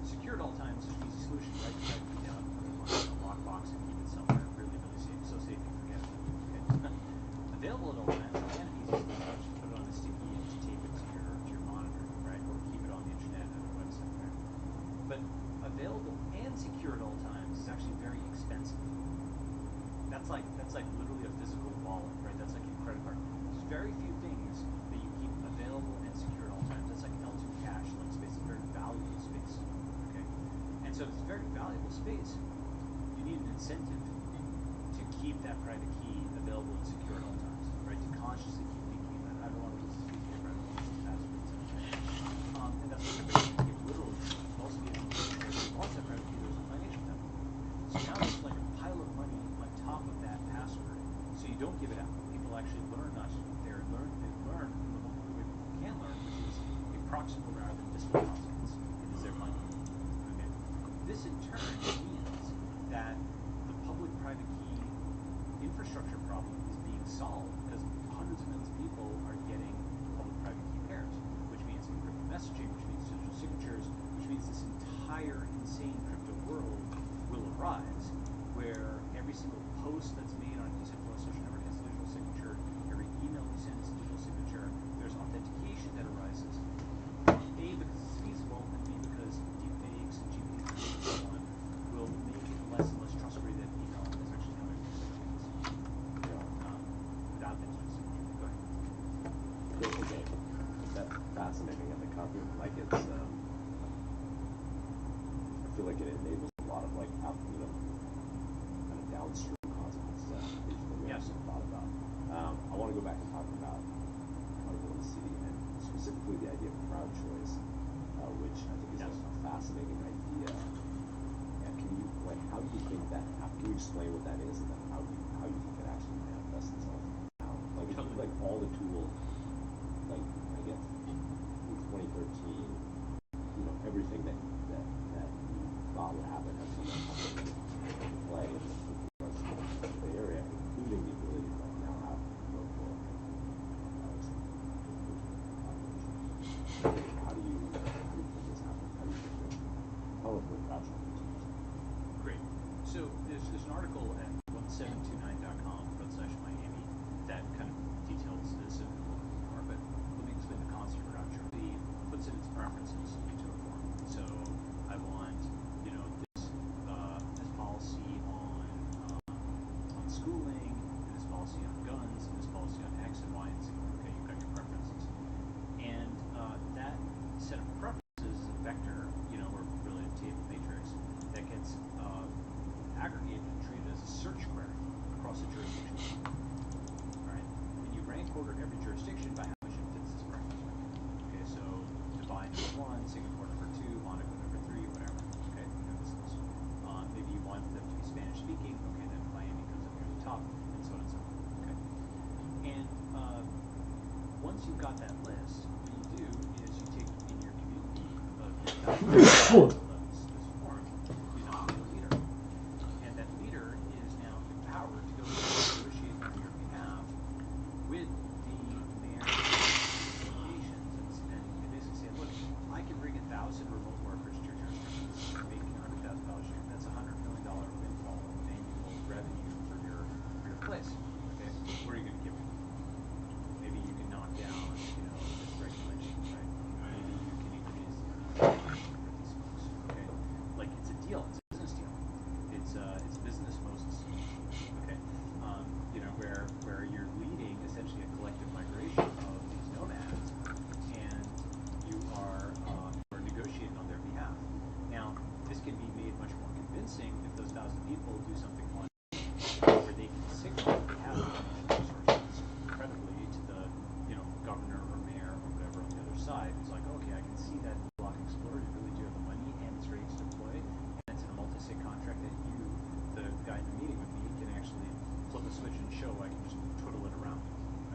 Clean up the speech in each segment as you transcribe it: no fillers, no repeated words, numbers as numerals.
secure at all times is an easy solution, right? You try to put down a lockbox and keep it somewhere really, really safe. So safe you forget it. Okay. Available at all times, again, an easy solution. Just put it on a sticky and just tape it to your monitor, right? Or keep it on the internet at a website, right? But available and secure at all times is actually very expensive. That's like literally a physical wallet, right? That's like your credit card. There's very few things that you keep available and secure at all times. That's like L2 cash, like space, a very valuable space. Okay, and so if it's a very valuable space, you need an incentive to keep that private key available and secure at all times, right? To consciously keep thinking about it. I don't want to lose this piece of paper. I don't want to lose this password, etc. And that's what the private key literally also gives you. If you lost that private key, there's a financial penalty. So now there's like a pile of money on top of that password, so you don't give it out. People actually learn not to. They learn what people can learn, which is a proximal rather than distal consequence. It is their money. Okay. This in turn means that the public-private key infrastructure problem is being solved because hundreds of millions of people are getting public-private key pairs, which means encrypted messaging, which means digital signatures, which means this entire insane crypto world will arise, where every single post that's made on a decentralized social network has a digital signature, every email you send is a digital signature, there's authentication that arises, A, because it's feasible, and B, because deepfakes and Jedimetatron and so on will make it less and less trustworthy that email is actually coming from signatures. Without that digital signature. Go ahead. Okay, that's fascinating, and the copy, like it's, I feel like it enables a lot of like, kind of downstream consequences that we haven't thought about. I want to go back and talk about accountability city and specifically the idea of crowd choice, which I think is a fascinating idea. And can you, like, how do you think that? Can you explain what that is, and then how you think it actually manifests itself now? Like, if you, like all the tools, like I guess in 2013, everything that you thought would happen has come into play in the area, including the ability to like now have local. How do you think this happens? How do you think this? How do you crowd choice? Great. So there's an article at 1729.com/Miami that kind of details this a little bit more, but let me explain the concept of crowd choice. He puts in its preferences into a form. So I want, this policy on schooling, and this policy on guns, and this policy on X and Y and Z. Okay, you've got your preferences. And that set of preferences is a vector, or really a table matrix that gets aggregated and treated as a search query across a jurisdiction. All right, and you rank order every jurisdiction by how much it fits this preference. Okay, so Dubai #1, Singapore #2, Monaco #3, whatever. Okay, this list. Maybe you want them to be Spanish speaking. Okay, then Miami comes up near the top, and so on and so forth. Okay, and once you've got that list, what you do is you take in your community of this forum, you nominate a leader, and that leader is now empowered to go negotiate on your behalf with the mayor's associations and basically say, look, I can bring 1,000 remote workers to your jurisdiction, making $100,000 a year. That's $100 million windfall of annual revenue for your place. Okay, what are you going to give me? Maybe you can knock down, this regulation, right? Maybe you can increase for these folks. Okay, like it's a deal. It's a business deal. It's business Moses. Okay, where you're leading essentially a collective migration of these nomads, and you are negotiating on their behalf. Now, this can be made much more convincing if those 1,000 people do something like where they can signal that they have financial resources credibly to the governor or mayor or whatever on the other side, who's like, okay, I can see that block explorer, you really do have the money and it's ready to deploy, and it's in a multi-sig contract that you, the guy in the meeting with me, can actually flip a switch and show. I can just twiddle it around.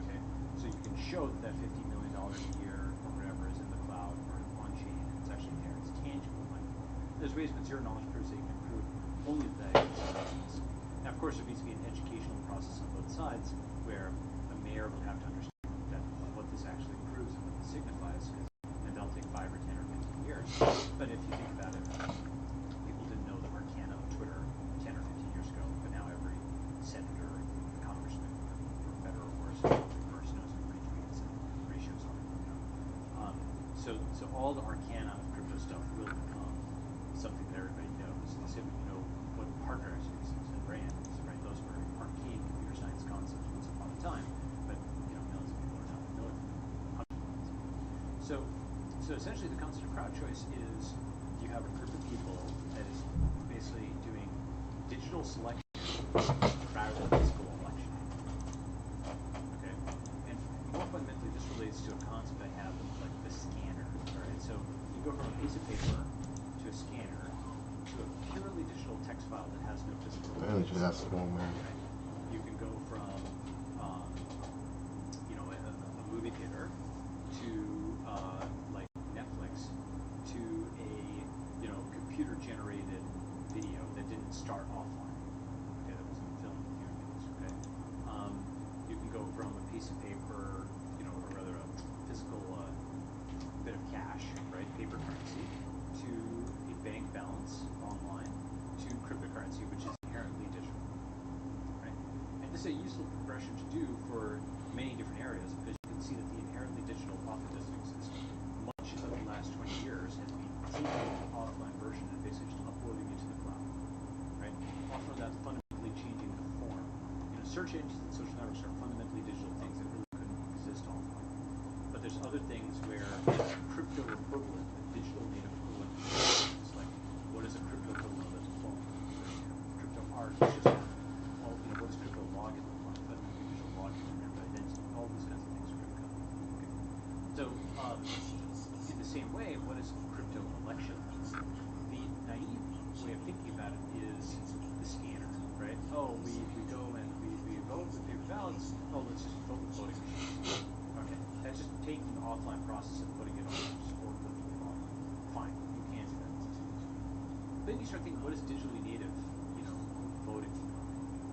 Okay, so you can show that $50 million a year or whatever is in the cloud or on chain, and it's actually there. It's tangible money. There's ways with zero knowledge proofs that you can prove only that it's. Now, of course, there needs to be an educational process on both sides, where a mayor would have to understand that what this actually proves and what this signifies, and that'll take 5 or 10 or 15 years. But if you think about it, all the arcana of crypto stuff will become something that everybody knows. They say, you know, what partner actions and brands, right? Those were arcane computer science concepts once upon a time, but you know, millions of people are now familiar with them. Hundreds of millions of people. So essentially, the concept of crowd choice is you have a group of people that is basically doing digital selection rather than physical election. Okay, and more fundamentally, this relates to a concept I have of like the scanner. All right, so you go from a piece of paper to a scanner to a purely digital text file that has no physical. Energy, that's small, man. Right? You can go from you know, a movie theater to like Netflix to a, you know, computer generated video that didn't start offline. Okay, that wasn't filmed with human beings. Okay, you can go from a piece of paper, you know, or rather a physical bit of cash, right, paper currency, to a bank balance online, to cryptocurrency, which is inherently digital. Right, and this is a useful progression to do for many different areas because you can see that the inherently digital often doesn't exist. Much of the last 20 years has been taking the offline version and basically just uploading it to the cloud. Right? Often that's fundamentally changing the form. You know, search engines and social networks are fundamentally digital things that really couldn't exist offline. But there's other things where it's crypto equivalent, the digital native equivalent. It's like, what is a crypto equivalent of a phone? Crypto art is just all, you know, what does crypto login look like? But digital login, remember identity, all these kinds of things are going to come. Okay. So in the same way, what is crypto election? The naive way of thinking about it is the scanner, right? Oh, we go and we vote with paper ballots. Oh, let's just vote with voting machines. Okay, that's just taking the offline process and putting it on just forklifting it on. Fine, you can do that. Then you start thinking, what is digitally native, you know, voting?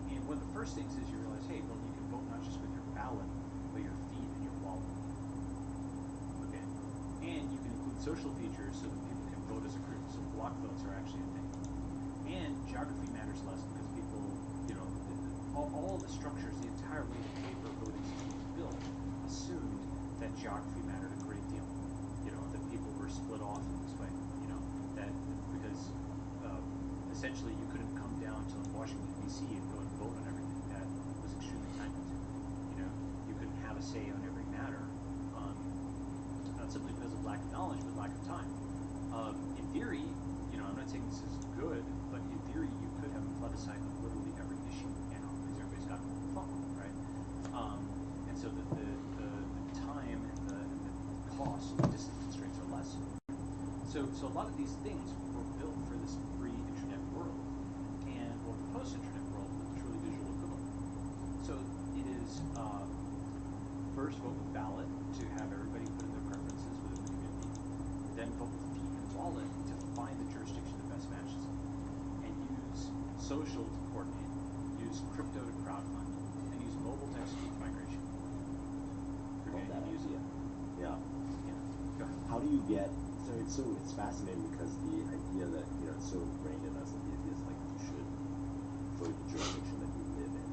And one of the first things is you realize, hey, well, you can vote not just with your ballot, but your feed and your wallet. Okay, and you can include social features so that people can vote as a group. So block votes are actually a thing. And geography matters less because people, you know, all the structures, the entire way the paper voting system was built, assumed that geography mattered a great deal. You know, that people were split off in this way. You know, that because essentially you couldn't come down to Washington D.C. and go and vote on everything. That was extremely time consuming. You know, you couldn't have a say on every matter, not simply because of lack of knowledge, but lack of time. In theory, you know, I'm not saying this is good, but in theory, you could have a plebiscite on literally every issue now because everybody's got a mobile phone, right? And so the time and the cost, the distance constraints are less. So a lot of these things were built for this pre-internet world, and or the post-internet world with the truly digital equivalent. So it is first vote with ballot to have everybody put in their preferences within the community, then vote with feed and wallet to find the jurisdiction that best matches them, and use social to coordinate, use crypto to crowdfund, and use mobile to execute migration. Love that idea. Yeah. Yeah. Go ahead. How do you get? So it's fascinating because the idea that, you know, it's so ingrained in us that the idea is like you should vote the jurisdiction that you live in,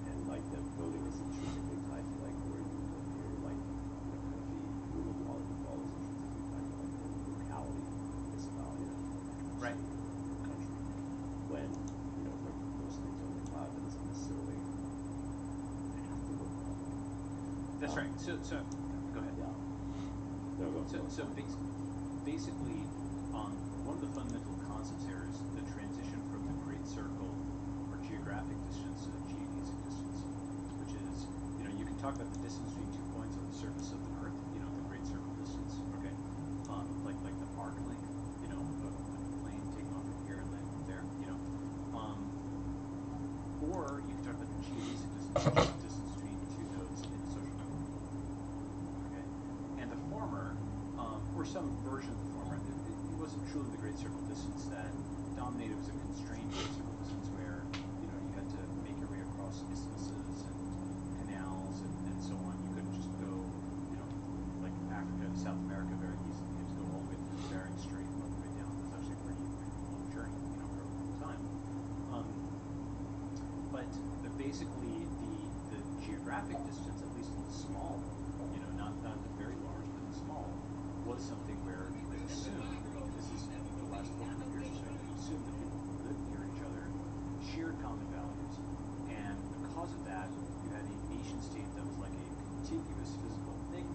and like that voting is intrinsically tied to like where you live here, like, you know, kind of the rule of law is intrinsically tied to like the locality, municipality, Right. country. When, you know, when most things are in the cloud, that doesn't necessarily have to look like that. That's right. So go ahead. Yeah. No, go. So basically, one of the fundamental concepts here is the transition from the great circle or geographic distance to the geodesic distance, which is, you know, you can talk about the distance between 2 points on the surface of the Earth, you know, the great circle distance, okay, like the arc length, you know, of a plane taking off from here and landing up there, you know, or you can talk about the geodesic distance, which is the distance between 2 nodes in a social network. Okay, and the former, or some version of the former, it wasn't truly the great circle distance that dominated. It was a constrained great circle distance where, you know, you had to make your way across isthmuses and canals and so on. You couldn't just go, you know, like Africa to South America very easily. You had to go all the way through Bering Strait and all the way down. It was actually a pretty long journey, you know, for a long time. But basically the geographic distance, at least in the small, you know, not the very large, but the small, was something where assume, and this is the last 400 years or so, you assume that people who lived near each other shared common values. And because of that, you had a nation state that was like a contiguous physical thing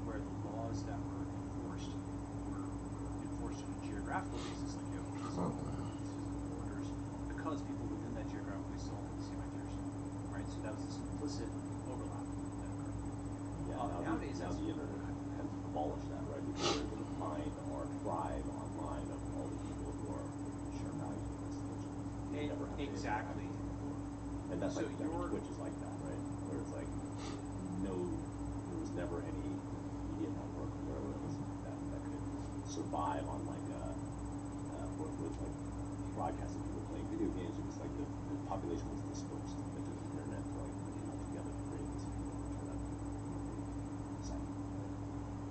where the laws that were enforced on a geographical basis, like you have physical borders, because people within that geographically still had the same ideas, right? So that was this implicit overlap that occurred. Nowadays, now the internet has abolished that, right? Because we're able to find or thrive online of all the people who are shared values with us, which we never have exactly. before. And that's so like Twitch is like that, right? Where it's like there was never any media network where it was that could survive on like with like broadcasting people playing video games. It was like the population was dispersed, but the internet like came together to create this internet site.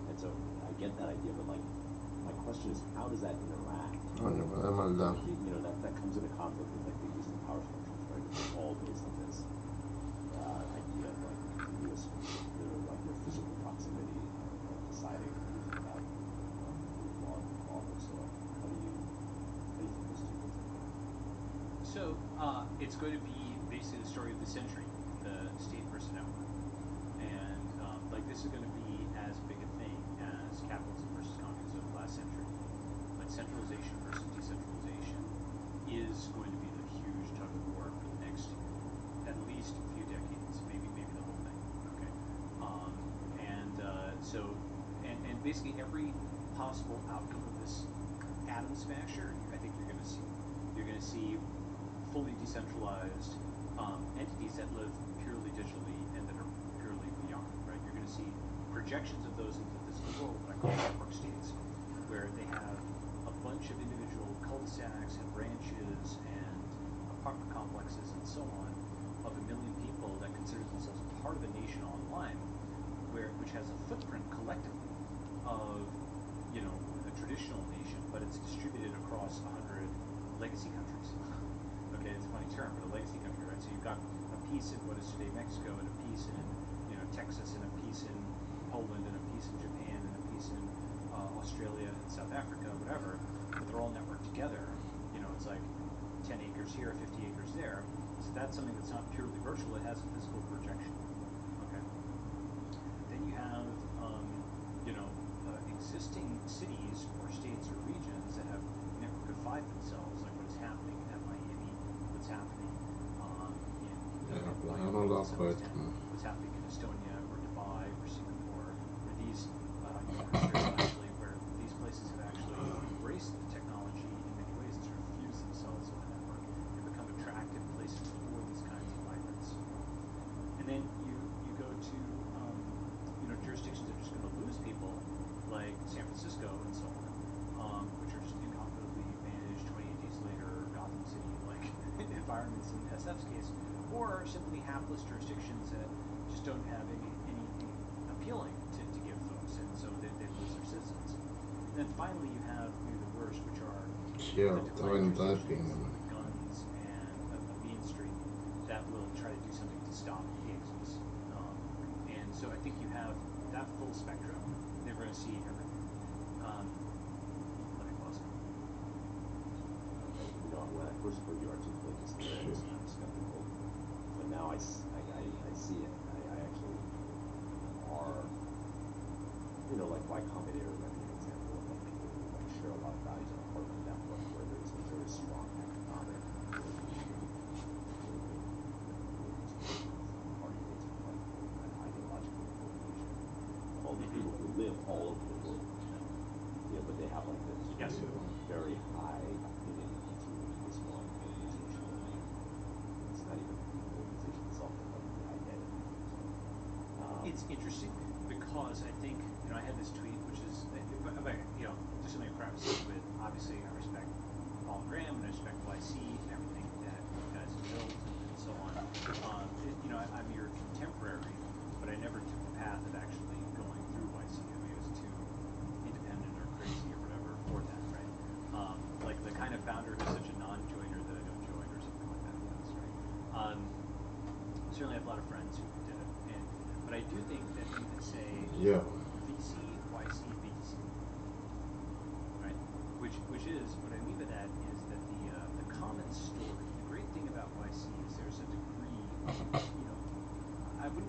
And so I get that idea, but like my question is, how does that interact? That comes into conflict with like the existing power structures, right? It's all based on this idea of like your physical proximity of deciding about law. So how do you think those two things are? So it's going to be basically the story of the century, the state versus network, and this is going to be as big a thing as capitalism versus communism of the last century. But centralization versus decentralization is going to be the huge tug of war for the next at least a few decades, maybe the whole thing. Okay, and basically every possible outcome of this atom smasher, I think you're going to see. You're going to see fully decentralized entities that live purely digitally and that are purely VR. Right? You're going to see projections of those into the physical world, what I call network states, where they have a bunch of individual cul-de-sacs and branches and apartment complexes and so on of 1 million people that consider themselves part of a nation online, which has a footprint collectively of a traditional nation, but it's distributed across 100 legacy countries. Okay, it's a funny term, but a legacy country, right? So you've got a piece in what is today Mexico, and a piece in Texas, and a piece in Poland, and a piece in Japan, and a piece in Australia and South Africa, whatever, but they're all networked together. It's like 10 acres here, 50 acres there. So that's something that's not purely virtual, it has a physical projection. Okay. Then you have existing cities or states or regions that have networkified themselves, like what's happening at Miami, what's happening what's happening in Estonia or Dubai or Singapore, where these where these places have actually embraced the technology in many ways and sort of fused themselves with the network and become attractive places for these kinds of migrants. And then you go to jurisdictions that are just going to lose people, like San Francisco and so on, which are just incompetently managed 28 days later, Gotham City-like environments in SF's case, or simply hapless jurisdictions that just don't have any appealing to give folks, and so they lose their citizens. And then finally you have maybe the worst, which are the declining jurisdictions with guns and a mean streak that will try to do something to stop the exodus. And so I think you have that full spectrum. They're going to see everything. Let me pause. When I first heard you articulate this, I was kind of skeptical, but now I see it. I actually are, like Y Combinator might be an example of like people who like share a lot of values and are part of a network where there's a very strong economic relationship, ideological affiliation of all the people who live all over the world. But they have like this very high affinity to this one organization. It's not even the organization itself, but like the identity. It's interesting because I think I had this tweet, which is just something of privacy. With obviously I respect Paul Graham and I respect YC and everything that you guys have built and so on. I'm your contemporary, but I never took the path of actually going through YC. I mean, it was too independent or crazy or whatever for that, right? Like the kind of founder who's such a non-joiner that I don't join or something like that. Right? Certainly have a lot of friends who did it, but I do think that you could say VC, YC, BTC.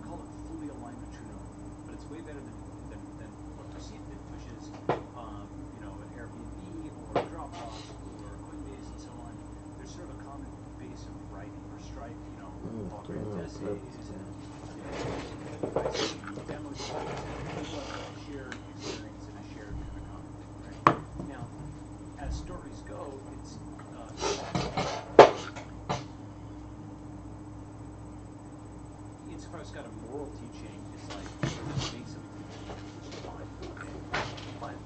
call it fully aligned with true knowing, but it's way better than what perceived it, which is you know, an Airbnb or Dropbox or Coinbase and so on. There's sort of a common base of writing or Stripe, you know, essays and demo tools. People have a shared experience and a shared kind of common thing, right? Now, as stories go, it's insofar as it's got a moral teaching, it's like make something fine, okay? But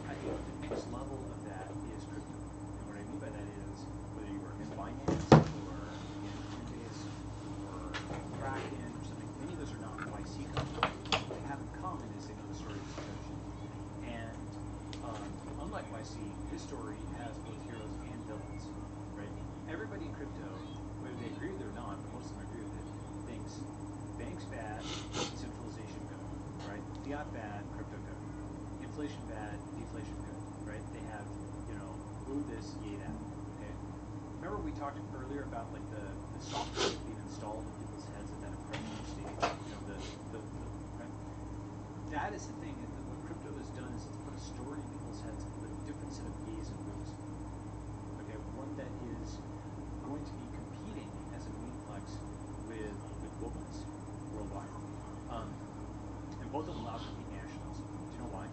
I think the next level of that is crypto. And what I mean by that is whether you work in finance or in Coinbase or Kraken or something, many of those are not YC companies. What they have in common is they know the story of destruction. And unlike YC, this story has both heroes and villains, right? Everybody in crypto, whether they agree with it or not, but most of them agree with it, thinks banks bad, decentralization good, right? Fiat bad, crypto good. Inflation bad, deflation good, right? They have, you know, boo this, yay that, okay? Remember we talked earlier about like the software being installed in people's heads at that impression stage, you know, right? That is the thing, what crypto has done is it's put a story in people's heads with a different set of yays and boos. Okay, one that is going to be competing as a main flex with wokeness worldwide. And both of them allow for being nationals. Do you know why?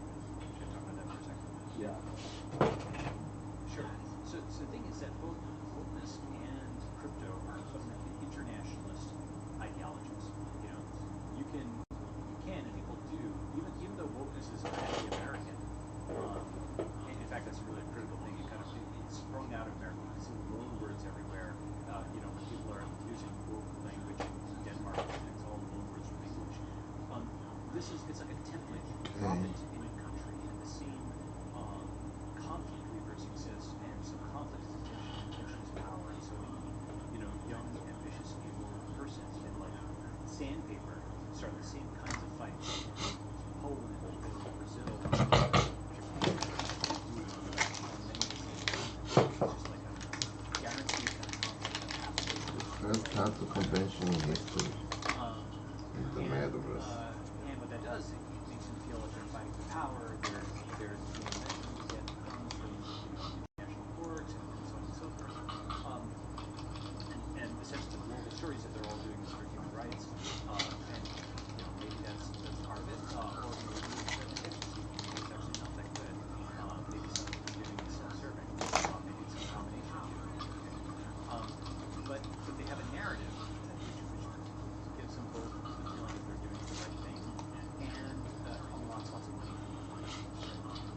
Should I talk about that for a second? Yeah. Sure. So the thing is that both wokeness and crypto are fundamentally internationalist ideologies. You know, you can and people do, even though wokeness is anti-American. In fact, that's a really critical thing. It's sprung out of America. You can see loan words everywhere. You know, when people are using woke language in Denmark, it's all loan words from English. It's like a template. You drop it to any country, and the same conflict levers exist, and so conflict is attention, attention is power, and so any, you know, young, ambitious, able person can like sandpaper start the same kinds of fights. Poland, Brazil, Japan, just like a guaranteed kind of conflict. First time to convention in history. The Metaverse. And what that does, it makes them feel like they're fighting for power. They're the momentum to get funds from, you know, international courts and so on and so forth. And essentially the global story is that they're all doing this for human rights. And you know, maybe that's part of it, or maybe it's actually not that good. Maybe some of them doing is self-serving. Maybe it's some combination. But they have a narrative which gives them both the feeling that they're doing the right thing and unlocks lots of money for the corporations.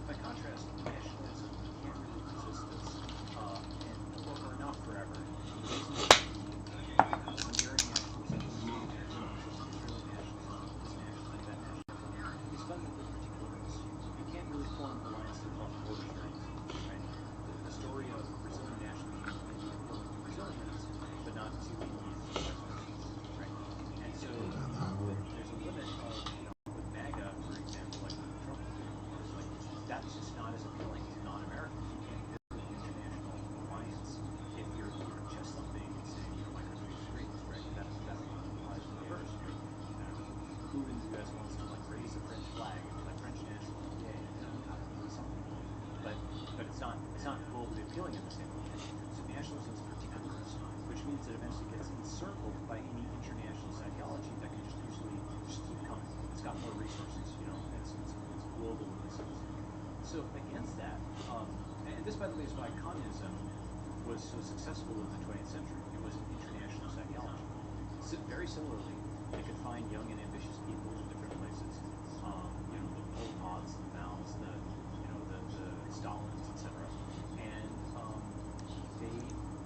By contrast, nationalism can't really resist this, or not forever. The reason that the Hungarian nationalism, the Israeli nationalism, this nationalism, that nationalism, is fundamentally particularist. You can't really form alliances across borders very easily, right? The story of Brazilian nationalism can be important to Brazilians, but not to Indians and vice versa, right? And so there's a limit of, you know, with MAGA, for example, like what Trump is doing, is like that's just not as appealing to non-Americans. You can't build an international alliance if you're just something and saying, you know, my country is great, right? That applies in reverse, right? Who in the U.S. wants to like raise the French flag and be like French national? Yay, you know, some people, but it's not globally appealing in the same way. So nationalism is particularist, which means that it eventually gets encircled by any internationalist ideology that can just easily just keep coming. It's got more resources, you know. It's global in this sense. So against that, and this, by the way, is why communism was so successful in the 20th century. It was an internationalist ideology. So very similarly, they could find young and ambitious people in different places. You know, the Pol Pots, the Maos, the Stalins, etc. And they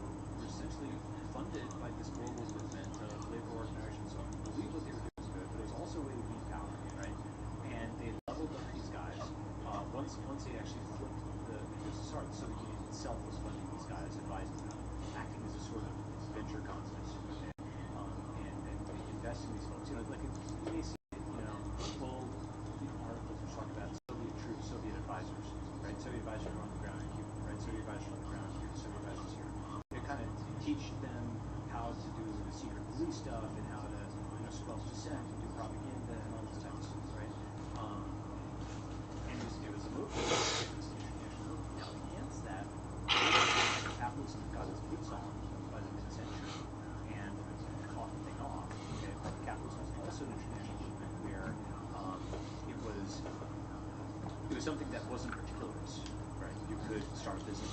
were essentially funded by this global movement of labor organizers and so on, who believed what they were doing was good, but it was also a way to gain power, right? And they leveled up these guys. Once they actually flipped the Soviet Union itself was funding these guys, advising them, acting as a sort of venture capitalist, okay? And investing in these folks. You know, like you may see, you know, old, you know, articles which talk about Soviet troops, Soviet advisors, right? Soviet advisors are on the ground in Cuba, right? Soviet advisors on the ground here, Soviet advisors here. They kind of teach them how to do the secret police stuff and how to, you know, squelch dissent and do something that wasn't particular risk, right? You could start a business.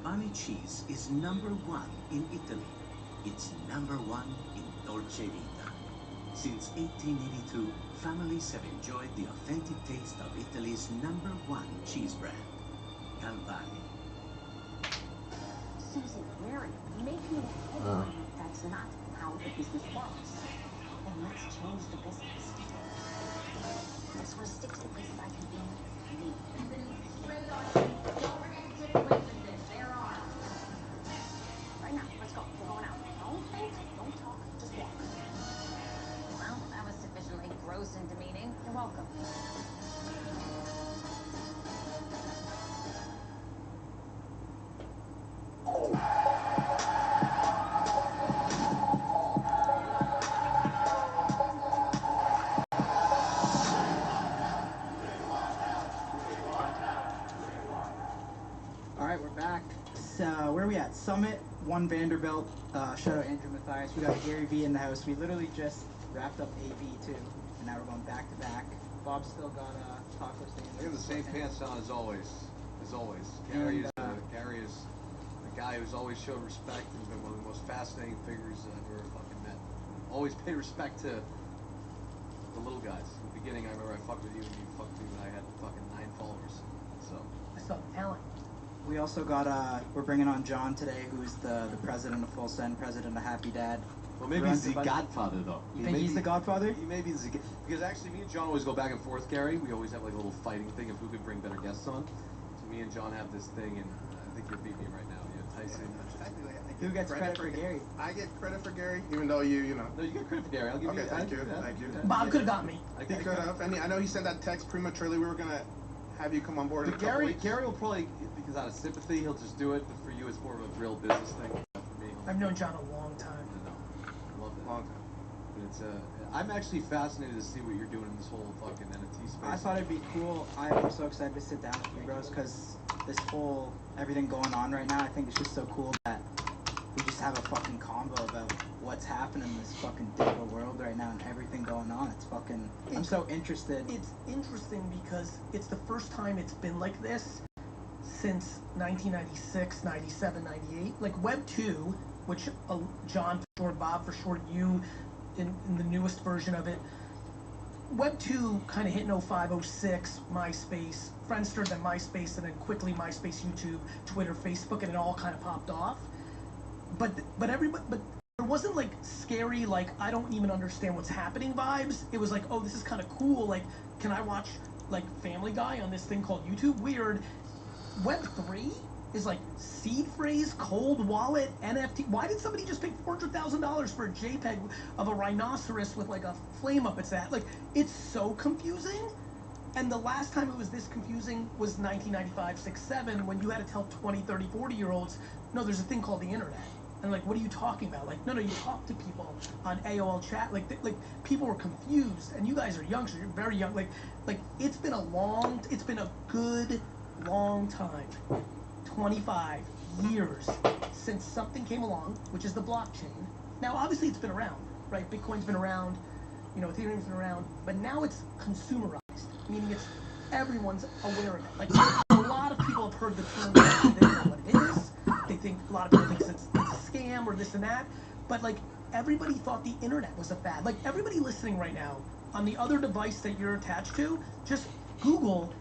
Galvani cheese is #1 in Italy. It's #1 in Dolce Vita. Since 1882, families have enjoyed the authentic taste of Italy's #1 cheese brand, Galvani. Susan, we're making a headline. That's not how the business works. And let's change the business. I just want to stick to the places I can be me. Keep it straight on. Don't forget to take away from this. There are. Right now, let's go. We're going out. Don't think, don't talk, just walk. Well, that was sufficiently gross and demeaning. You're welcome. All right, we're back. Where are we at? Summit, One Vanderbilt. Shout out Andrew Mathias. We got Gary V in the house. We literally just wrapped up AV too, and now we're going back to back. Bob's still got taco stand. I got the same pants on as always. Gary is the guy who's always showed respect and been one of the most fascinating figures I've ever fucking met. Always paid respect to the little guys. In the beginning, I remember I fucked with you and you fucked with me when I had fucking 9 followers. So I saw the talent. We also got we're bringing on John today, who's the president of Full Send, president of Happy Dad. well, maybe he's the godfather though. You think he's the godfather? He maybe is because actually me and John always go back and forth, Gary. We always have like a little fighting thing of who could bring better guests on. So me and John have this thing, and I think you're beating me right now. You know, Tyson. Technically, I think Who gets credit for Gary? I get credit for Gary, even though you know. No, you get credit for Gary. I'll give you. Okay, thank you. Bob could have got me. He could have. And I know he sent that text prematurely. We were gonna have you come on board in a couple Gary, weeks. Gary will probably, because out of sympathy, he'll just do it. But for you, it's more of a real business thing. For me, I've known John a long time. I love that. Long time. But it's I'm actually fascinated to see what you're doing in this whole fucking NFT space. I thought it'd be cool. I'm so excited to sit down with you bros because this whole everything going on right now, I think it's just so cool that we just have a fucking convo about what's happening in this fucking digital world right now and everything going on. It's fucking. I'm so interested. It's interesting because it's the first time it's been like this since 1996, 97, 98. Like Web 2, which John for short, Bob for short, you in the newest version of it. Web 2 kind of hit in 05, 06, MySpace, Friendster, then MySpace, and then quickly MySpace, YouTube, Twitter, Facebook, and it all kind of popped off. But there wasn't like scary, like I don't even understand what's happening vibes. It was like, oh, this is kind of cool. Like, can I watch like Family Guy on this thing called YouTube? Weird. Web 3 is like seed phrase, cold wallet, NFT. Why did somebody just pay $400,000 for a JPEG of a rhinoceros with like a flame up its ass? Like, it's so confusing. And the last time it was this confusing was 1995, 6, 7, when you had to tell 20, 30, 40-year-olds, no, there's a thing called the internet. And like, what are you talking about? Like, no, you talk to people on AOL chat. Like people were confused. And you guys are youngsters. You're very young. Like it's been a good long time. 25 years since something came along, which is the blockchain. Now, obviously, it's been around, right? Bitcoin's been around, Ethereum's been around, but now it's consumerized, meaning it's everyone's aware of it. Like, a lot of people have heard the term, they don't know what it is. They think a lot of people think it's a scam or this and that, but like everybody thought the internet was a fad. Like everybody listening right now on the other device that you're attached to, just Google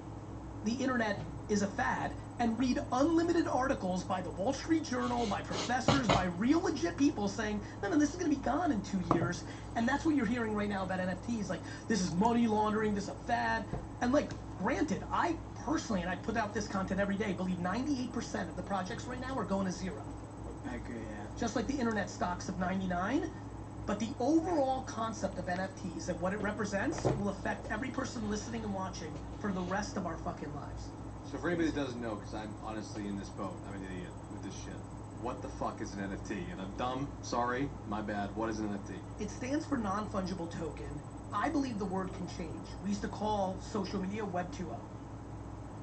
the internet is a fad and read unlimited articles by the Wall Street Journal, by professors, by real legit people saying, no, this is going to be gone in 2 years. And that's what you're hearing right now about NFTs. Like, this is money laundering, this is a fad. And like, granted, I personally, and I put out this content every day, believe 98% of the projects right now are going to zero. I agree, yeah. Just like the internet stocks of 99. But the overall concept of NFTs and what it represents will affect every person listening and watching for the rest of our fucking lives. So for anybody that doesn't know, because I'm honestly in this boat, I'm an idiot with this shit. What the fuck is an NFT? And I'm dumb, sorry, my bad. What is an NFT? It stands for non-fungible token. I believe the word can change. We used to call social media Web 2.0.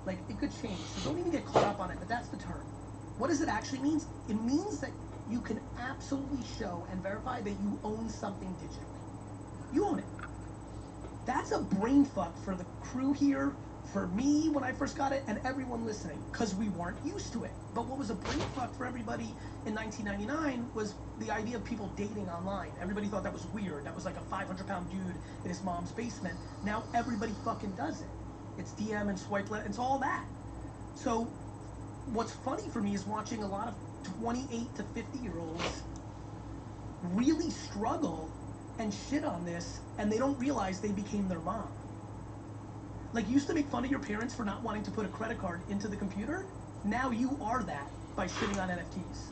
Like, it could change, so don't even get caught up on it, but that's the term. What does it actually mean? It means that you can absolutely show and verify that you own something digitally. You own it. That's a brain fuck for the crew here, for me when I first got it, and everyone listening, because we weren't used to it. But what was a brain fuck for everybody in 1999 was the idea of people dating online. Everybody thought that was weird. That was like a 500-pound dude in his mom's basement. Now everybody fucking does it. It's DM and swipe left, it's all that. So what's funny for me is watching a lot of 28 to 50-year-olds really struggle and shit on this, and they don't realize they became their mom. Like, you used to make fun of your parents for not wanting to put a credit card into the computer. Now you are that by shitting on NFTs.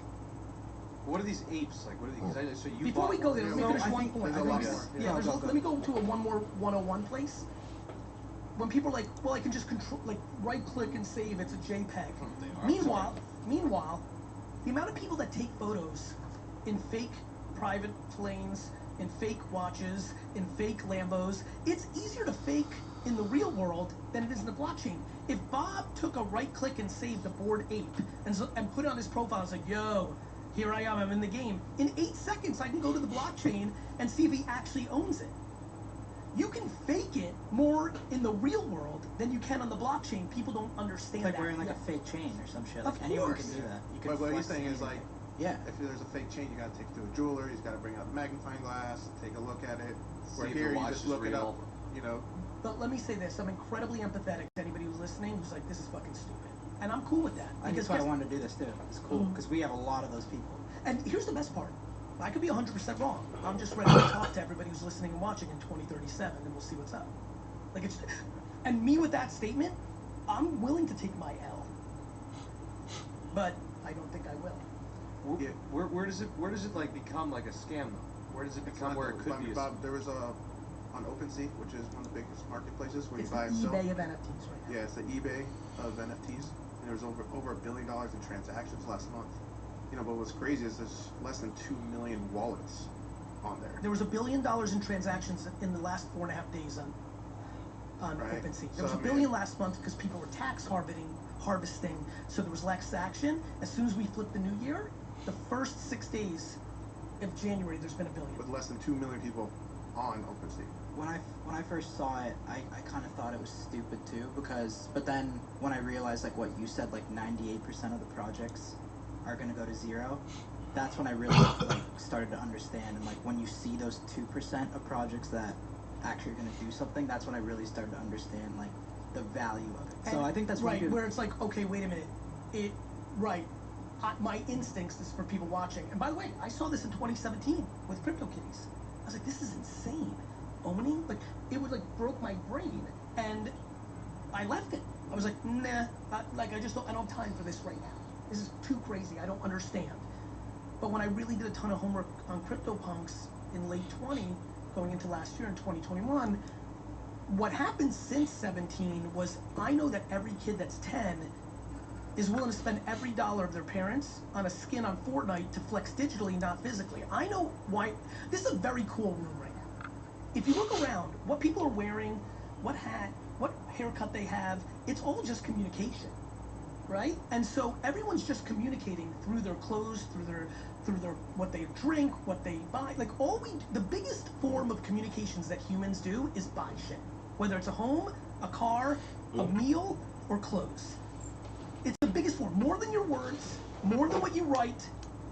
What are these apes like? What are these? So you Before we go there, let me finish I one think point. there's a lot more. Let me go to a one more 101 place. When people are like, well, I can just control, like, right-click and save. It's a JPEG. Meanwhile, the amount of people that take photos in fake private planes, in fake watches, in fake Lambos, it's easier to fake in the real world than it is in the blockchain. If Bob took a right click and saved a bored ape and put it on his profile and said, yo, here I am, I'm in the game, in 8 seconds I can go to the blockchain and see if he actually owns it. You can fake it more in the real world than you can on the blockchain. People don't understand It's like that. wearing like a fake chain or some shit. Like Of anyone course. can do that. You can But what he's flex saying it is like, yeah. if there's a fake chain, you gotta take it to a jeweler. He's gotta bring out a magnifying glass, take a look at it. See Where if here the you watch just is look it real. up, But let me say this, I'm incredibly empathetic to anybody who's listening who's like, this is fucking stupid. And I'm cool with that. That's why I wanted to do this too. It's cool because we have a lot of those people. And here's the best part. I could be 100% wrong. I'm just ready to talk to everybody who's listening and watching in 2037, and we'll see what's up. Like, it's, and me with that statement, I'm willing to take my L. But I don't think I will. Yeah. Where does it like become like a scam though? Where does it become where it could be? There was on OpenSea, which is one of the biggest marketplaces where It's you buy the and sell. eBay of NFTs right now. Yeah, it's the eBay of NFTs. And there was over $1 billion in transactions last month. You know, but what's crazy is there's less than 2 million wallets on there. There was $1 billion in transactions in the last 4.5 days on Right. OpenSea. So, There was $1 billion last month because people were tax harvesting, so there was less action. As soon as we flipped the new year, the first 6 days of January, there's been $1 billion. With less than 2 million people on OpenSea. When I first saw it, I kind of thought it was stupid too, but then when I realized like what you said, like 98% of the projects are gonna go to zero, that's when I really like started to understand. And like when you see those 2% of projects that actually are gonna do something, that's when I really started to understand like the value of it. So I think that's right where it's like, okay, wait a minute, my instincts is for people watching. And by the way, I saw this in 2017 with CryptoKitties. I was like, this is insane. Owning, like, it would like broke my brain, and I left it. I was like, nah, I don't have time for this right now. This is too crazy. I don't understand. But when I really did a ton of homework on CryptoPunks in late 20, going into last year in 2021, what happened since 17 was I know that every kid that's 10 is willing to spend every dollar of their parents on a skin on Fortnite to flex digitally, not physically. I know why. This is a very cool room right now. If you look around, what people are wearing, what hat, what haircut they have, it's all just communication, right? And so everyone's just communicating through their clothes, through their what they drink, what they buy. Like the biggest form of communications that humans do is buy shit. Whether it's a home, a car, a meal, or clothes. It's the biggest form. More than your words, more than what you write,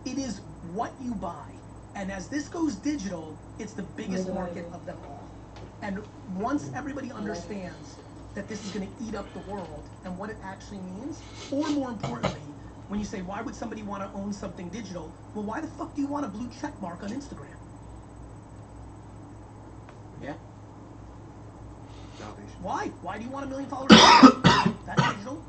it is what you buy. And as this goes digital, it's the biggest market of them all. And once everybody understands that this is going to eat up the world and what it actually means, or more importantly, when you say, why would somebody want to own something digital? Well, why the fuck do you want a blue check mark on Instagram? Yeah. Validation. Why? Why do you want 1 million followers? That's digital.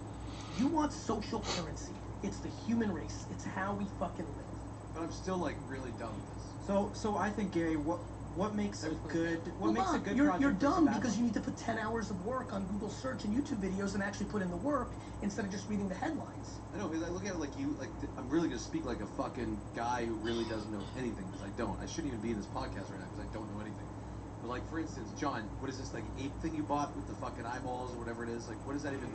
You want social currency. It's the human race. It's how we fucking live. But I'm still like really dumb with this. So I think, Gary, what makes a good project? You're dumb because you need to put 10 hours of work on Google search and YouTube videos and actually put in the work instead of just reading the headlines. I know, because I look at it like I'm really gonna speak like a fucking guy who really doesn't know anything, because I don't. I shouldn't even be in this podcast right now because I don't know anything. But like, for instance, John, what is this, like, ape thing you bought with the fucking eyeballs or whatever it is? Like, what does that even?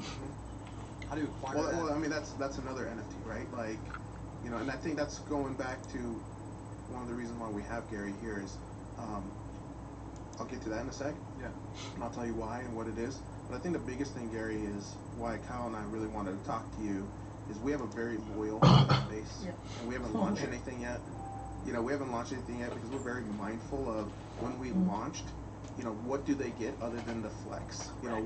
How do you acquire that? Well, I mean, that's another NFT, right? Like, you know, and I think that's going back to one of the reasons why we have Gary here is, I'll get to that in a sec. Yeah. And I'll tell you why and what it is. But I think the biggest thing, Gary, is why Kyle and I really wanted to talk to you is we have a very loyal fan base. Yeah. And we haven't launched anything yet. You know, we haven't launched anything yet because we're very mindful of when we launched, you know, what do they get other than the flex? You know,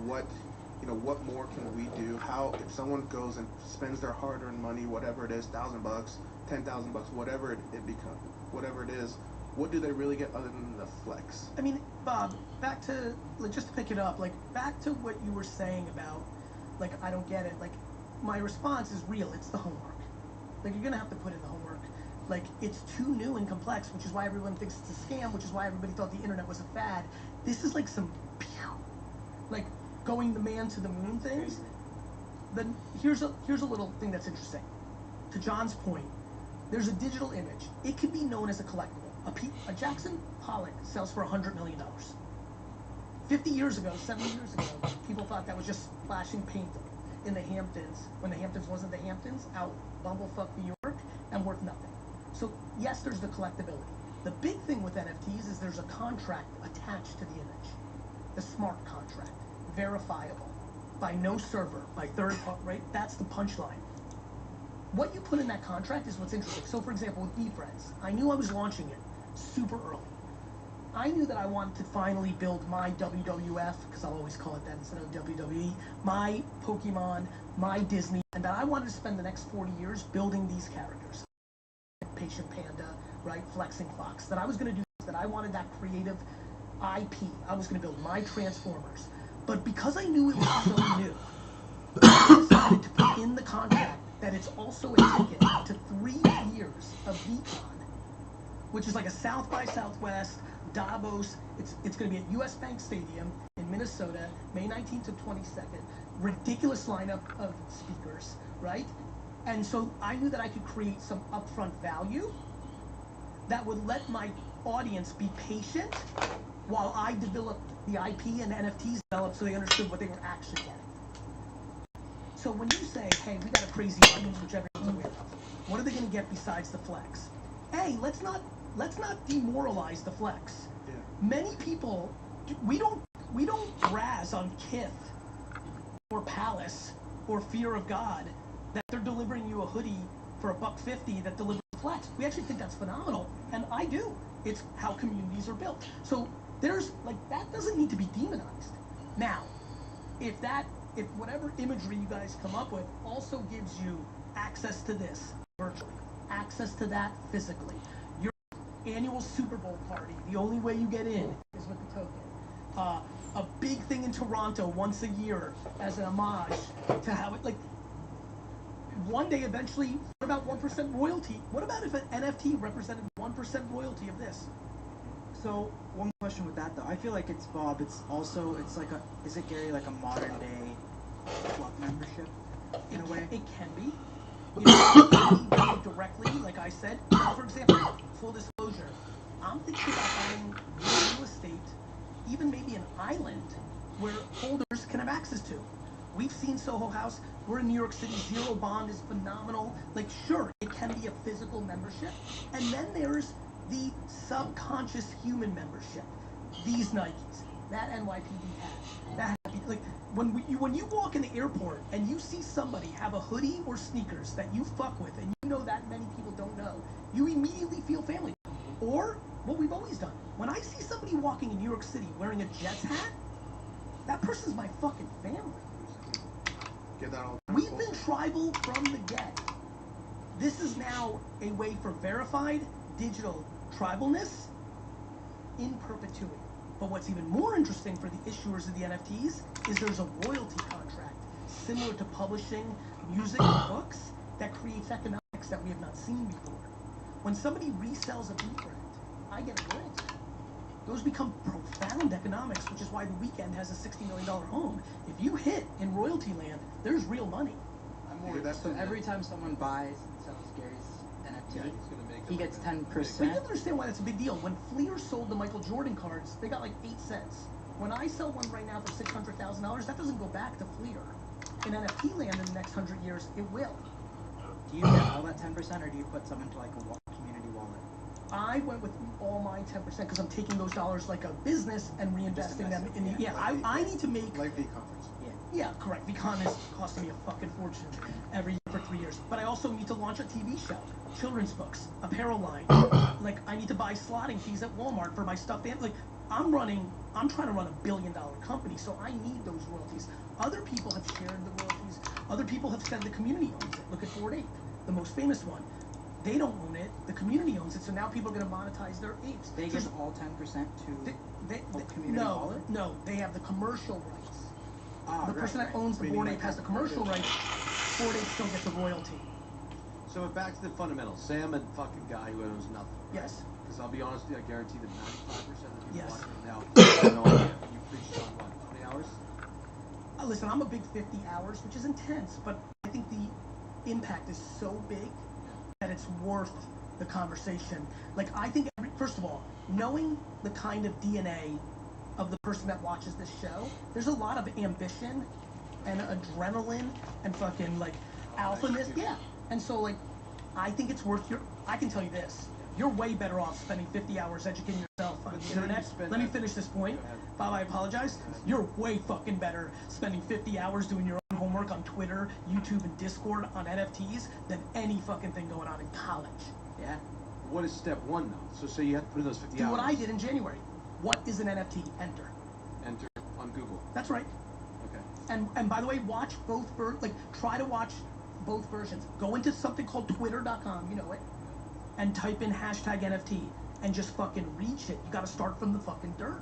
what more can we do? How, if someone goes and spends their hard-earned money, whatever it is, $1,000, $10,000, whatever it becomes, whatever it is, what do they really get other than the flex? I mean, Bob, back to, like, just to pick it up, like, back to what you were saying about, like, I don't get it. Like, my response is real. It's the homework. Like, you're gonna have to put in the homework. Like, it's too new and complex, which is why everyone thinks it's a scam, which is why everybody thought the internet was a fad. This is like some, like, going the man to the moon things. Then here's a little thing that's interesting. To John's point, there's a digital image. It could be known as a collectible. A Jackson Pollock sells for $100 million. 50 years ago, 70 years ago, people thought that was just splashing paint in the Hamptons, when the Hamptons wasn't the Hamptons, out bumblefuck New York, and worth nothing. So yes, there's the collectability. The big thing with NFTs is there's a contract attached to the image. The smart contract, verifiable, by no server, by third party, right? That's the punchline. What you put in that contract is what's interesting. So for example, with BeFriends, I knew I was launching it super early. I knew that I wanted to finally build my WWF, because I'll always call it that instead of WWE, my Pokemon, my Disney, and that I wanted to spend the next 40 years building these characters. Patient Panda, right? Flexing Fox. That I was going to do, that I wanted that creative IP. I was going to build my Transformers. But because I knew it was so new, I decided to put in the contract that it's also a ticket to 3 years of VCon, which is like a South by Southwest, Davos. It's going to be at US Bank Stadium in Minnesota, May 19th to 22nd. Ridiculous lineup of speakers, right? And so I knew that I could create some upfront value that would let my audience be patient while I developed the IP and NFTs developed so they understood what they were actually getting. So when you say, hey, we got a crazy audience which everyone's aware of, what are they going to get besides the flex? Hey, let's not demoralize the flex. Yeah. Many people, we don't razz on Kith or Palace or Fear of God that they're delivering you a hoodie for $1.50 that delivers flex. We actually think that's phenomenal, and I do. It's how communities are built. So there's like that doesn't need to be demonized. Now, if whatever imagery you guys come up with also gives you access to this virtually, access to that physically, your annual Super Bowl party, the only way you get in is with the token. A big thing in Toronto once a year as an homage to how it like. One day, eventually, what about 1% royalty? What about if an NFT represented 1% royalty of this? So one question with that though, I feel like it's Bob. It's like is it Gary like a modern day club membership in a way? It can be. If you directly, like I said, for example, full disclosure, I'm thinking about buying real estate, even maybe an island where holders can have access to. We've seen Soho House. We're in New York City. Zero Bond is phenomenal. Like, sure, it can be a physical membership. And then there's the subconscious human membership. These Nikes, that NYPD hat, that like when you walk in the airport and you see somebody have a hoodie or sneakers that you fuck with, and you know that many people don't know, you immediately feel family. Or what we've always done. When I see somebody walking in New York City wearing a Jets hat, that person's my fucking family. Get that all. We've been tribal from the get. This is now a way for verified digital tribalness in perpetuity. But what's even more interesting for the issuers of the NFTs is there's a royalty contract similar to publishing music or books that creates economics that we have not seen before. When somebody resells a beat brand, I get a royalty. Those become profound economics, which is why The Weeknd has a $60 million home. If you hit in royalty land, there's real money. I'm more. So every time someone buys and sells Gary's NFT, Yeah, he's gonna make he gets 10%. But you understand why that's a big deal. When Fleer sold the Michael Jordan cards, they got like 8 cents. When I sell one right now for $600,000, that doesn't go back to Fleer. In NFT land in the next 100 years, it will. Do you get all that 10%, or do you put some into like a community wallet? I went with all my 10% because I'm taking those dollars like a business and reinvesting them in the. Yeah, I need to make. Like the conference. Yeah, correct. VCon is costing me a fucking fortune every year for 3 years. But I also need to launch a TV show, children's books, apparel line. Like, I need to buy slotting fees at Walmart for my stuff. Like, I'm trying to run $1 billion company, so I need those royalties. Other people have shared the royalties. Other people have said the community owns it. Look at Bored Ape, the most famous one. They don't own it. The community owns it. So now people are going to monetize their apes. They give all 10% to the community wallet? No, they have the commercial rights. Ah, the person that owns the Bored Ape has the commercial rights. Bored Ape still gets the royalty. So back to the fundamentals. Say I'm a fucking guy who owns nothing. Yes. Because I'll be honest with you, I guarantee that 95% of the people Yes. watching it now have no idea. You preached on what, 20 hours? Listen, I'm a big 50 hours, which is intense, but I think the impact is so big that it's worth the conversation. Like, I think, first of all, knowing the kind of DNA of the person that watches this show, there's a lot of ambition and adrenaline and fucking, like, alphaness. Yeah. And so, like, I think it's worth I can tell you this. You're way better off spending 50 hours educating yourself on the internet. Let me finish this point. Bob, I apologize. You're way fucking better spending 50 hours doing your own homework on Twitter, YouTube, and Discord on NFTs than any fucking thing going on in college. Yeah. What is step one, though? So say you have to put in those 50 Do hours. what I did in January. What is an NFT? Enter. Enter on Google. That's right. Okay. And by the way, watch both try to watch both versions. Go into something called twitter.com, you know it, and type in hashtag NFT and just fucking read shit. You gotta start from the fucking dirt.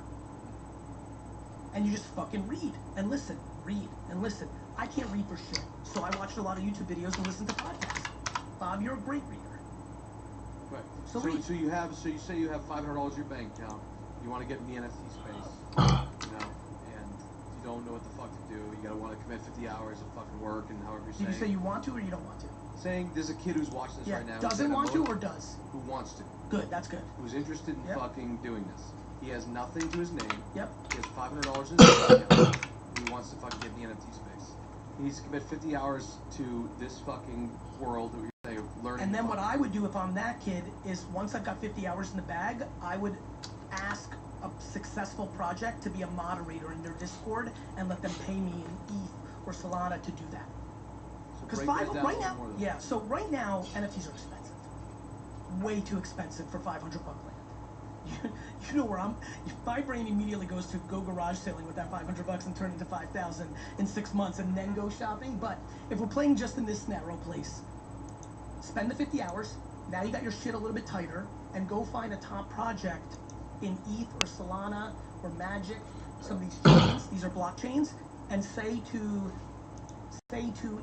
And you just fucking read and listen, read and listen. I can't read for shit, so I watched a lot of YouTube videos and listened to podcasts. Bob, you're a great reader. Right. So So, read. so you say you have $500 in your bank account. You want to get in the NFT space, you know, and you don't know what the fuck to do. You gotta want to commit 50 hours of fucking work and however you're Did saying. you say you want to or you don't want to? Saying there's a kid who's watching this Yeah, right now. doesn't want to or does? Who wants to? Good, that's good. Who's interested in Yep. fucking doing this? He has nothing to his name. Yep. He has $500 in his bank account. He wants to fucking get in the NFT space. He needs to commit 50 hours to this fucking world that you're saying of learning. And then what I would do if I'm that kid is once I've got 50 hours in the bag, I would ask a successful project to be a moderator in their Discord and let them pay me in ETH or Solana to do that. So Because break that down right a now, little more, though. yeah. So right now, NFTs are expensive, way too expensive for $500 land. You know where my brain immediately goes to go garage sailing with that $500 and turn it into 5,000 in 6 months and then go shopping. But if we're playing just in this narrow place, spend the 50 hours. Now you got your shit a little bit tighter, and go find a top project in ETH or Solana or Magic, some of these chains. These are blockchains, and say to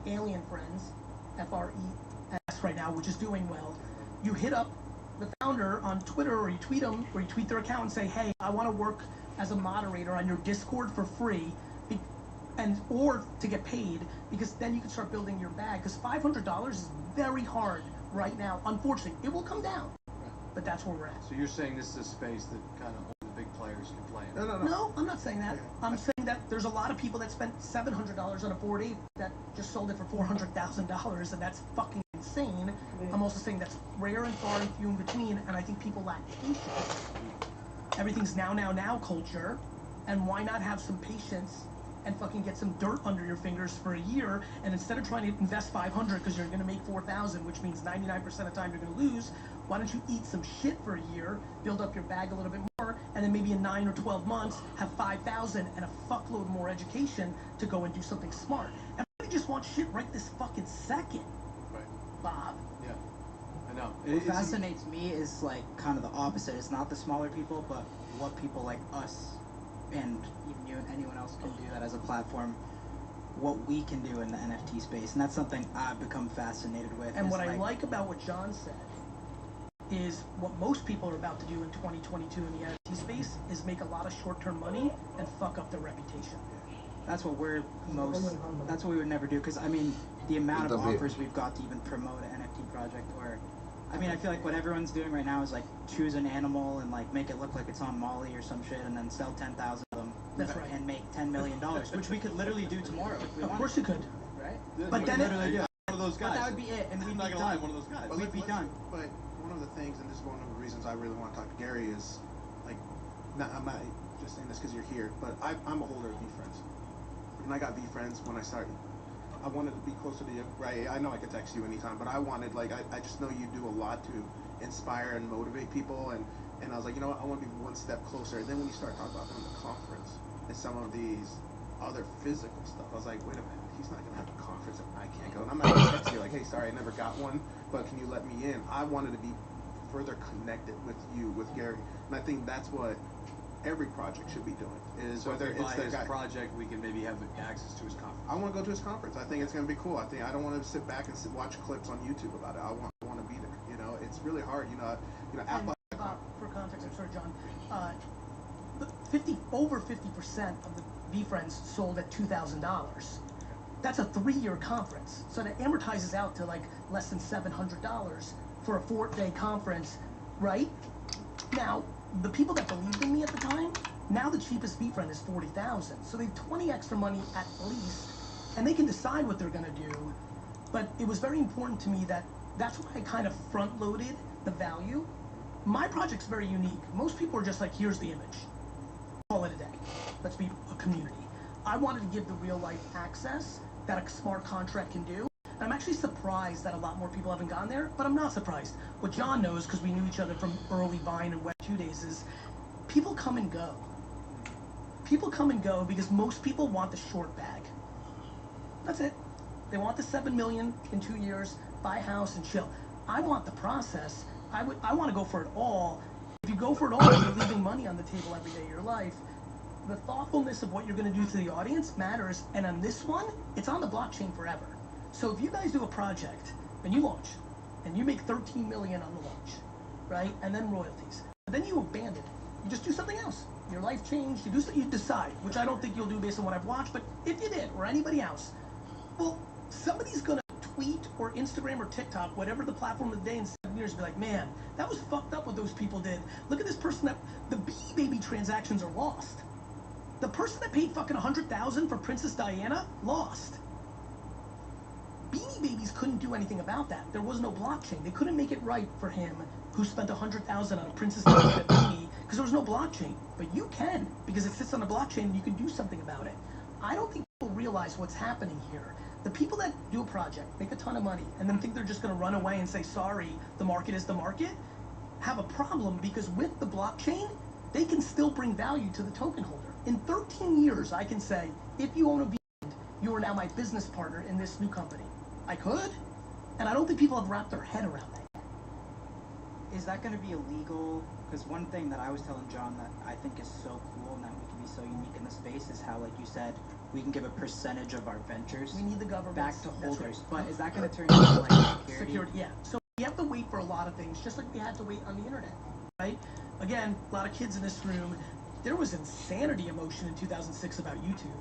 Alien Friends, FRES right now, which is doing well. You hit up the founder on Twitter, or you tweet them, or you tweet their account and say, hey, I want to work as a moderator on your Discord for free, or to get paid, because then you can start building your bag. Because $500 is very hard right now. Unfortunately, it will come down, but that's where we're at. So you're saying this is a space that kind of only the big players can play in? No, I'm not saying that. I'm saying that there's a lot of people that spent $700 on a Bored Ape that just sold it for $400,000, and that's fucking insane. I'm also saying that's rare and far and few in between, and I think people lack patience. Everything's now culture, and why not have some patience and fucking get some dirt under your fingers for a year, and instead of trying to invest 500 because you're going to make 4,000, which means 99% of the time you're going to lose, why don't you eat some shit for a year, build up your bag a little bit more, and then maybe in 9 or 12 months have 5,000 and a fuckload more education to go and do something smart. Everybody just wants shit right this fucking second. Right. Bob. Yeah. I know. What fascinates me is like kind of the opposite. It's not the smaller people, but what people like us and even you and anyone else can do that as a platform, what we can do in the NFT space. And that's something I've become fascinated with. And what I like about what John said is what most people are about to do in 2022 in the NFT space is make a lot of short-term money and fuck up their reputation. That's what that's what we would never do. Because I mean, the amount of offers we've got to even promote an NFT project, or I mean, I feel like what everyone's doing right now is like choose an animal and like make it look like it's on Molly or some shit, and then sell 10,000 of them. That's right. And make $10 million, which we could literally do tomorrow if we wanted. Of course you could. Right? But then literally do. One of those guys. But that would be it, and we'd I'm be not gonna done. lie, one of those guys. But we'd be done. But one of the things, and this is one of the reasons I really want to talk to Gary, is like, I'm not just saying this because you're here, but I'm a holder of V-Friends. And I got V-Friends when I started. I wanted to be closer to you, right? I know I could text you anytime, but I wanted, like, I just know you do a lot to inspire and motivate people, and I was like, you know what, I want to be one step closer. And then when you start talking about doing the conference and some of these other physical stuff, I was like, wait a minute, he's not going to have a conference if I can't go. And I'm not going to text you like, hey, sorry, I never got one, but can you let me in? I wanted to be further connected with you, with Gary. And I think that's what every project should be doing, is So whether if we it's buy the his guy. project, we can maybe have access to his conference. I want to go to his conference. I think it's going to be cool. I don't want to sit back and watch clips on YouTube about it. I want to be there. You know, it's really hard. For context, I'm sorry, John. Over 50% of the V-Friends sold at $2,000. That's a 3-year conference, so that amortizes out to like less than $700 for a 4-day conference, right? Now, the people that believed in me at the time, now the cheapest V-Friend is $40,000, so they have 20 extra money at least, and they can decide what they're gonna do. But it was very important to me that's why I kind of front-loaded the value. My project's very unique. Most people are just like, here's the image. Call it a day. Let's be a community. I wanted to give the real-life access that a smart contract can do. And I'm actually surprised that a lot more people haven't gone there, but I'm not surprised. What John knows, because we knew each other from early Vine and Web 2 days, is people come and go. People come and go because most people want the short bag. That's it. They want the 7 million in 2 years, buy a house and chill. I want the process. I want to go for it all. If you go for it all, you're leaving money on the table every day of your life. the thoughtfulness of what you're going to do to the audience matters, and on this one, it's on the blockchain forever. So if you guys do a project and you launch, and you make 13 million on the launch, right, and then royalties, and then you abandon it, you just do something else. Your life changed. You do something. You decide, which I don't think you'll do based on what I've watched, but if you did, or anybody else, well, somebody's going to tweet or Instagram or TikTok, whatever the platform of the day, in 7 years, be like, man, that was fucked up what those people did. Look at this person that the Beanie Baby transactions are lost. The person that paid fucking $100,000 for Princess Diana lost. Beanie Babies couldn't do anything about that. There was no blockchain. They couldn't make it right for him who spent $100,000 on a Princess Diana beanie because there was no blockchain. But you can, because it sits on a blockchain and you can do something about it. I don't think people realize what's happening here. The people that do a project, make a ton of money, and then think they're just going to run away and say, sorry, the market is the market, have a problem, because with the blockchain, they can still bring value to the token holder. In 13 years, I can say, if you own a VN, you are now my business partner in this new company. I could, and I don't think people have wrapped their head around that yet. Is that going to be illegal? Because one thing that I was telling John that I think is so cool and that we can be so unique in the space is how, like you said, we can give a percentage of our ventures We need the government back to holders. Right. But is that going to turn into like Security, yeah. So we have to wait for a lot of things, just like we had to wait on the internet, right? Again, a lot of kids in this room. There was insanity emotion in 2006 about YouTube.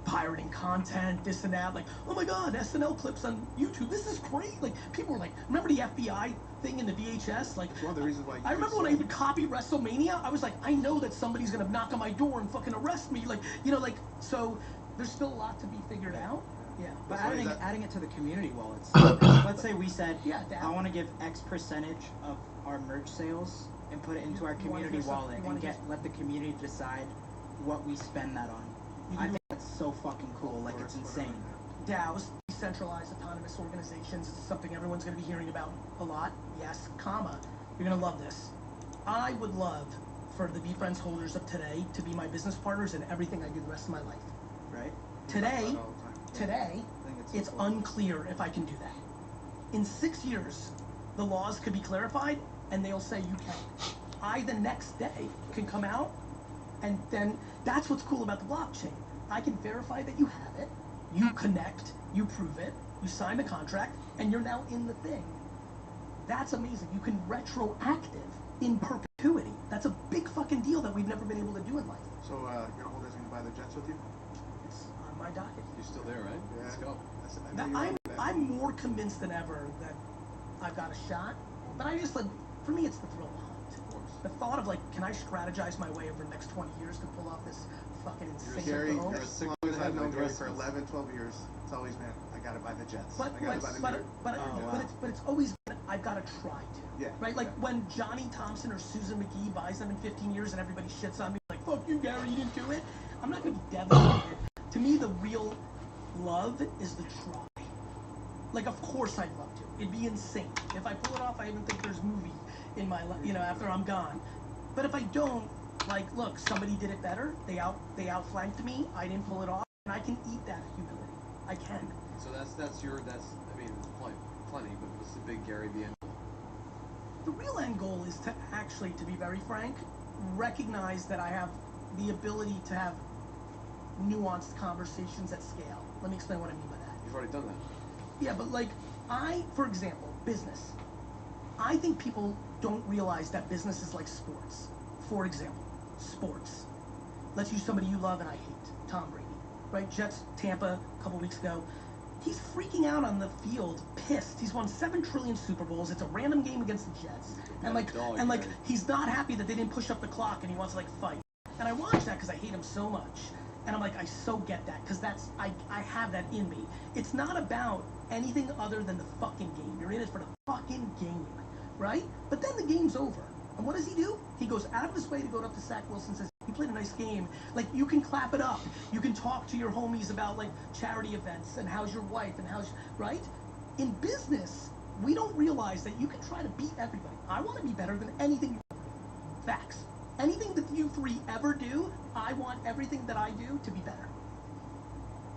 Pirating content, this and that, like, oh my god, SNL clips on YouTube, this is great. Like, people were like, remember the FBI thing in the VHS? Like, One of the reasons why I remember when I would copy WrestleMania, I was like, I know that somebody's gonna knock on my door and fucking arrest me. Like, you know, like, so there's still a lot to be figured out. Yeah. But That's funny adding it to the community wallets. Let's say we said, Yeah, Dad. I want to give X percentage of our merch sales and put it into our you wanna community hear some- wallet you wanna and hear let the community decide what we spend that on. You I can do think that's so fucking cool. Like, it's insane. DAOs, decentralized autonomous organizations, is something everyone's going to be hearing about a lot. Yes, comma. You're going to love this. I would love for the BeFriends holders of today to be my business partners in everything I do the rest of my life. Right? Today, I think it's so cool. unclear if I can do that. In 6 years, the laws could be clarified, and they'll say you can. I, the next day, can come out, and then that's what's cool about the blockchain. I can verify that you have it, you connect, you prove it, you sign the contract, and you're now in the thing. That's amazing. You can retroactive in perpetuity. That's a big fucking deal that we've never been able to do in life. So your holders are gonna buy the jets with you? It's on my docket. You're still there, right? Yeah. Let's go. I know you I'm, want that. I'm more convinced than ever that I've got a shot, but I just, like, for me, it's the thrill of the hunt. Of course. The thought of, like, can I strategize my way over the next 20 years to pull off this fucking insane Gary, goal? you're a as sick long as I've man, known like the Gary rest for of us. 11, 12 years, it's always been, I gotta buy the jets. But I gotta buy the new. it's always been, I've got to try to. Yeah, Right? Like yeah. when Johnny Thompson or Susan McGee buys them in 15 years and everybody shits on me like, fuck you, Gary, you didn't do it. I'm not going to be devastated. To me, the real love is the try. Like, of course I'd love to. It'd be insane. If I pull it off, I even think there's movie in my life, you know, after I'm gone. But if I don't, like, look, somebody did it better. They outflanked me. I didn't pull it off, and I can eat that humility. I can. So that's I mean, there's plenty, but what's the big Gary Vee end goal? The real end goal is to actually, to be very frank, recognize that I have the ability to have nuanced conversations at scale. Let me explain what I mean by that. You've already done that. Yeah, but like, for example, business. I think people don't realize that business is like sports. For example, sports. Let's use somebody you love and I hate, Tom Brady. Right? Jets, Tampa, a couple weeks ago. He's freaking out on the field, pissed. He's won 7 trillion Super Bowls. It's a random game against the Jets. And he's not happy that they didn't push up the clock and he wants to like fight. And I watch that because I hate him so much. And I'm like, I so get that, because I have that in me. It's not about anything other than the fucking game. You're in it for the fucking game, right? But then the game's over. And what does he do? He goes out of his way to go up to Zach Wilson and says, you played a nice game. Like, you can clap it up. You can talk to your homies about, like, charity events and how's your wife and how's, right? In business, we don't realize that you can try to beat everybody. I want to be better than anything you ever do. Facts. Anything that you three ever do, I want everything that I do to be better.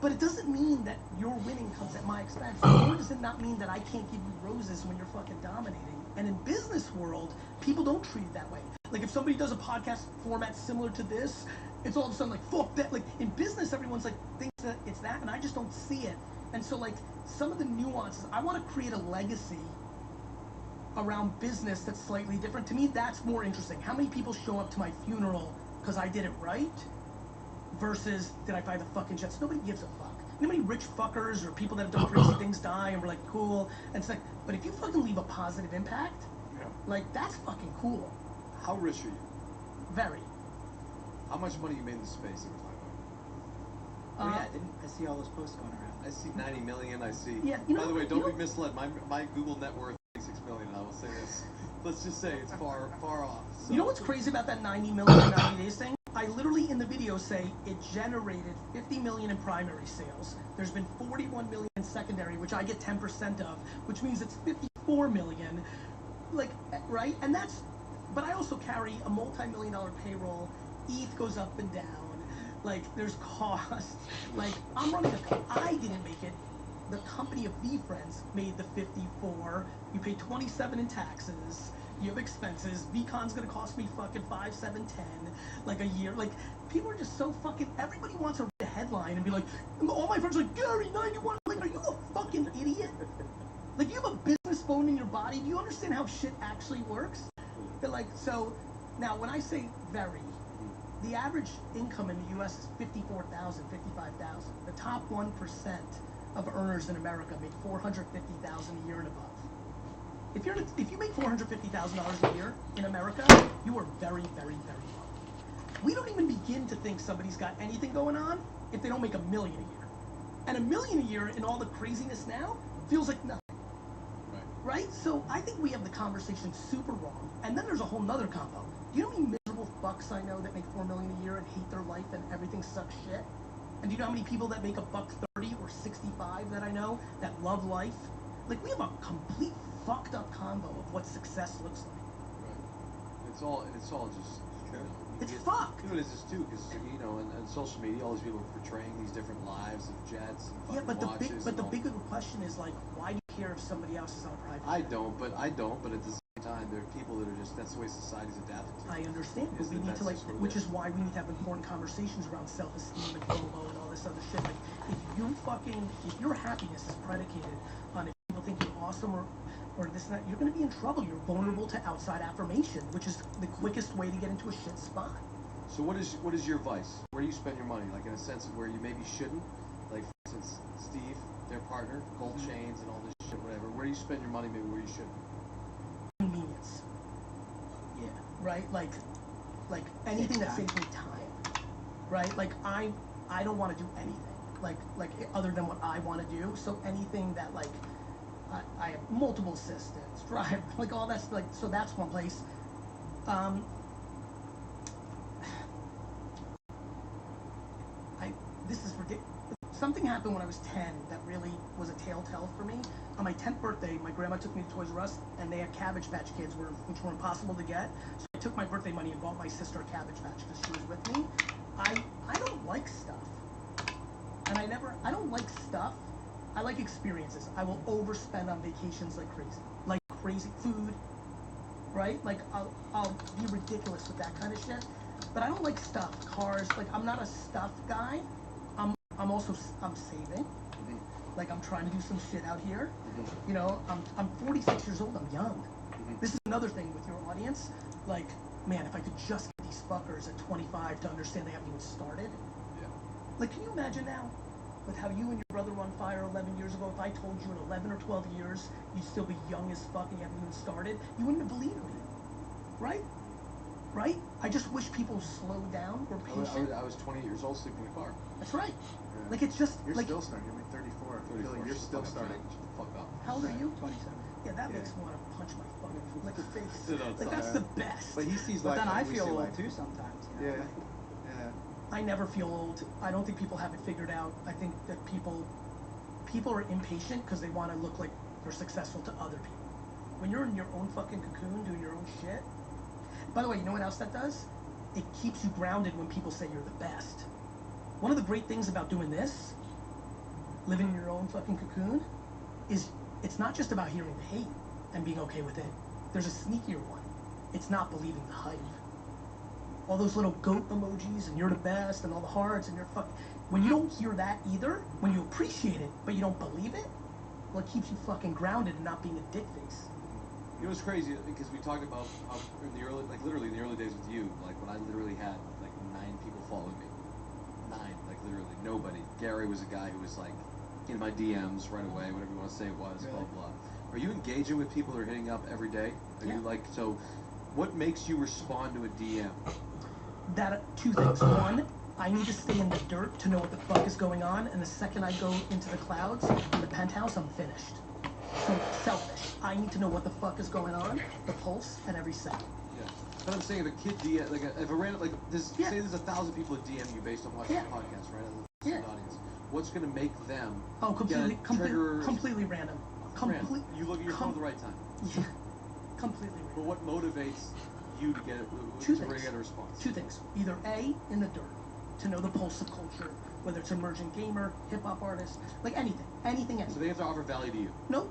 But it doesn't mean that your winning comes at my expense. Nor does it not mean that I can't give you roses when you're fucking dominating. And in business world, people don't treat it that way. Like if somebody does a podcast format similar to this, it's all of a sudden like, fuck that. Like in business, everyone's like, thinks that it's that, and I just don't see it. And so like some of the nuances, I want to create a legacy around business that's slightly different. To me, that's more interesting. How many people show up to my funeral because I did it right versus did I buy the fucking jets? Nobody gives a fuck. You know how many rich fuckers or people that have done crazy things die and we're like, cool. And it's like, but if you fucking leave a positive impact, like that's fucking cool. How rich are you? Very. How much money you made in the space that we're talking about? Oh yeah, I see all those posts going around. I see 90 million. I see. Yeah, By the way, don't be misled. My Google net worth is 6 million. I will say this. Let's just say it's far off. So. You know what's crazy about that 90 million in 90 days thing? I literally in the video say it generated 50 million in primary sales. There's been 41 million in secondary, which I get 10% of, which means it's 54 million. Like, right? And that's, but I also carry a multi-million-dollar payroll. ETH goes up and down. Like, there's costs. Like, I'm running I didn't make it. The company of VFriends made the 54. You pay 27 in taxes. You have expenses. VCon's gonna cost me fucking 5, 7, 10, like a year. Like, people are just so fucking, everybody wants to read a headline and be like, all my friends are like, Gary, 91. Like, are you a fucking idiot? Like, you have a business phone in your body. Do you understand how shit actually works? They're like, so, now when I say very, the average income in the U.S. is 54,000, 55,000. The top 1% of earners in America make 450,000 a year and above. If you make $450,000 a year in America, you are very, very, very low. We don't even begin to think somebody's got anything going on if they don't make $1 million a year. And $1 million a year in all the craziness now feels like nothing. Right? So I think we have the conversation super wrong. And then there's a whole nother combo. Do you know how many miserable fucks I know that make $4 million a year and hate their life and everything sucks shit? And do you know how many people that make $130 or 65 that I know that love life? Like, we have a complete fucked up combo of what success looks like. Right. It's all just. It's fucked. You know, it is just too, because you know, and social media, all these people portraying these different lives of jets and fucking watches. But the bigger question is like, why do you care if somebody else is on a private jet? I don't, but at the same time, there are people that are just, that's the way society's adapted to. I understand, but we need to like, which is why we need to have important conversations around self-esteem and FOMO and all this other shit. Like, if your happiness is predicated on if people think you're awesome or this and that, you're going to be in trouble. You're vulnerable to outside affirmation, which is the quickest way to get into a shit spot. So what is your vice? Where do you spend your money? Like in a sense of where you maybe shouldn't? Like for instance, Steve, their partner, gold chains and all this shit, whatever. Where do you spend your money maybe where you shouldn't? Convenience. Yeah. Right? Like anything that saves me time. Right? Like I don't want to do anything. Like other than what I want to do. So anything that like I have multiple assistants, drive, like all that's like, so that's one place. This is ridiculous. Something happened when I was 10 that really was a telltale for me. On my 10th birthday, my grandma took me to Toys R Us, and they had Cabbage Patch Kids, which were impossible to get. So I took my birthday money and bought my sister a Cabbage Patch because she was with me. I don't like stuff. And I don't like stuff. I like experiences. I will overspend on vacations like crazy food, right? Like I'll be ridiculous with that kind of shit. But I don't like stuff, cars. Like I'm not a stuff guy. I'm saving. Like I'm trying to do some shit out here. You know, I'm 46 years old. I'm young. This is another thing with your audience. Like, man, if I could just get these fuckers at 25 to understand they haven't even started. Yeah. Like, can you imagine now? With how you and your brother were on fire 11 years ago, if I told you in 11 or 12 years you'd still be young as fuck and you haven't even started, you wouldn't have believed me. Right? Right? I just wish people slowed down or patient. I was 28 years old sleeping in a car. That's right. Yeah. Like, it's just You're like... still starting. You're like 34. I feel like you're still starting. Shut the fuck up. How old are you? 27. Yeah, that makes me want to punch my fucking like face. Sit outside. Like, that's the best. But he sees But life. then I like we feel see old life. too sometimes. You know? Yeah. Like, Yeah. I never feel old. I don't think people have it figured out. I think that people are impatient because they want to look like they're successful to other people. When you're in your own fucking cocoon doing your own shit. By the way, you know what else that does? It keeps you grounded when people say you're the best. One of the great things about doing this, living in your own fucking cocoon, is it's not just about hearing the hate and being okay with it. there's a sneakier one. It's not believing the hype. All those little goat emojis and you're the best and all the hearts and you're fucking. When you don't hear that either, when you appreciate it but you don't believe it, well, it keeps you fucking grounded and not being a dick face. You know what's crazy? Because we talked about how in the early, like literally in the early days with you, like when I literally had like 9 people following me. 9, like literally nobody. Gary was a guy who was like in my DMs right away, whatever you want to say it was, Really? blah blah. Are you engaging with people who are hitting up every day? Are Yeah. you like so? What makes you respond to a DM? That 2 things. One, I need to stay in the dirt to know what the fuck is going on, and the second I go into the clouds in the penthouse, I'm finished. So selfish. I need to know what the fuck is going on, the pulse, at every second. Yeah. But I'm saying if a kid DM, like if a random, like this, Yeah. say there's 1,000 people that DM you based on watching Yeah. the podcast, right? As Yeah. an audience, what's going to make them? Oh, completely, trigger? completely random. Random. You look at your phone at the right time. Yeah. Completely random. But what motivates you to get Two to things. get a response? 2 things. Either A, in the dirt, to know the pulse of culture, whether it's emerging gamer, hip hop artist, like anything, anything. So they have to offer value to you. No,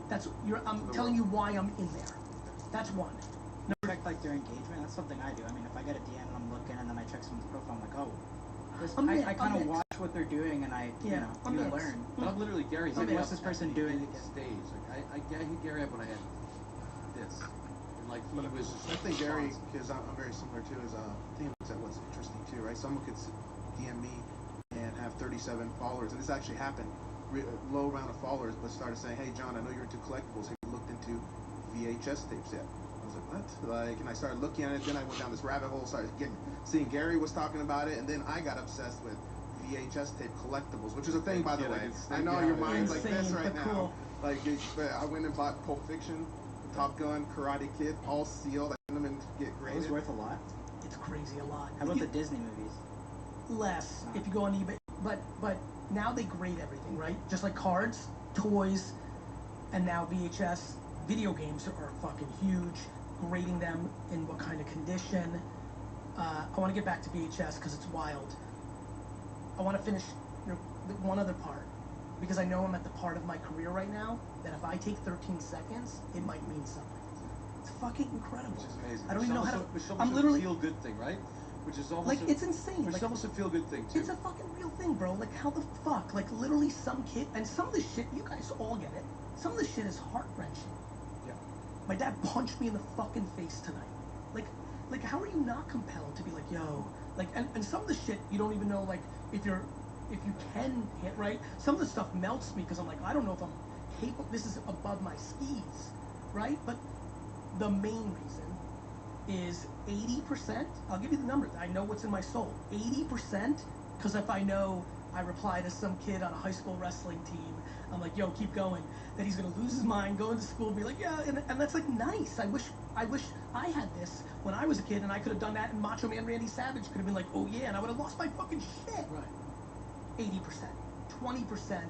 that's I'm telling you why I'm in there. That's one. Check like their engagement. That's something I do. I mean, if I get a DM and I'm looking and then I check someone's profile, I'm like, oh, this, I kind of watch what they're doing and I, you know, I'm you mixed. learn. But I'm literally Gary. So hit me what's up this person at the doing beginning again? Stage like I hit Gary up when I had this, and like he was. I think Gary, because I'm very similar too, is I think looks at what's interesting too, right? Someone could DM me and have 37 followers, and this actually happened. Low amount of followers, but started saying, "Hey, John, I know you're into collectibles. Have you looked into VHS tapes yet?" I was like, "What?" Like, and I started looking at it. Then I went down this rabbit hole, started seeing Gary was talking about it, and then I got obsessed with VHS tape collectibles, which is a thing, by the way. I know your mind's like this right now. Cool. Like, I went and bought Pulp Fiction, Top Gun, Karate Kid, all sealed. I sent them in to get It graded. was worth a lot. It's crazy a lot. How about the Disney movies? Less if you go on eBay, but now they grade everything, right? Just like cards, toys, and now VHS. Video games are fucking huge. Grading them in what kind of condition. I want to get back to VHS because it's wild. I want to finish one other part because I know I'm at the part of my career right now that if I take 13 seconds, it might mean something. It's fucking incredible. Which is amazing. I don't even know how to. Which is I'm almost literally a feel good thing, right? Which is almost like it's insane. Which is Like, almost a feel good thing too. it's a fucking real thing, bro. Like, how the fuck? Like, literally, some kid, and some of this shit, you guys all get it. Some of this shit is heart wrenching. Yeah. My dad punched me in the fucking face tonight. Like, how are you not compelled to be like, yo, like, and some of the shit you don't even know, like, if you can hit right. Some of the stuff melts me because I'm like, I don't know if I'm capable. This is above my skis, right? But the main reason is 80%. I'll give you the numbers. I know what's in my soul. 80%, because if I know I reply to some kid on a high school wrestling team, I'm like, yo, keep going. That he's gonna lose his mind, go into school, and be like, yeah, and that's like nice. I wish I had this when I was a kid, and I could have done that. And Macho Man Randy Savage could have been like, oh yeah, and I would have lost my fucking shit. Right. 80%, 20%,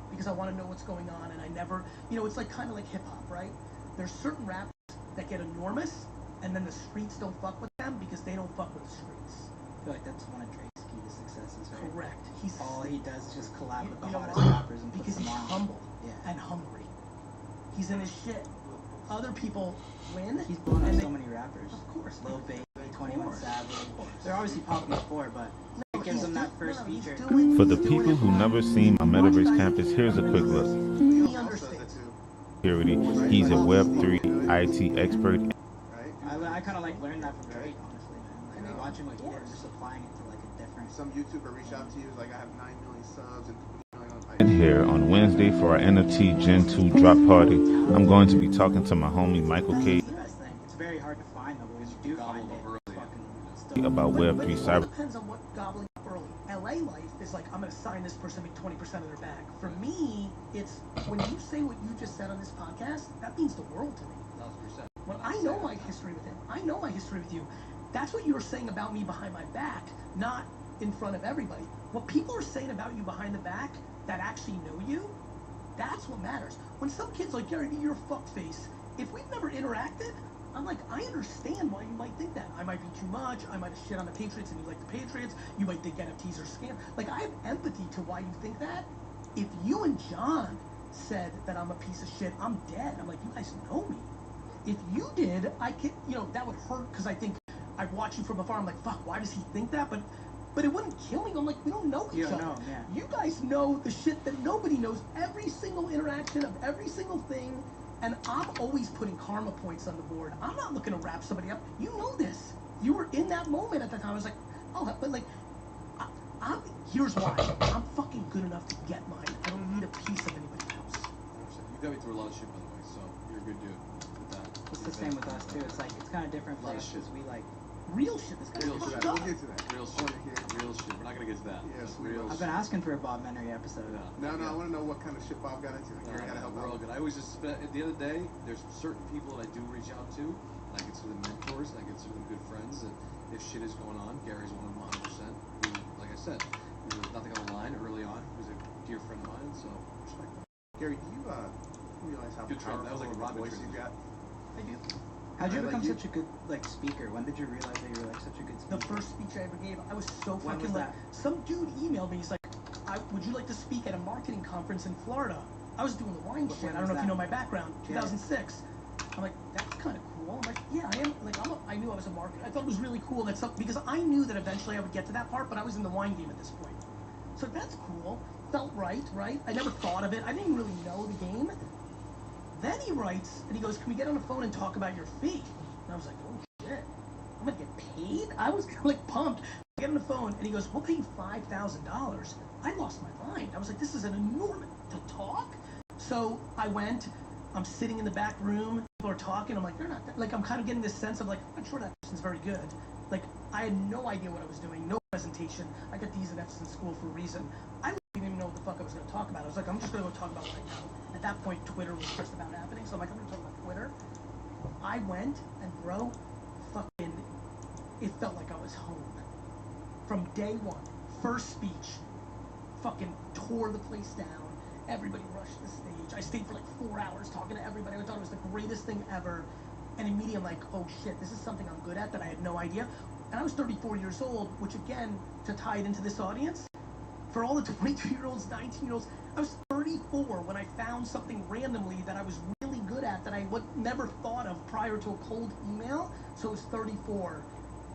because I want to know what's going on, and I never, it's like kind of like hip hop, right? There's certain rappers that get enormous, and then the streets don't fuck with them because they don't fuck with the streets. I feel like that's one of Drake's key to success is right. Correct. All he does is just collab with the You know hottest why? rappers and put Because them he's on. humble Yeah. and hungry. He's in his shit. Other people win. He's blown up and so many rappers. Of course. Lil Baby, Of 21 course. Savage. Of course. They're obviously popping before, but it gives them that first feature. For the people who never seen my Metaverse campus, here's a quick look. He understands. Security. He's a Web3 IT expert. Right? I kind of like learned that from Drake, honestly, man. Like watching what he did and just applying it to like a different. Some YouTuber reached out to you, like, I have 9 million subs and 20 million on And here on Wednesday for our NFT Gen 2 drop party, I'm going to be talking to my homie Michael K. That's the best thing. It's very hard to find though, but when you do find it, it's fucking still. about But Web3 it all cyber. depends on what gobbling up early. LA life is like, I'm going to sign this person, make 20% of their bag. For me, it's when you say what you just said on this podcast, that means the world to me. 1,000%. When I know my history with him, I know my history with you. That's what you were saying about me behind my back, not in front of everybody. What people are saying about you behind the back that actually know you, that's what matters. When some kid's like, Gary, you're a fuckface, if we've never interacted, I'm like, I understand why you might think that. I might be too much, I might have shit on the Patriots and you like the Patriots, you might think NFTs are scam. Like, I have empathy to why you think that. If you and John said that I'm a piece of shit, I'm dead. I'm like, you guys know me. if you did, I could, that would hurt because I think I'd watch you from afar. I'm like, fuck, why does he think that? But it wouldn't kill me. I'm like, we don't know each other. Know, yeah. You guys know the shit that nobody knows. Every single interaction of every single thing. And I'm always putting karma points on the board. I'm not looking to wrap somebody up. You know this. You were in that moment at the time. I was like, oh, but like, here's why. I'm fucking good enough to get mine. I don't need a piece of anybody else. You got me through a lot of shit, by the way, so you're a good dude with that. It's the same with us too. It's like it's kind of different for us because we like real shit. This guy's Real fucked shit. up. We'll get to that. Real shit. Real shit. We're not gonna get to that. Yes, But we will. I've been asking for a Bob Menery episode. Yeah. No, I want to know what kind of shit Bob got into. Gary had to help we're all out. good. I always just, at the end of the day, there's certain people that I do reach out to, and I consider them mentors, and I consider them good friends, and if shit is going on, Gary's one of them 100%. Who, like I said, there was nothing on the line early on. He was a dear friend of mine, so respect that. Gary, do you realize how Good trend. powerful That was like a of Robin voice you transition. got? I do. How'd you Like become you- such a good speaker? When did you realize that you were like such a good speaker? The first speech I ever gave, I was so When fucking was like, that? some dude emailed me. He's like, would you like to speak at a marketing conference in Florida? I was doing the wine When shit. I was don't know if you that? know my background. Yeah. 2006. I'm like, that's kind of cool. I'm like, yeah, I am. Like, I knew I was a marketer. I thought it was really cool that because I knew that eventually I would get to that part, but I was in the wine game at this point. So that's cool. Felt right? I never thought of it. I didn't really know the game. Then he writes, and he goes, can we get on the phone and talk about your fee? And I was like, oh shit, I'm gonna get paid? I was kind of like pumped. I get on the phone, and he goes, we'll pay you $5,000. I lost my mind. I was like, this is an enormous to talk. So I went. I'm sitting in the back room. People are talking. I'm like, they're not that. Like, I'm kind of getting this sense of like, I'm sure that person's very good. Like, I had no idea what I was doing. No presentation. I got D's and F's in school for a reason. I didn't even know what the fuck I was going to talk about. I was like, I'm just going to go talk about what I know. At that point, Twitter was just about happening. So I'm like, I'm going to talk about Twitter. I went, and bro, fucking, it felt like I was home. From day one, first speech, fucking tore the place down. Everybody rushed the stage. I stayed for like 4 hours talking to everybody. I thought it was the greatest thing ever. And immediately I'm like, oh shit, this is something I'm good at that I had no idea. And I was 34 years old, which again, to tie it into this audience, for all the 22-year-olds, 19-year-olds, I was 34 when I found something randomly that I was really good at that I would never thought of prior to a cold email. So it was 34,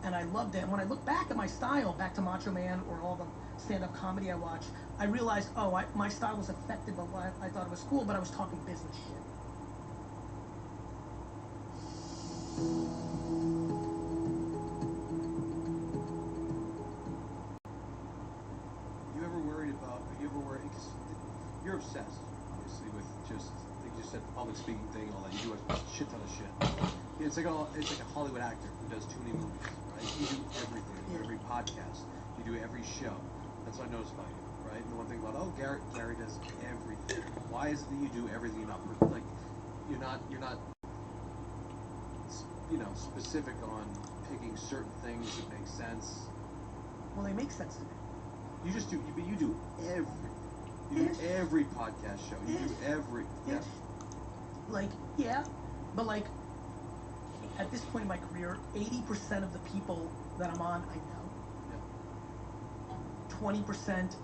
and I loved it. And when I look back at my style, back to Macho Man or all the stand-up comedy I watch, I realized, my style was affected by what I thought it was cool, but I was talking business shit. Because you're obsessed, obviously, with just, like you just said, the public speaking thing, all that. You do a shit ton of shit. It's like a Hollywood actor who does too many movies, right? You do everything. You do every podcast. You do every show. That's what I noticed about you, right? And the one thing about, Gary does everything. Why is it that you do everything? You're not, specific on picking certain things that make sense. Well, they make sense to me. You just do, but you do everything. You do every podcast show. You do every. Yeah. Like, yeah, but like, at this point in my career, 80% of the people that I'm on, I know. 20%,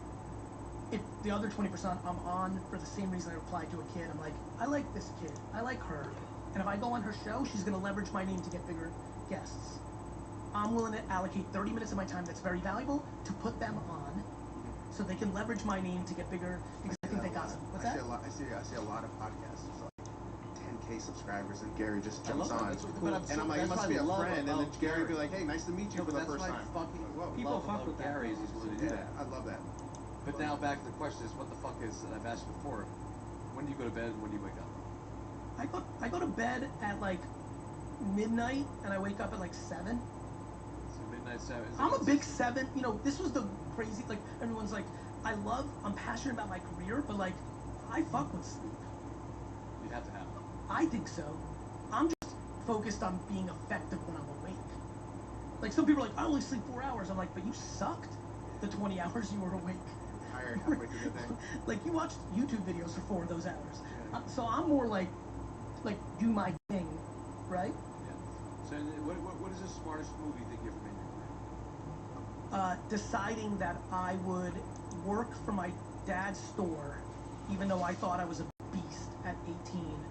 if the other 20% I'm on for the same reason I replied to a kid. I'm like, I like this kid. I like her. And if I go on her show, she's going to leverage my name to get bigger guests. I'm willing to allocate 30 minutes of my time that's very valuable to put them on so they can leverage my name to get bigger because I think they got some. What's that? I see a lot of podcasts with like 10K subscribers and Gary just jumps on. And I'm like, it must be a friend. And then Gary would be like, hey, nice to meet you for the first time. People fuck with Gary is he's willing to do that. I love that. But now back to the question is, what the fuck is, and I've asked you before, when do you go to bed and when do you wake up? I go to bed at like midnight and I wake up at like 7. So midnight 7. I'm a big 7. This was the crazy, like, everyone's like, I'm passionate about my career, but like, I fuck with sleep. You have to have it. I think so. I'm just focused on being effective when I'm awake. Like, some people are like, I only sleep 4 hours. I'm like, but you sucked the 20 hours you were awake. Tired halfway through the day. Like, you watched YouTube videos for 4 of those hours. So I'm more like do my thing, right? Yeah. So what is the smartest move you think you ever made in your career? Deciding that I would work for my dad's store, even though I thought I was a beast at 18,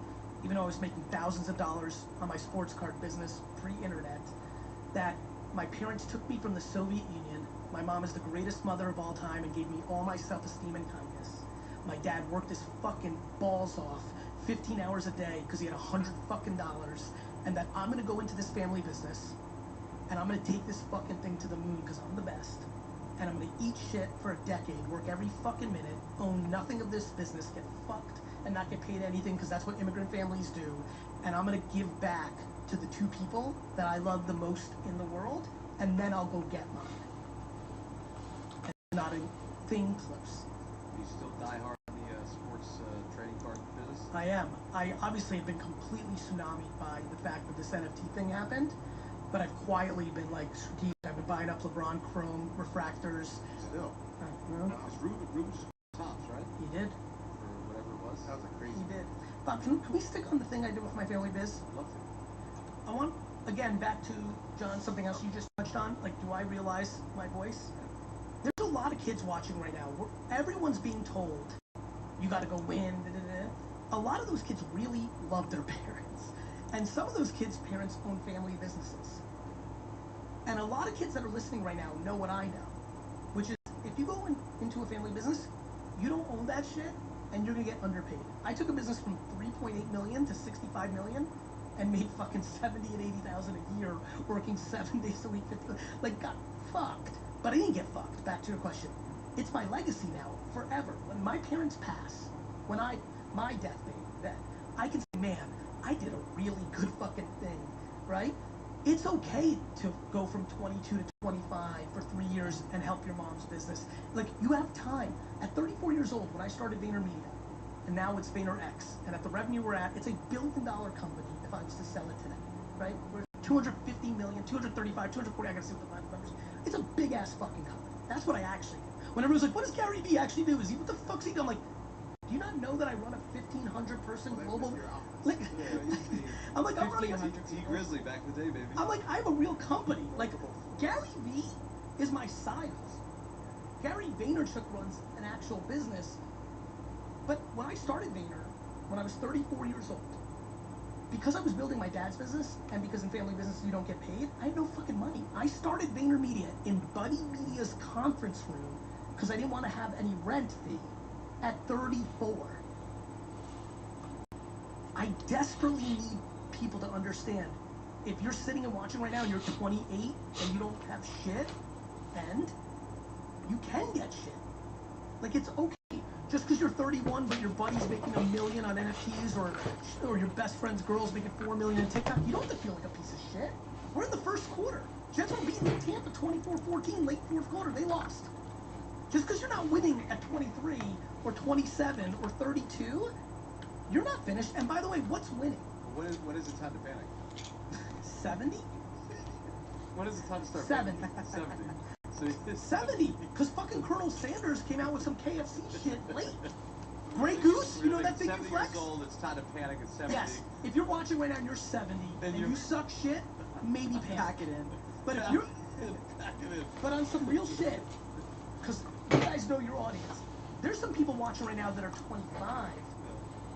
even though I was making thousands of dollars on my sports card business pre-internet, that my parents took me from the Soviet Union. My mom is the greatest mother of all time and gave me all my self-esteem and kindness. My dad worked his fucking balls off 15 hours a day because he had $100 fucking, and that I'm gonna go into this family business and I'm gonna take this fucking thing to the moon because I'm the best. And I'm gonna eat shit for a decade, work every fucking minute, own nothing of this business, get fucked, and not get paid anything because that's what immigrant families do. And I'm gonna give back to the two people that I love the most in the world, and then I'll go get mine. And not a thing close. You still die hard on the sports trading card business? I am. I obviously have been completely tsunamied by the fact that this NFT thing happened, but I've quietly been like strategic. I've been buying up LeBron Chrome refractors. Still. Because Ruben just tops, right? He did. For whatever it was. That was a crazy. He did. Bob, can we stick on the thing I do with my family biz? I'd love to. I want, again, back to, John, something else you just touched on. Like, do I realize my voice? There's a lot of kids watching right now. Everyone's being told, you got to go win. Da, da, da. A lot of those kids really love their parents. And some of those kids' parents own family businesses. And a lot of kids that are listening right now know what I know, which is if you go into a family business, you don't own that shit, and you're gonna get underpaid. I took a business from 3.8 million to 65 million, and made fucking 70 and 80,000 a year, working 7 days a week, 50, like got fucked. But I didn't get fucked. Back to your question, it's my legacy now, forever. When my parents pass, when my deathbed, I can say, man, I did a really good fucking thing, right? It's okay to go from 22 to 25 for 3 years and help your mom's business. Like, you have time. At 34 years old, when I started VaynerMedia, and now it's VaynerX, and at the revenue we're at, it's $1 billion company if I was to sell it today, right? We're 250 million, 235, 240, I gotta see what the final numbers. It's a big ass fucking company. That's what I actually do. When everyone's like, what does Gary Vee actually do? What the fuck's he do? I'm like, do you not know that I run a 1,500 person global? Like, I'm like, I'm running a T Grizzly back in the day, baby. I'm like, I have a real company. Like, Gary Vee is my side hustle. Gary Vaynerchuk runs an actual business. But when I started Vayner, when I was 34 years old, because I was building my dad's business, and because in family business you don't get paid, I had no fucking money. I started VaynerMedia in Buddy Media's conference room because I didn't want to have any rent fee at 34. I desperately need people to understand, if you're sitting and watching right now and you're 28 and you don't have shit, and you can get shit. Like, it's okay. Just because you're 31 but your buddy's making $1 million on NFTs, or your best friend's girl's making $4 million on TikTok, you don't have to feel like a piece of shit. We're in the first quarter. Jets were beating Tampa 24-14 late fourth quarter. They lost. Just because you're not winning at 23 or 27 or 32, you're not finished. And by the way, what's winning? What is the time to panic? 70? What is the time to start 70. panicking? 70. 70, because fucking Colonel Sanders came out with some KFC shit late. Grey Goose, you know that thing you 70 flex? years old, it's time to panic at 70. Yes, if you're watching right now and you're 70 and you suck shit, maybe pack it in. But if you're, Pack it in. but on some real shit, because you guys know your audience, there's some people watching right now that are 25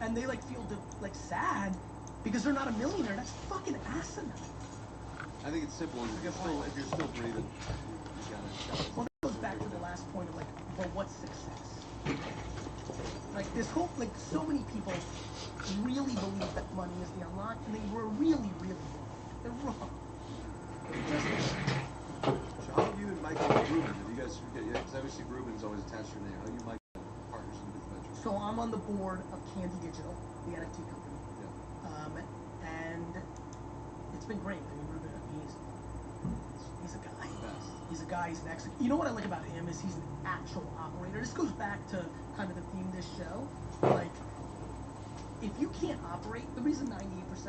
and they like feel like sad because they're not a millionaire. That's fucking asinine. I think it's simple. If you're still breathing, you gotta. Well, that goes back to the last point of like, well, what's success? Like this whole, like so many people really believe that money is the unlock, and they were really, really wrong. They're wrong. So how have you and Michael and Ruben, did you guys get, because obviously Ruben's always attached to your name, how you and Michael partners in different ventures? So I'm on the board of Candy Digital, the NFT company. Yeah. And it's been great. I mean, Ruben, he's a guy. He's a guy, he's an excellent. You know what I like about him is he's an actual operator. This goes back to kind of the theme of this show. Like, if you can't operate, the reason 98%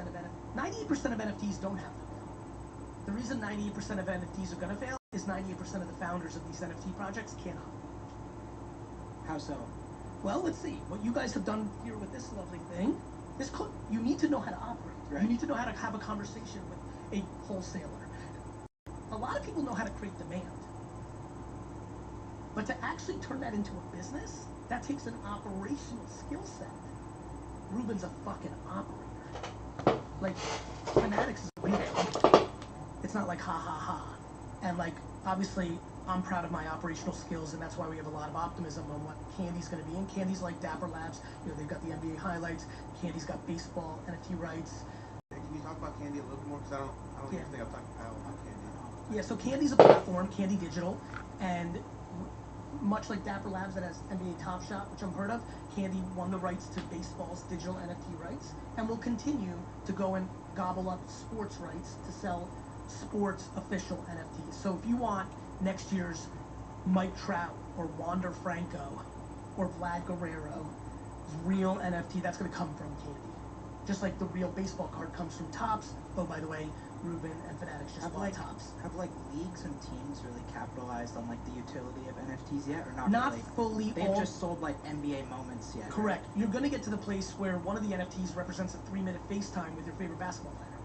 of NFTs don't have to fail. The reason 98% of NFTs are going to fail is 98% of the founders of these NFT projects can't operate. How so? Well, let's see. What you guys have done here with this lovely thing is you need to know how to operate. Right. You need to know how to have a conversation with a wholesaler. A lot of people know how to create demand. But to actually turn that into a business, that takes an operational skill set. Ruben's a fucking operator. like, Fanatics is real. It's not like ha ha ha. And like, obviously, I'm proud of my operational skills, and that's why we have a lot of optimism on what Candy's going to be. And Candy's like Dapper Labs. You know, they've got the NBA highlights. Candy's got baseball, NFT rights. Can you talk about Candy a little bit more? Because I don't even think I've talked about Candy. Yeah, so Candy's a platform, Candy Digital, and much like Dapper Labs that has NBA Top Shot, which I'm heard of, Candy won the rights to baseball's digital NFT rights, and will continue to go and gobble up sports rights to sell sports official NFTs. So if you want next year's Mike Trout or Wander Franco or Vlad Guerrero's real NFT, that's going to come from Candy. Just like the real baseball card comes from Topps. Oh, by the way, Ruben and Fanatics just bought Topps. Have like leagues and teams really capitalized on like the utility of NFTs yet, or not? Not really? fully. They've just sold like NBA moments yet. Correct. You're going to get to the place where one of the NFTs represents a 3-minute FaceTime with your favorite basketball player.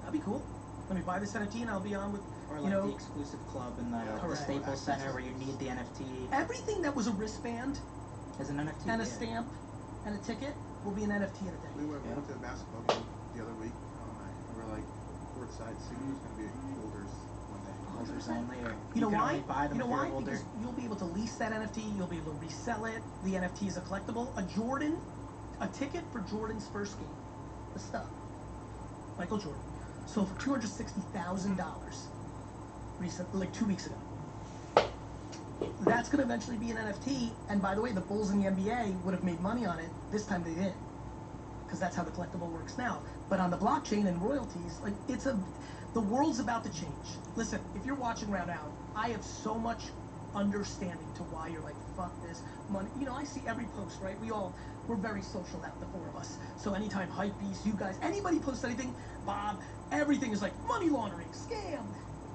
That'd be cool. Let me buy this NFT and I'll be on with, or you like know, the exclusive club in the Staples Center where you need the NFT. Everything that was a wristband as an NFT and a stamp and a ticket will be an NFT in a day. We went to a basketball game the other week, and we were like courtside, seeing who's going to be holders one day. Holders only, or you know why? Buy them you know why? Holder. Because you'll be able to lease that NFT, you'll be able to resell it. The NFT is a collectible. A ticket for Jordan's first game, the stuff, Michael Jordan, sold for $260,000 recently, like 2 weeks ago. That's going to eventually be an NFT, and by the way, the Bulls in the NBA would have made money on it. This time they didn't, because that's how the collectible works now. But on the blockchain and royalties, like the world's about to change. Listen, if you're watching Round Out, I have so much understanding to why you're like, fuck this money. You know, I see every post, right? We're very social out, the four of us. So anytime Hypebeast, you guys, anybody posts anything, Bob, everything is like money laundering, scam.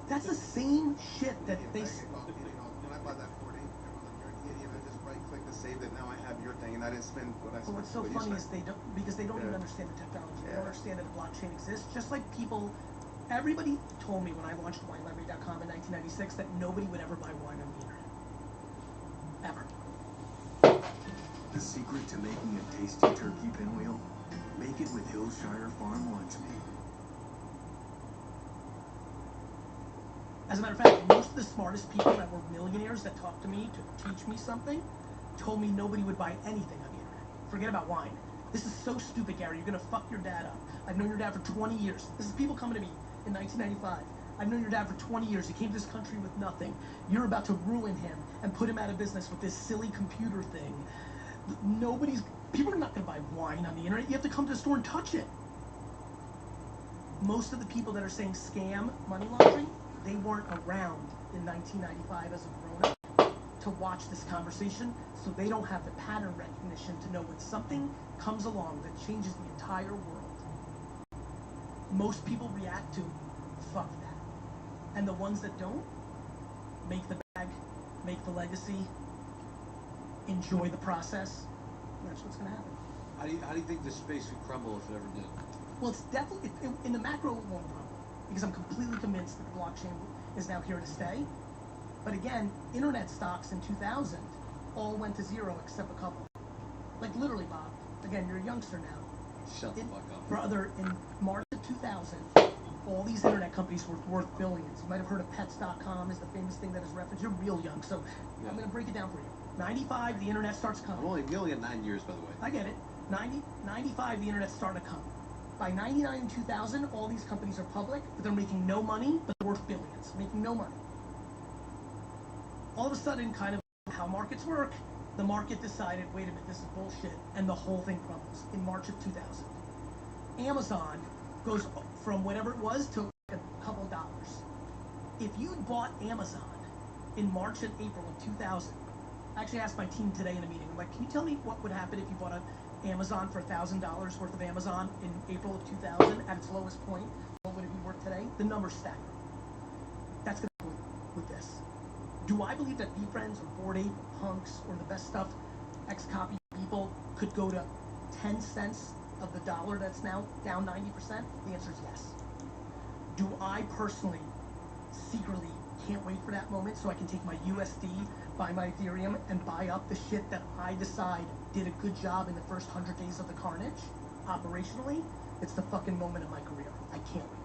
That's the same shit that they. When I bought that 40, everyone's like, you're an idiot. I just right-click to save that. Now I have your thing, and I didn't spend what I spent. But what's so funny is they don't even understand the technology. They don't understand that the blockchain exists. Just like everybody told me when I launched WineLibrary.com in 1996 that nobody would ever buy wine on the internet. Ever. The secret to making a tasty turkey pinwheel? Make it with Hillshire Farm Lunch Meat. As a matter of fact, most of the smartest people that were millionaires that talked to me to teach me something told me nobody would buy anything on the internet. Forget about wine. This is so stupid, Gary. You're going to fuck your dad up. I've known your dad for 20 years. This is people coming to me in 1995. I've known your dad for 20 years. He came to this country with nothing. You're about to ruin him and put him out of business with this silly computer thing. People are not going to buy wine on the internet. You have to come to the store and touch it. Most of the people that are saying scam money laundering, they weren't around in 1995 as a grown-up to watch this conversation, so they don't have the pattern recognition to know when something comes along that changes the entire world. Most people react to, fuck that. And the ones that don't, make the bag, make the legacy, enjoy the process. That's what's going to happen. How do you think this space would crumble if it ever did? Well, it's definitely, in the macro, it won't crumble, because I'm completely convinced that the blockchain is now here to stay. But again, internet stocks in 2000 all went to zero except a couple. Like literally, Bob. Again, you're a youngster now. Shut the fuck up. Brother, in March of 2000, all these internet companies were worth billions. You might have heard of Pets.com is the famous thing that is referenced. You're real young, so yeah. I'm going to break it down for you. 95, the internet starts coming. I'm only nearly at 9 years, by the way. I get it. 95, the internet's starting to come. By 99 and 2000, all these companies are public, but they're making no money, but they're worth billions, making no money. All of a sudden, kind of how markets work, the market decided, wait a minute, this is bullshit, and the whole thing crumbles in March of 2000. Amazon goes from whatever it was to a couple dollars. If you'd bought Amazon in March and April of 2000, I actually asked my team today in a meeting, I'm like, can you tell me what would happen if you bought Amazon for $1,000 worth of Amazon in April of 2000 at its lowest point? What would it be worth today? The numbers stack. That's going to happen with this. Do I believe that VFriends or Bored Ape or Punks or the best stuff, X-Copy people could go to 10 cents of the dollar that's now down 90%? The answer is yes. Do I personally, secretly, can't wait for that moment so I can take my USD, buy my Ethereum, and buy up the shit that I decide did a good job in the first 100 days of the carnage, operationally? It's the fucking moment of my career. I can't wait.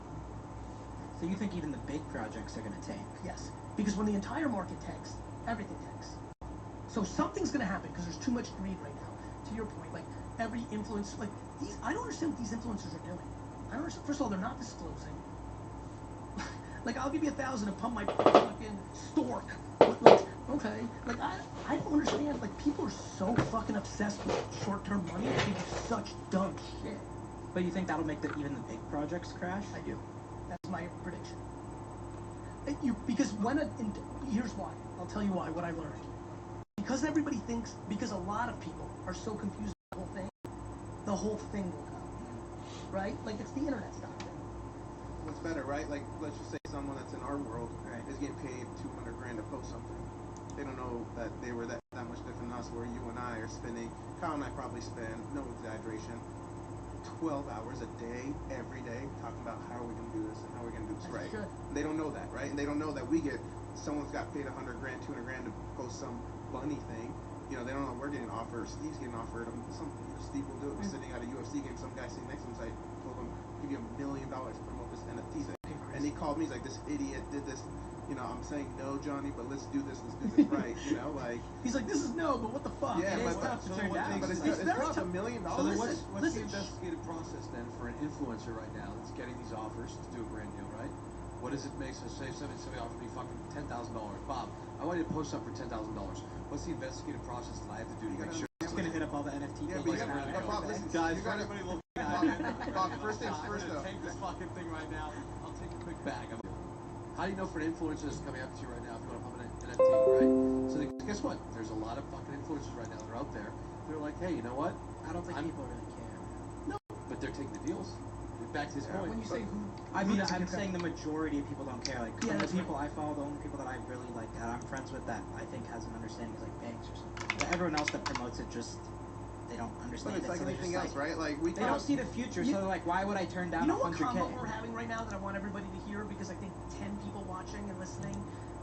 So you think even the big projects are gonna tank? Yes, because when the entire market tanks, everything tanks. So something's gonna happen because there's too much greed right now. To your point, like every influencer, like these, I don't understand what these influencers are doing. I don't understand. First of all, they're not disclosing. Like I'll give you 1,000 to pump my fucking stork. Like, okay, like I don't understand. Like people are so fucking obsessed with short-term money. They do such dumb shit. But you think that'll make even the big projects crash? I do. That's my prediction. Because here's why. I'll tell you why. What I learned. Because everybody thinks. Because a lot of people are so confused with the whole thing. The whole thing will come. Right? Like it's the internet stuff. What's better, right? Like let's just say someone that's in our world is getting paid 200 grand to post something. They don't know that they were that much different than us. Where you and I are spending. Kyle and I probably spend, no exaggeration, 12 hours a day, every day, talking about how are we going to do this and how we're going to do this right. They don't know that, right? And they don't know that someone's got paid 100 grand, 200 grand to post some bunny thing. You know, they don't know we're getting offered. Steve's getting offered. Steve will do it. We're sitting at a UFC game. Some guy sitting next to him, I told him, give you $1 million to promote this NFT thing. And he called me. He's like, this idiot did this. You know, I'm saying no, Johnny, but let's do this. Let's do this right. You know, like he's like, this is no, but what the fuck? Yeah, it is tough to turn down. But it's worth $1 million. So then what's the investigative process then for an influencer right now that's getting these offers to do a brand deal, right? What does it make? So say somebody offered me fucking $10,000. Bob, I want you to post up for $10,000. What's the investigative process that I have to do to make sure? It's gonna hit up all the NFT Yeah, pages. Bob, listen, guys, for everybody looking Bob, first things first though. Take this fucking thing right now. I'll take a quick bag. How do you know for an influencer that's coming up to you right now if you want to pump an NFT, right? So guess what? There's a lot of fucking influencers right now that are out there. They're like, hey, you know what? I don't think people really care. No, but they're taking the deals. Back to his point. When you say who, I mean, I'm saying the majority of people don't care. Like Yeah, the that's people I follow, the only people that I really like that I'm friends with that I think has an understanding is like banks or something. But everyone else that promotes it just they don't understand. But it's like so anything else, right? Like they don't see the future, so they're like, why would I turn down 100K? You know what combo we're having right now that I want everybody to hear because I think 10 people watching and listening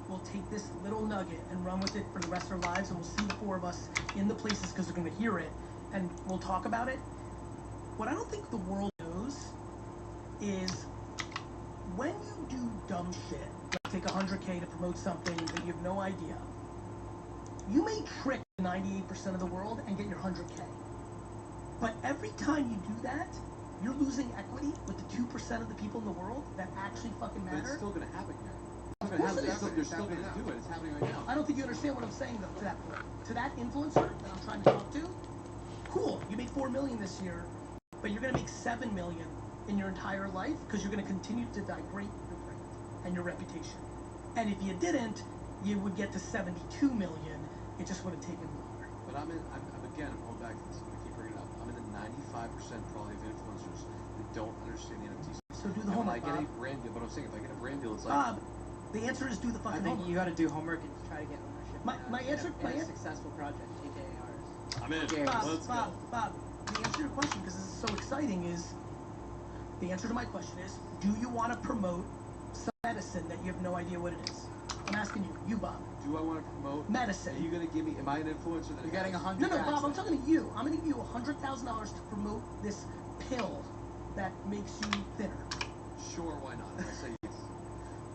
will take this little nugget and run with it for the rest of their lives, and we'll see the four of us in the places because they're going to hear it, and we'll talk about it. What I don't think the world knows is when you do dumb shit, like take 100K to promote something that you have no idea, you may trick 98% of the world and get your 100K. But every time you do that, you're losing equity with the 2% of the people in the world that actually fucking matter. But it's still going to happen here. Of course it is. You're still going to do it. It's happening right now. I don't think you understand what I'm saying though, to that point. To that influencer that I'm trying to talk to, cool, you made $4 million this year, but you're going to make $7 million in your entire life because you're going to continue to degrade your brand and your reputation. And if you didn't, you would get to 72 million. It just would have taken longer. But I'm going back to this. I keep bringing it up. I'm in the 95% probably of influencers that don't understand the NFTs. So do the homework, When I get Bob. a brand deal, but I'm saying if I get a brand deal, it's like Bob, the answer is do the fucking I think homework. you got to do homework and try to get ownership. My answer, in a successful project, aka ours. I'm in. Bob, the answer to your question, because this is so exciting, is the answer to my question is, do you want to promote some medicine that you have no idea what it is? I'm asking you, Bob. Do I want to promote medicine? Are you going to give me? Am I an influencer? That You're getting 100. No, Bob. I'm talking to you. I'm going to give you $100,000 to promote this pill that makes you thinner. Sure, why not? I say yes.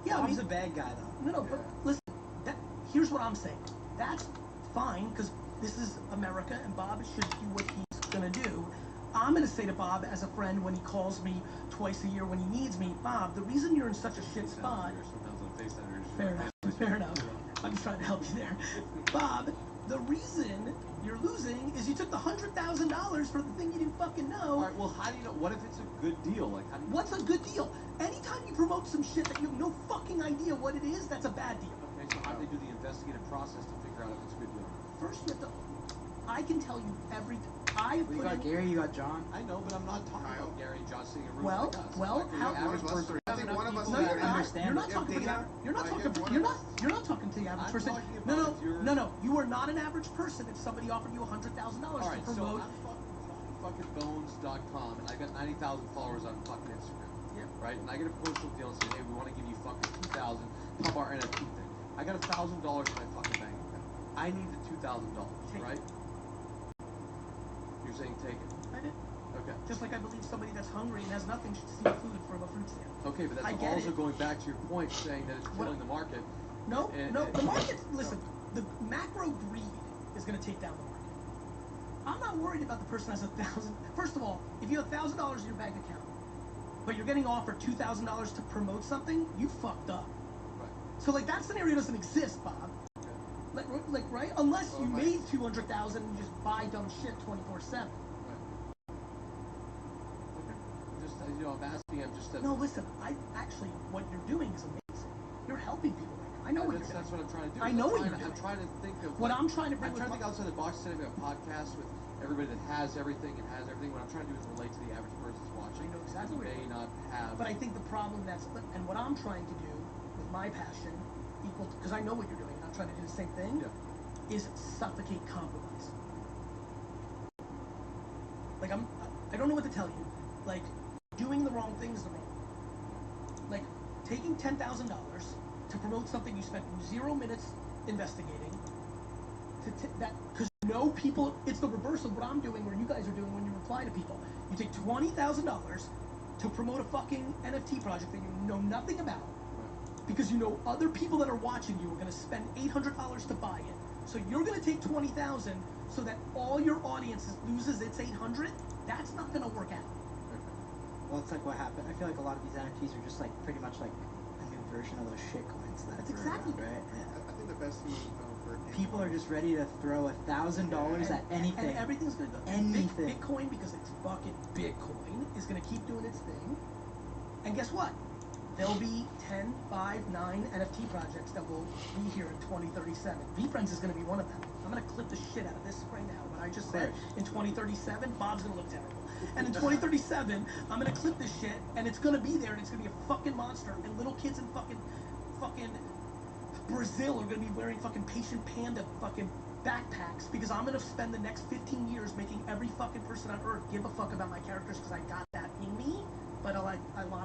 Yeah, Bob's a bad guy though. No, but listen. Here's what I'm saying. That's fine because this is America, and Bob should do what he's going to do. I'm going to say to Bob as a friend when he calls me twice a year when he needs me, Bob, the reason you're in such a shit spot. Fair enough. I'm just trying to help you there. Bob, the reason you're losing is you took the $100,000 for the thing you didn't fucking know. All right, well, how do you know? What if it's a good deal? Like, how do you... What's a good deal? Anytime you promote some shit that you have no fucking idea what it is, that's a bad deal. Okay, so how do they do the investigative process to figure out if it's a good deal? First, you have to. I can tell you everything. You got Gary, you got John. I know, but I'm not talking about Gary and John sitting in a room Well, like us. well, how average person? I think one of us No, you're not. You're not talking to the average. You're not talking to the average person. No. You are not an average person if somebody offered you $100,000 to promote. So I'm fucking bones.com and I got 90,000 followers on fucking Instagram. Yeah. Right? And I get a promotional deal and say, hey, we want to give you fucking 2,000, pump our NFT thing. I got $1,000 in my fucking bank account. I need the $2,000, right? You're saying take it. I did. Okay. Just like I believe somebody that's hungry and has nothing should steal food from a fruit stand. Okay, but that's also going back to your point saying that it's killing the market. No, the market, listen, the macro greed is going to take down the market. I'm not worried about the person who has $1,000. First of all, if you have $1,000 in your bank account, but you're getting offered $2,000 to promote something, you fucked up. Right. So like that scenario doesn't exist, Bob. Okay. Like right? Unless you made $200,000 and you just buy dumb shit 24/7. Right. Okay. I'm asking. I'm just. No, listen. What you're doing is amazing. You're helping people. I know what you're doing. That's what I'm trying to do. I know what you're doing. I'm trying to think of what I'm trying to bring. I'm trying to think outside the box. Instead of a podcast with everybody that has everything and has everything. What I'm trying to do is relate to the average person who's watching. I know exactly what may not have. But I think the problem and what I'm trying to do with my passion, because I know what you're doing, and I'm trying to do the same thing, is suffocate compromise. Like I don't know what to tell you. Like doing the wrong thing is the wrong thing. Like taking $10,000 to promote something you spent 0 minutes investigating. Because people, it's the reverse of what I'm doing or you guys are doing when you reply to people. You take $20,000 to promote a fucking NFT project that you know nothing about, because you know other people that are watching you are going to spend $800 to buy it. So you're going to take $20,000 so that all your audience loses its $800. That's not going to work out. Well, it's like what happened. I feel like a lot of these NFTs are just like pretty much like a new version of those shit coins. That's exactly right. Yeah. I think the best thing for people are just ready to throw $1,000 at anything. And everything's going to go. Anything. Bitcoin, because it's fucking Bitcoin, is going to keep doing its thing. And guess what? There'll be 10, 5, 9 NFT projects that will be here in 2037. VFriends is going to be one of them. I'm going to clip the shit out of this right now. What I just said, in 2037, Bob's going to look terrible. And in 2037, I'm going to clip this shit, and it's going to be there, and it's going to be a fucking monster. And little kids in fucking Brazil are going to be wearing fucking Patient Panda fucking backpacks, because I'm going to spend the next 15 years making every fucking person on Earth give a fuck about my characters, because I got that in me. But a lot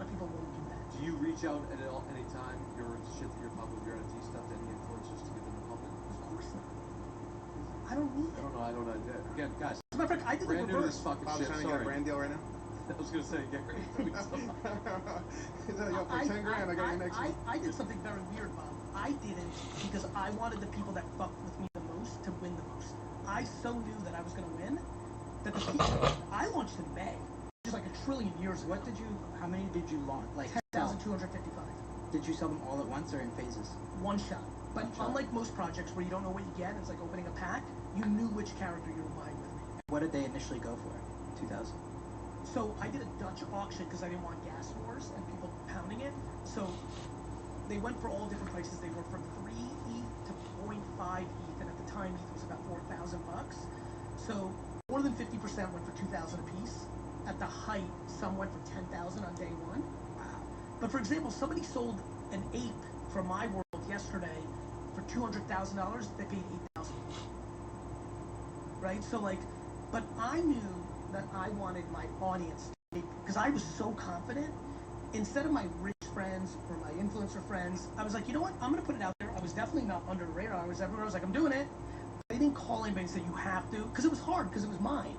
of people won't do that. Do you reach out at any time your shit that you're public, your NFT stuff, to any influencers to get them to public? Of course not. I don't need it. I don't know. Again, guys. As a matter of fact, I did the brand new to this fucking Bob's shit. trying to get a brand deal right now. I was gonna say, Gary. Yo, for 10 grand, I got you next week. I did something very weird, Bob. I did it because I wanted the people that fucked with me the most to win the most. I so knew that I was gonna win that the people I launched in May. Just like a trillion years ago. How many did you launch? Like 10,255. Did you sell them all at once or in phases? One shot. But unlike most projects where you don't know what you get, it's like opening a pack, you knew which character you were buying with me. What did they initially go for? 2,000? So I did a Dutch auction because I didn't want gas wars and people pounding it. So they went for all different prices. They were from 3 ETH to 0.5 ETH, and at the time ETH was about $4,000. So more than 50% went for 2,000 a piece. At the height, some went for 10,000 on day one. Wow. But for example, somebody sold an ape from my world yesterday for $200,000. They paid $8,000. Right? So like, but I knew that I wanted my audience to, because I was so confident. Instead of my rich friends or my influencer friends, I was like, you know what? I'm going to put it out there. I was definitely not under the radar. I was everywhere. I was like, I'm doing it. They didn't call anybody and say, you have to. Because it was hard, because it was mine.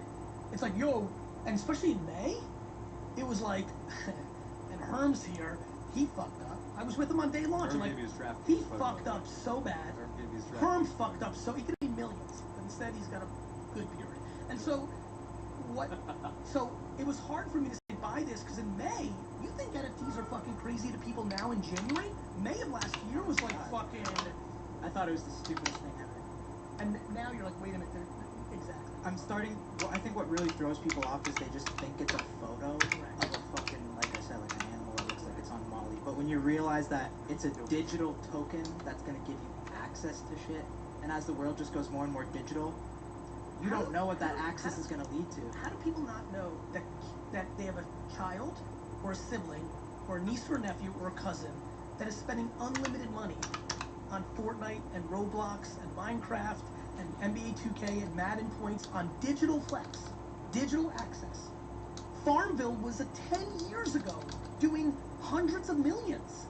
It's like, yo, and especially in May, it was like, and Herm's here, he fucked up. I was with him on day launch. Herm Like, gave me his draft he piece, fucked up so bad. Herm fucked up so, he could be millions. But instead, he's got a good beard. And so, so it was hard for me to say buy this, because in May, you think NFTs are fucking crazy to people now in January? May of last year was like fucking. I thought it was the stupidest thing ever. And now you're like, wait a minute, exactly. I think what really throws people off is they just think it's a photo of a fucking, like I said, like an animal that looks like it's on Molly. But when you realize that it's a digital token that's going to give you access to shit, and as the world just goes more and more digital, you don't know what that access is going to lead to. How do people not know that they have a child or a sibling or a niece or a nephew or a cousin that is spending unlimited money on Fortnite and Roblox and Minecraft and NBA 2K and Madden points on digital flex, digital access? Farmville was 10 years ago doing hundreds of millions.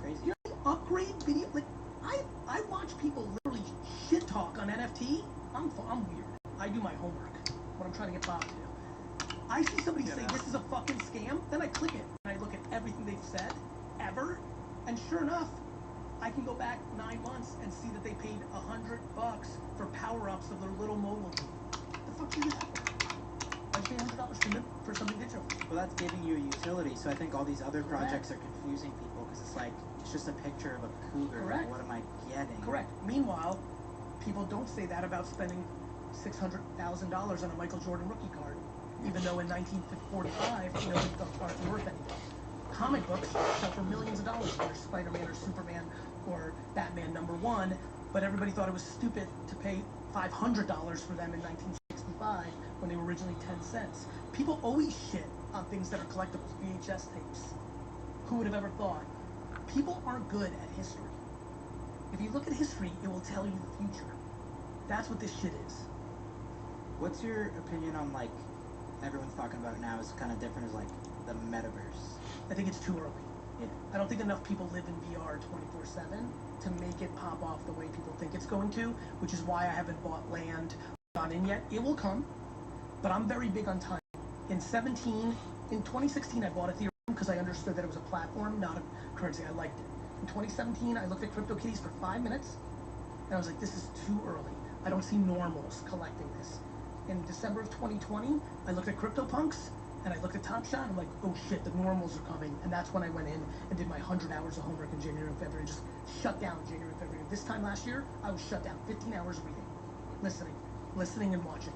Crazy. You know, upgrade video, like I watch people literally shit talk on NFT. I'm weird. I do my homework. What I'm trying to get Bob to do. I see somebody say this is a fucking scam, then I click it and I look at everything they've said ever, and sure enough, I can go back 9 months and see that they paid $100 for power-ups of their little mobile game. The fuck you do that for? I pay $100 for something digital. Well, that's giving you a utility. So I think all these other projects are confusing people because it's like it's just a picture of a cougar. Correct. What am I getting? Correct. Meanwhile, people don't say that about spending $600,000 on a Michael Jordan rookie card, even though in 1945, those aren't worth anything. Comic books sell for millions of dollars, whether Spider-Man or Superman or Batman #1, but everybody thought it was stupid to pay $500 for them in 1965 when they were originally 10 cents. People always shit on things that are collectibles, VHS tapes. Who would have ever thought? People aren't good at history. If you look at history, it will tell you the future. That's what this shit is. What's your opinion on, like, everyone's talking about it now is kind of different as, like, the metaverse? I think it's too early. Yeah. I don't think enough people live in VR 24/7 to make it pop off the way people think it's going to, which is why I haven't bought land, gone in yet. It will come, but I'm very big on time. In 2016, I bought Ethereum because I understood that it was a platform, not a currency. I liked it. In 2017, I looked at CryptoKitties for 5 minutes, and I was like, this is too early. I don't see normals collecting this. In December of 2020, I looked at CryptoPunks, and I looked at Top Shot, and I'm like, oh shit, the normals are coming. And that's when I went in and did my 100 hours of homework in January and February, just shut down January and February. This time last year, I was shut down, 15 hours reading, listening and watching.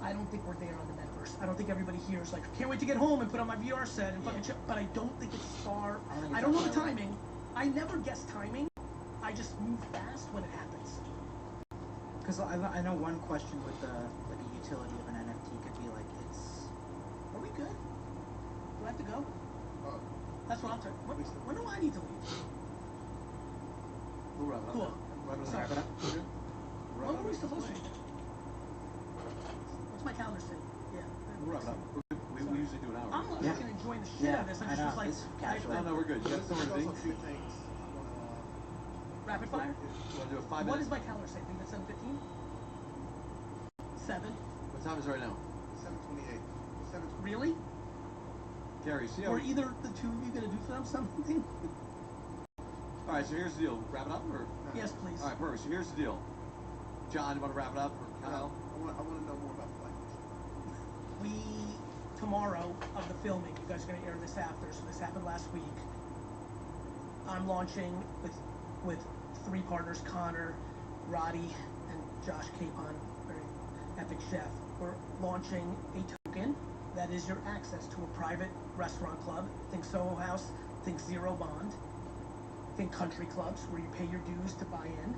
I don't think we're there on the metaverse. I don't think everybody here is like, can't wait to get home and put on my VR set and fucking shit. But I don't think it's far. I don't know the timing. I never guess timing. I just move fast when it happens. Because I know one question with the like a utility of an NFT could be like it's. Are we good? Do I have to go? That's what I'm saying. When do I need to leave? We'll wrap it up. Cool. Wrap it up. Sorry. Wrap it up. When are we supposed to leave? What's my calendar say? Yeah. We'll wrap it up. We usually do an hour. I'm not fucking enjoying the shit out of this. I'm just like, No, we're good. You got some There's also things. 2 things. rapid fire? You want to do a 5 What minutes? does my calendar say? I think that's 7:15? 7? What time is it right now? 7:28. 7:28. Really? Gary, see how... Or either the two of you gonna do something? All right, so here's the deal. Wrap it up, or? Yes, please. All right, perfect. So here's the deal. John, you want to wrap it up, or Kyle? I want to know more about the language. Tomorrow of the filming, you guys are gonna air this after, so this happened last week. I'm launching with 3 partners, Connor, Roddy, and Josh Capon, very epic chef. We're launching a token that is your access to a private restaurant club. Think Soho House, think Zero Bond, think country clubs where you pay your dues to buy in,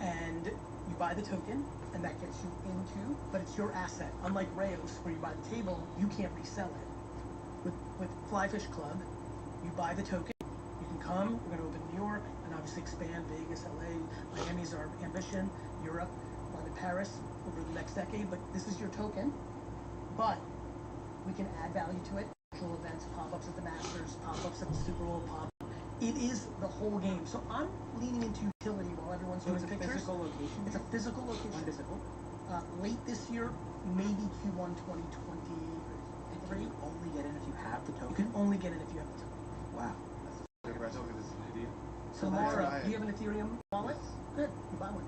and you buy the token, and that gets you into, but it's your asset. Unlike Rayos, where you buy the table, you can't resell it. With Flyfish Club, you buy the token, you can come, we're gonna open New York, and obviously expand Vegas, LA, Miami's our ambition, Europe, London, Paris, over the next decade, but this is your token. But we can add value to it, virtual events, pop-ups at the Masters, pop-ups at the Super Bowl, It is the whole game. So I'm leaning into utility while everyone's doing it's a pictures. physical location? It's a physical location. Physical? Late this year, maybe Q1 2023. And can you only get in if you have the token? You can only get in if you have the token. Wow. Token is an idea. So Laura, do you have an Ethereum wallet? Good. You buy one.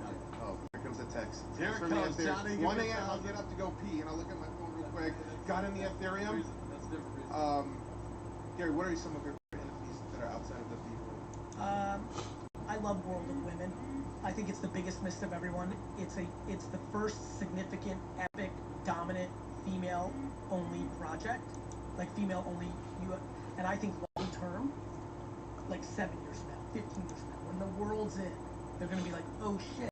Got it. Oh, here comes the text. Here Thanks it for the comes, Ethereum. Johnny. 1 a.m. I'll get up to go pee, and I'll look at my phone real quick. Got in the Ethereum. That's a different reason. Gary, what are some of your NFTs that are outside of the V world? I love World of Women. I think it's the biggest miss of everyone. It's the first significant, epic, dominant, female-only project. Like female-only, and I think long-term, like 7 years from now, 15 years from now, when the world's in, they're gonna be like, oh shit,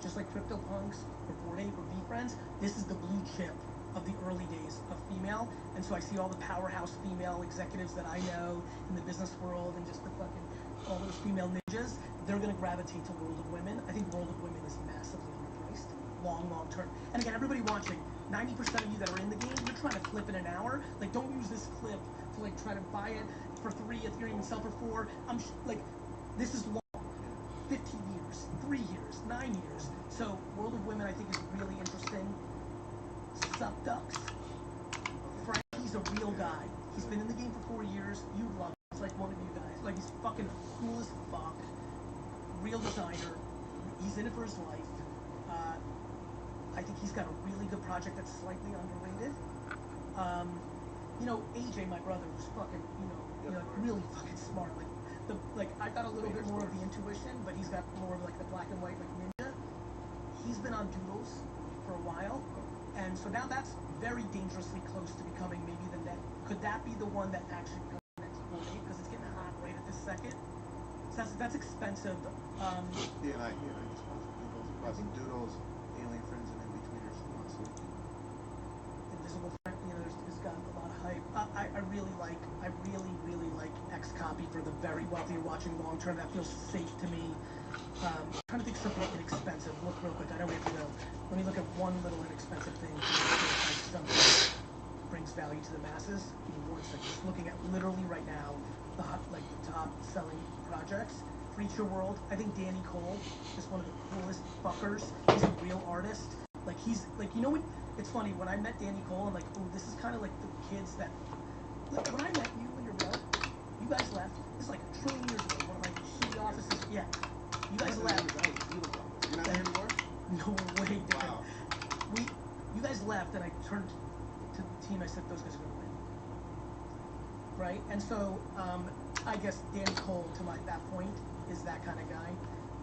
just like CryptoPunks or Bored Ape or VeeFriends, this is the blue chip of the early days of female. And so I see all the powerhouse female executives that I know in the business world and just the fucking, all those female ninjas, they're gonna gravitate to World of Women. I think World of Women is massively underpriced, long term. And again, everybody watching, 90% of you that are in the game, you're trying to flip in an hour. Like, don't use this clip to like try to buy it for 3 Ethereum and sell for 4. Like, this is long, 15 years, 3 years, 9 years. So World of Women, I think, is really interesting. Sup Ducks. Frankie's a real guy. He's been in the game for 4 years. You love him. He's like one of you guys. Like, he's fucking cool as fuck. Real designer. He's in it for his life. I think he's got a really good project that's slightly underrated. You know, AJ, my brother, who's fucking, really fucking smart. Like I got a little bit more of the intuition, but he's got more of like the black and white, like ninja. He's been on Doodles for a while, and so now that's very dangerously close to becoming maybe the next. Could that be the one that actually becomes the next 48? Because it's getting hot right at this second. So that's expensive. Yeah, I just bought some Doodles, Alien Friends, and In-Betweeners from last week. Invisible Friend, there's got a lot of hype. I really like X Copy for the very wealthy or watching long term. That feels safe to me. I'm trying to think of something inexpensive. Look real quick. I know we have to go. Let me look at one little inexpensive thing. Something that brings value to the masses. Give me 1 second. Just looking at literally right now the top selling projects. Future World. I think Danny Cole is one of the coolest fuckers. He's a real artist. Like he's like, you know what? It's funny when I met Danny Cole. I'm like, oh, this is kind of like the kids that. Like when I met you and your brother, you guys left. This is like a trillion years ago. One of my shitty offices. Yeah, you guys left. You're not here anymore? No way, dude. Wow. You guys left, and I turned to the team. I said, those guys are gonna win. Right, and so I guess Danny Cole, to that point, is that kind of guy.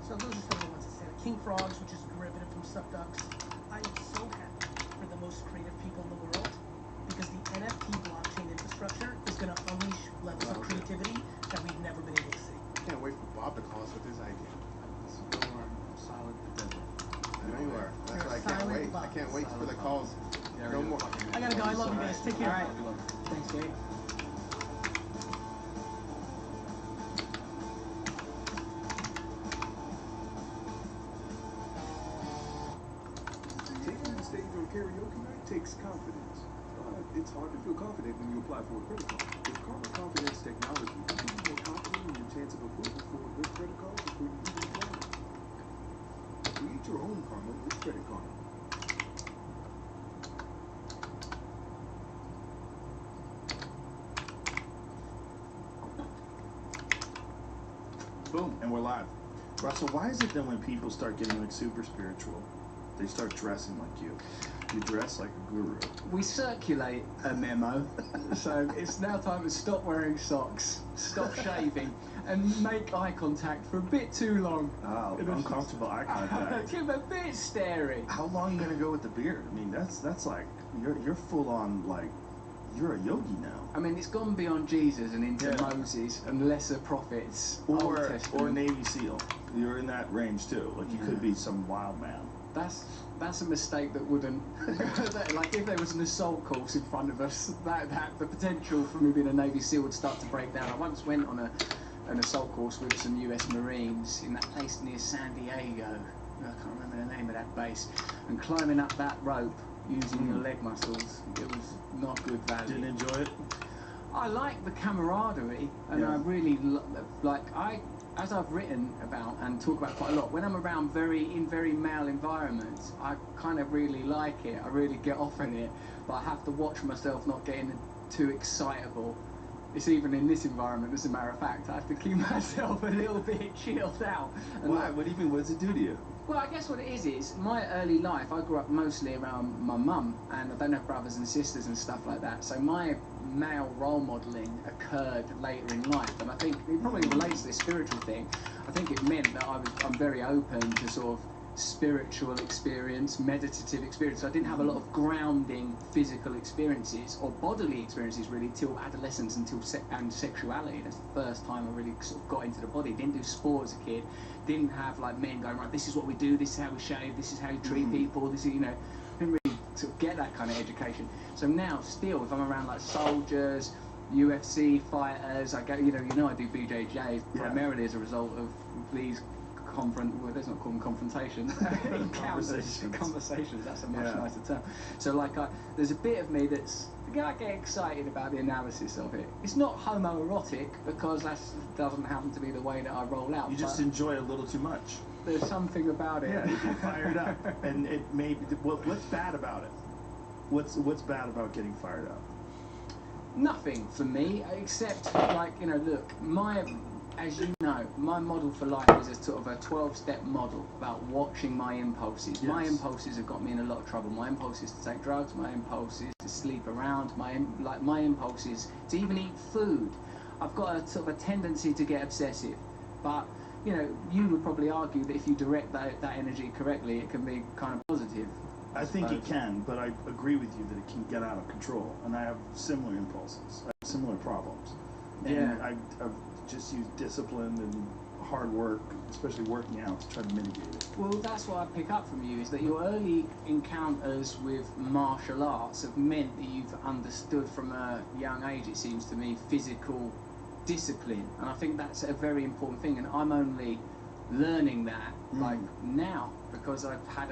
So those are some of the ones that stand out. King Frogs, which is a derivative from Sup Ducks. I am so happy for the most creative people in the world because the NFT blockchain infrastructure is going to unleash levels of creativity that we've never been able to see. Can't wait for Bob to call us with his idea. This is where I'm silent but deadly. I know you are. That's You're why I can't silent wait. Bob. I can't wait for the calls. Yeah, No more. I gotta go. I love you guys. Take care. All right. Thanks, Jake. Taking the stage on karaoke night takes confidence. But it's hard to feel confident when you apply for a credit card. With Karma Confidence Technology, you can be more confident in your chance of approval for a good credit card before you even apply. Create your own karma with Credit Karma. Boom, and we're live. Russell, why is it that when people start getting like super spiritual, they start dressing like you? You dress like a guru. We circulate a memo, so it's now time to stop wearing socks, stop shaving, and make eye contact for a bit too long. Oh, uncomfortable eye contact. Give a bit stary. How long are you gonna go with the beard? I mean, that's like you're full on like you're a yogi now. I mean, it's gone beyond Jesus and into Moses and lesser prophets. Old Or Testament. Navy SEAL. You're in that range too. Like you could be some wild man. That's a mistake that wouldn't like if there was an assault course in front of us, that the potential for me being a Navy SEAL would start to break down. I once went on an assault course with some US Marines in that place near San Diego. I can't remember the name of that base. And climbing up that rope using your leg muscles, it was not good value. Didn't enjoy it? I like the camaraderie, and I really as I've written about and talk about quite a lot, when I'm around very male environments, I kind of really like it. I really get off in it, but I have to watch myself not getting too excitable. It's even in this environment, as a matter of fact, I have to keep myself a little bit chilled out. And Why? What does it do to you? Well, I guess what it is my early life, I grew up mostly around my mum, and I don't have brothers and sisters and stuff like that, so my male role modelling occurred later in life, and I think it probably relates to this spiritual thing. I think it meant that I'm very open to sort of spiritual experience, meditative experience. I didn't have a lot of grounding physical experiences or bodily experiences really till adolescence and sexuality. That's the first time I really sort of got into the body. Didn't do sport as a kid. Didn't have like men going, right, this is what we do, this is how we shave, this is how you treat people, this is, didn't really sort of get that kind of education. So now still, if I'm around like soldiers, UFC fighters, I go, I do BJJ primarily as a result of these let's not call them confrontations. Conversations, that's a much nicer term. So like there's a bit of me that's, I get excited about the analysis of it. It's not homoerotic because that doesn't happen to be the way that I roll out. You just enjoy it a little too much. There's something about it. Yeah, you get fired up. And it may be, what's bad about it? What's bad about getting fired up? Nothing for me, except like, you know, look, as you know, my model for life is a sort of a 12-step model about watching my impulses. My impulses have got me in a lot of trouble. My impulses to take drugs, my impulses to sleep around, my impulses to even eat food. I've got a sort of a tendency to get obsessive, but you know, you would probably argue that if you direct that energy correctly, it can be kind of positive. I think it can, but I agree with you that it can get out of control, and I have similar impulses, I have similar problems. And I've just used discipline and hard work, especially working out, to try to mitigate it. Well, that's what I pick up from you, is that your early encounters with martial arts have meant that you've understood from a young age, it seems to me, physical discipline, and I think that's a very important thing, and I'm only learning that like now, because I've had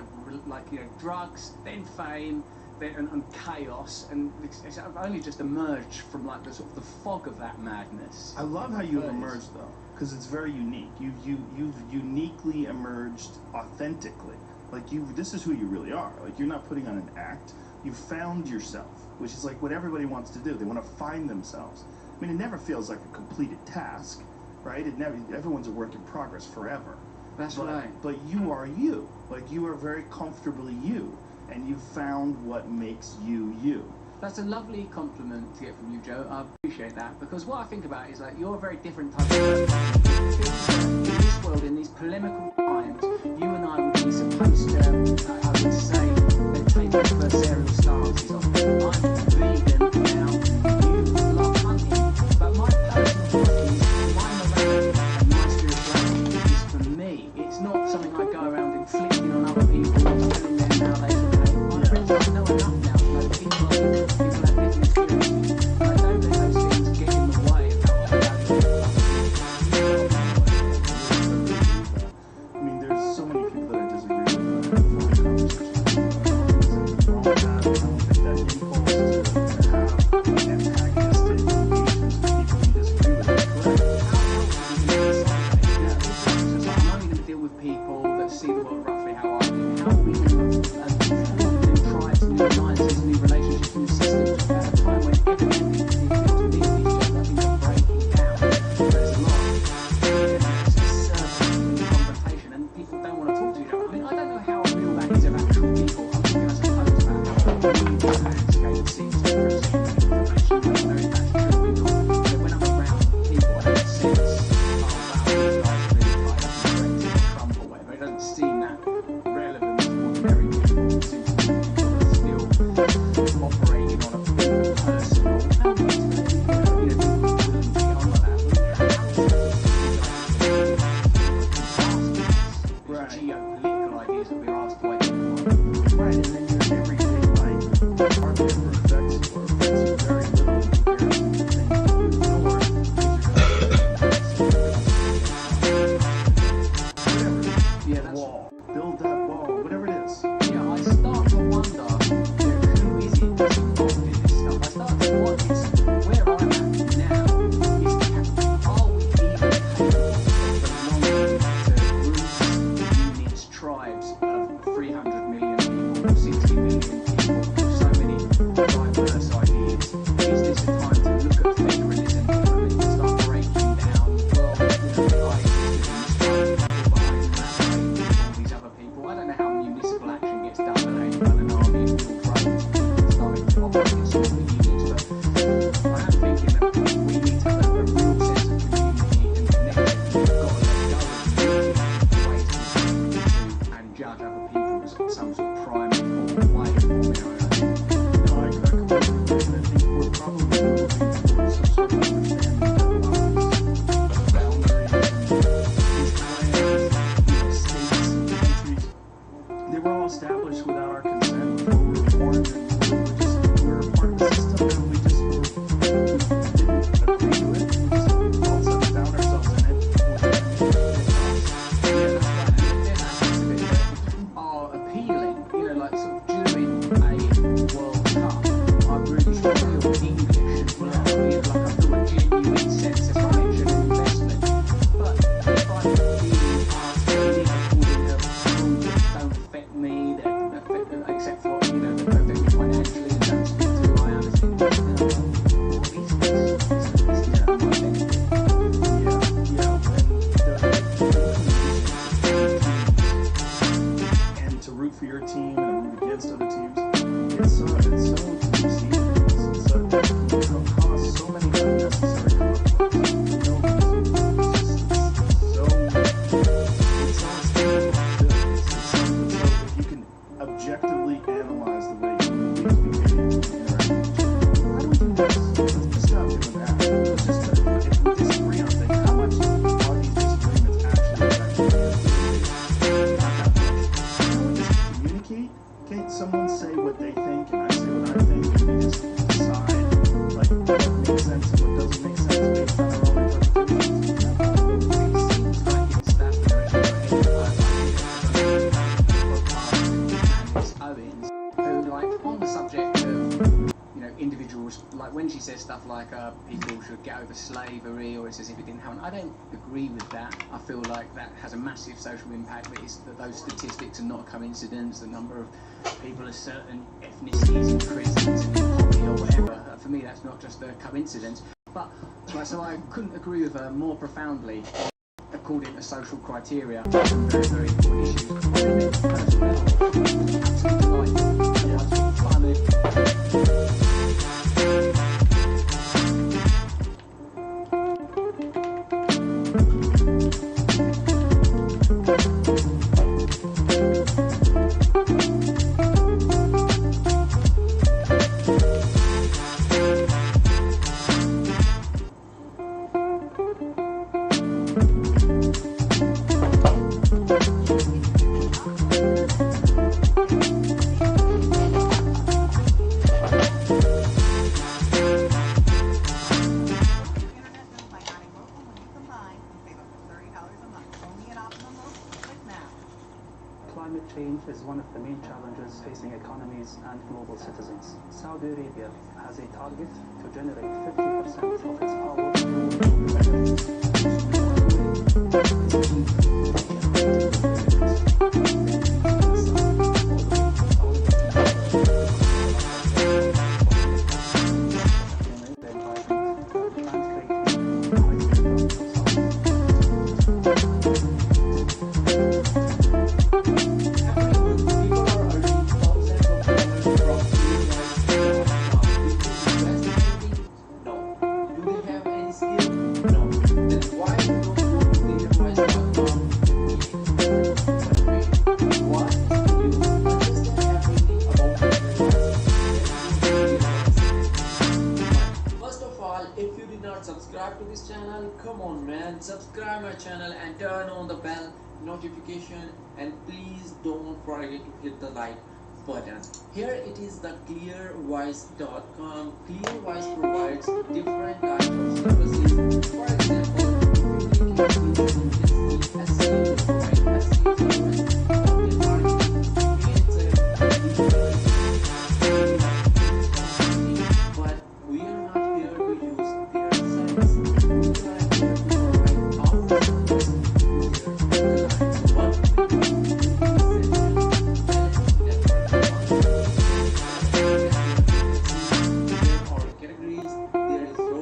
drugs, then fame, then and chaos, and I've only just emerged from like the sort of the fog of that madness. I love how you've emerged though, because it's very unique. You've uniquely emerged authentically. Like this is who you really are. Like you're not putting on an act. You found yourself, which is like what everybody wants to do. They want to find themselves. I mean, it never feels like a completed task, right? Everyone's a work in progress forever. That's right. But you are you. Like you are very comfortably you, and you found what makes you you. That's a lovely compliment to get from you, Joe. I appreciate that, because what I think about is like you're a very different type of person. In this world, in these polemical times, you and I would be supposed to, I would say, take adversarial stances on. I'm vegan now. You love hunting, but my personal work is my morality and my spirituality is for me. It's not something I go around inflicting on other people and telling them how they should behave. I know enough now to know people have different experiences. I know that those things get in the way of how they behave. stuff like people should get over slavery, or it's as if it didn't happen. I don't agree with that. I feel like that has a massive social impact, but it's that those statistics are not a coincidence. The number of people of certain ethnicities in prisons and in poverty or whatever, for me that's not just a coincidence. But so I couldn't agree with her more profoundly according to social criteria. Some very, very important issues. On a personal level, absolutely delightful. Yeah, it's funny. Climate change is one of the main challenges facing economies and global citizens. Saudi Arabia has a target to generate 50% of its power through subscribe to this channel, come on man, subscribe my channel and turn on the bell notification, and please don't forget to hit the like button. Here it is the clearwise.com. Clearwise provides different types of services. For example, if you click here, you can see SEO, provide SEO service, content marketing, but we are not here to use their service. We are here to provide our service to their clients. So what we do with this name they're asking.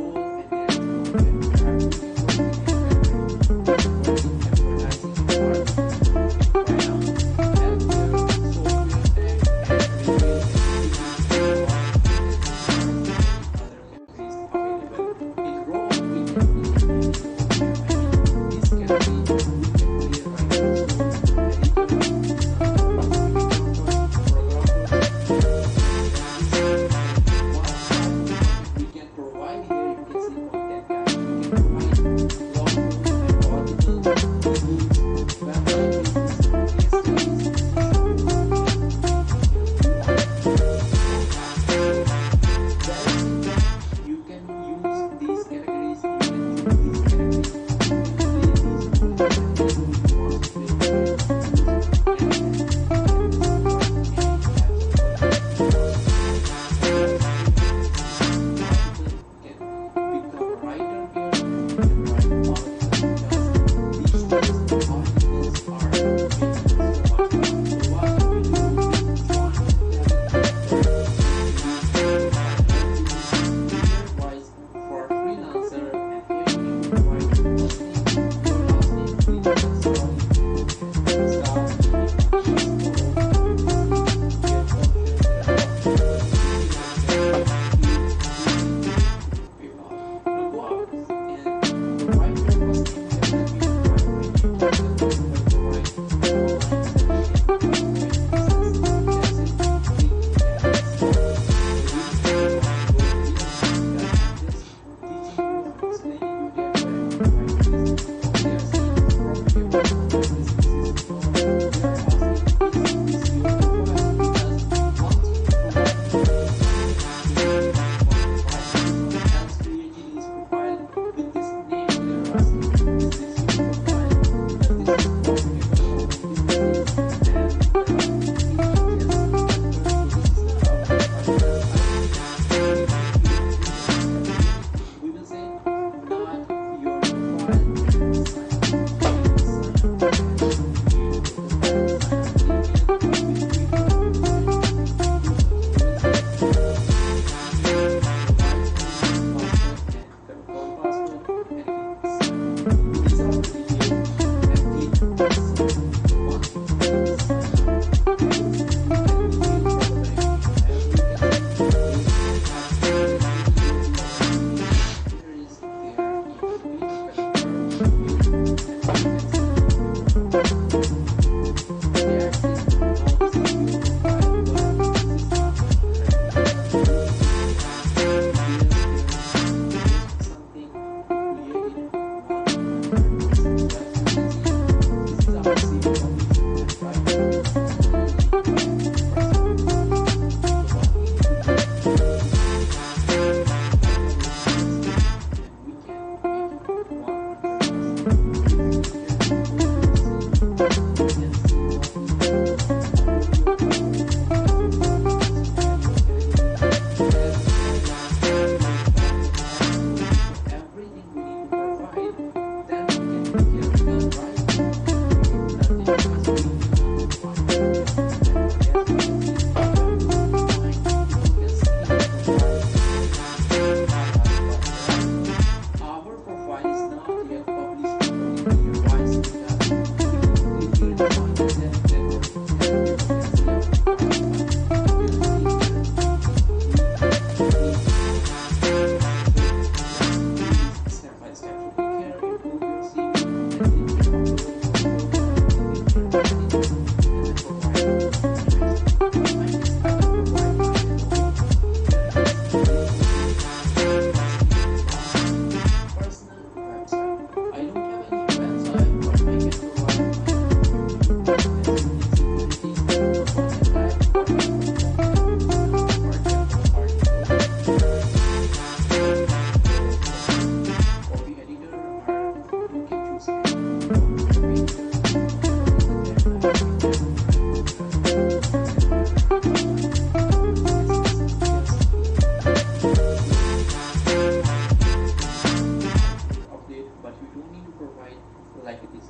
This is your profile. This is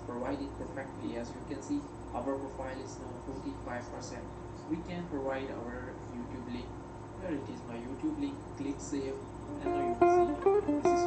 provided perfectly. As you can see, our profile is now 45%. We can provide our YouTube link. Here it is, my YouTube link. Click save, and now you can see this is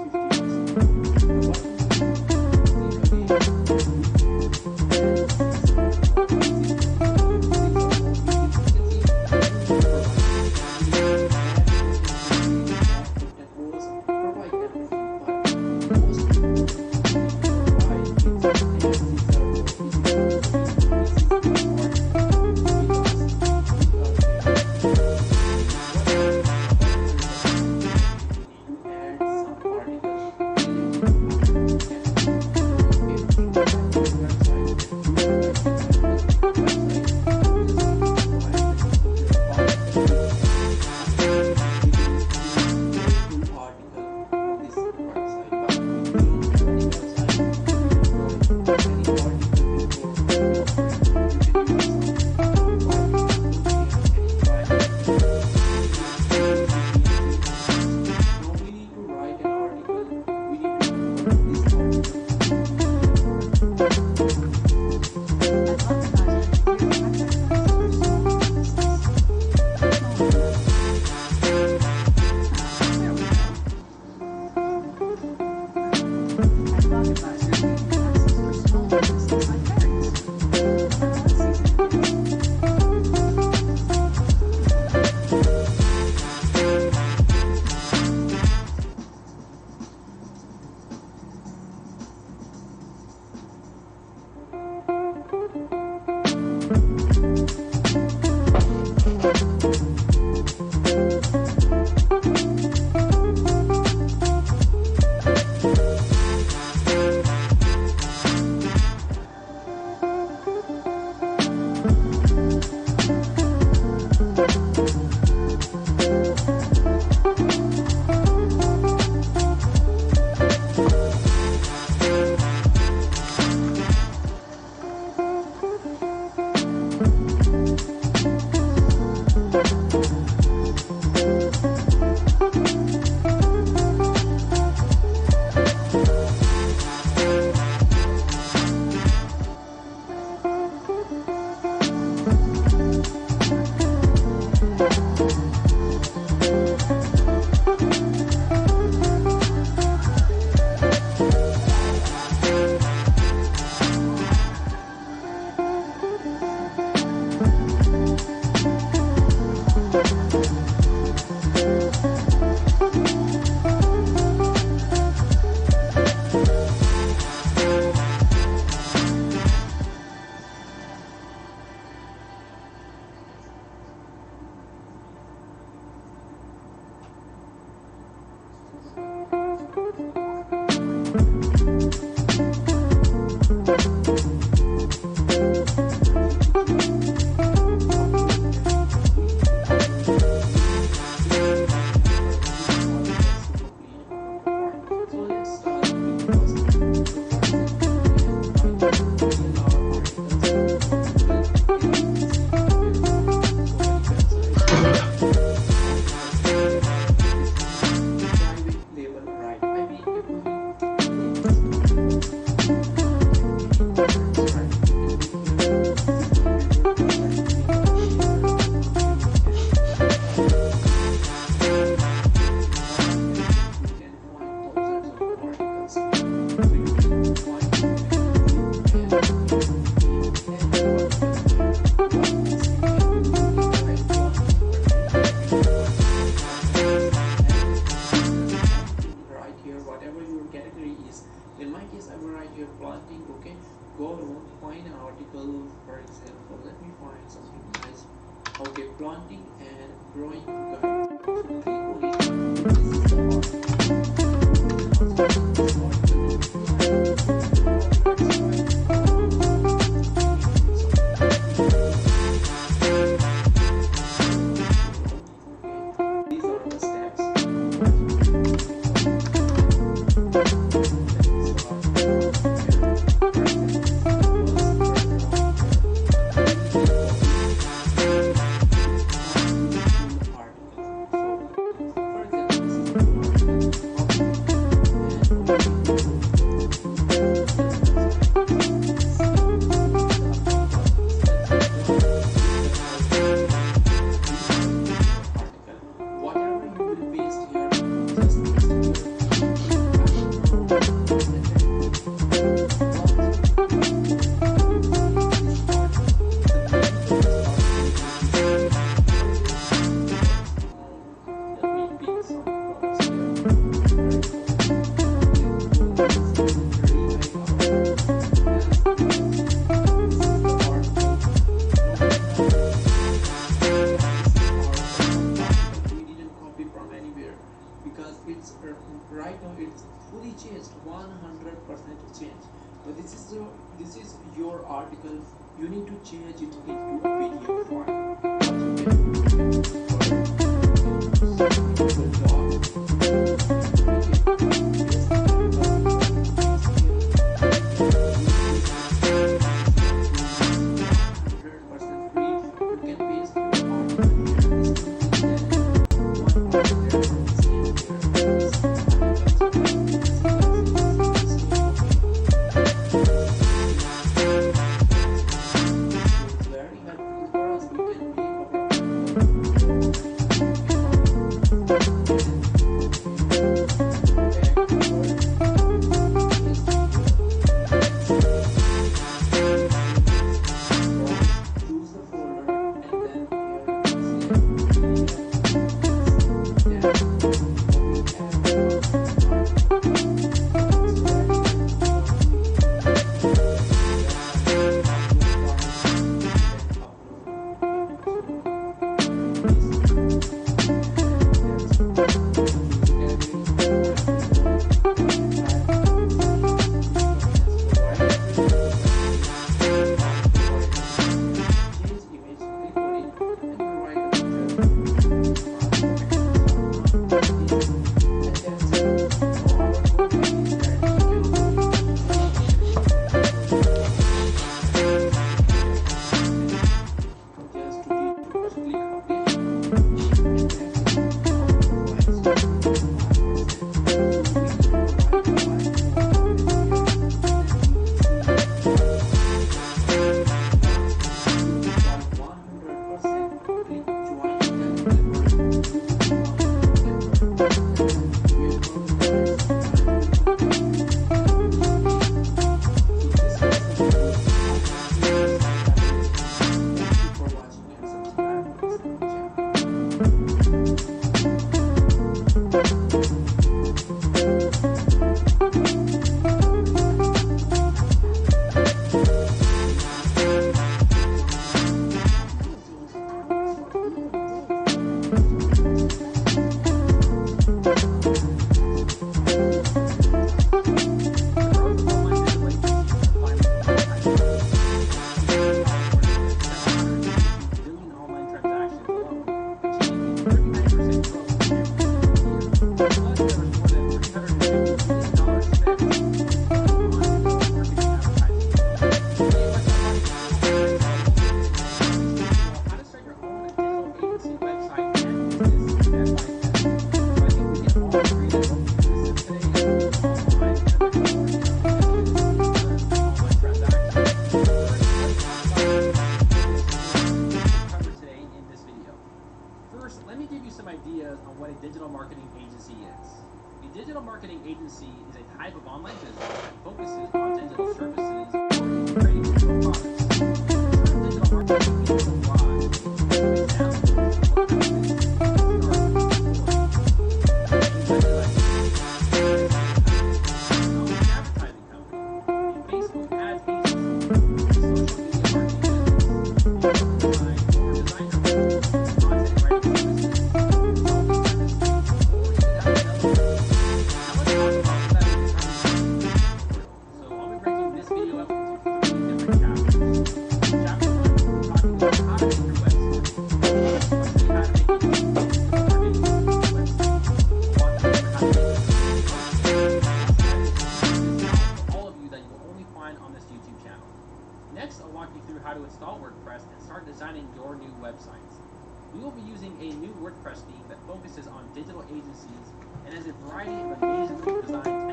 1 this is your article, you need to change it into a video file. What you can do, you can use Google Doc.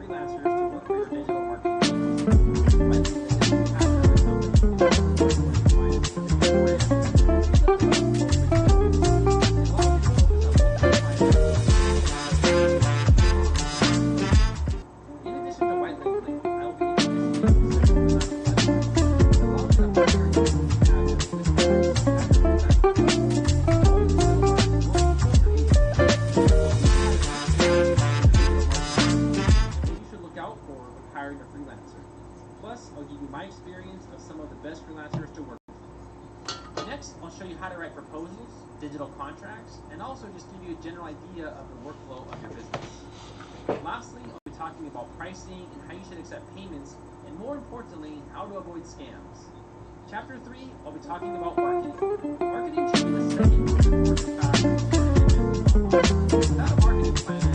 freelancers to work for your digital marketing to work with. Next, I'll show you how to write proposals, digital contracts, and also just give you a general idea of the workflow of your business. Lastly, I'll be talking about pricing and how you should accept payments, and more importantly, how to avoid scams. Chapter 3, I'll be talking about marketing. Marketing should be the second most important factor. Without a marketing plan,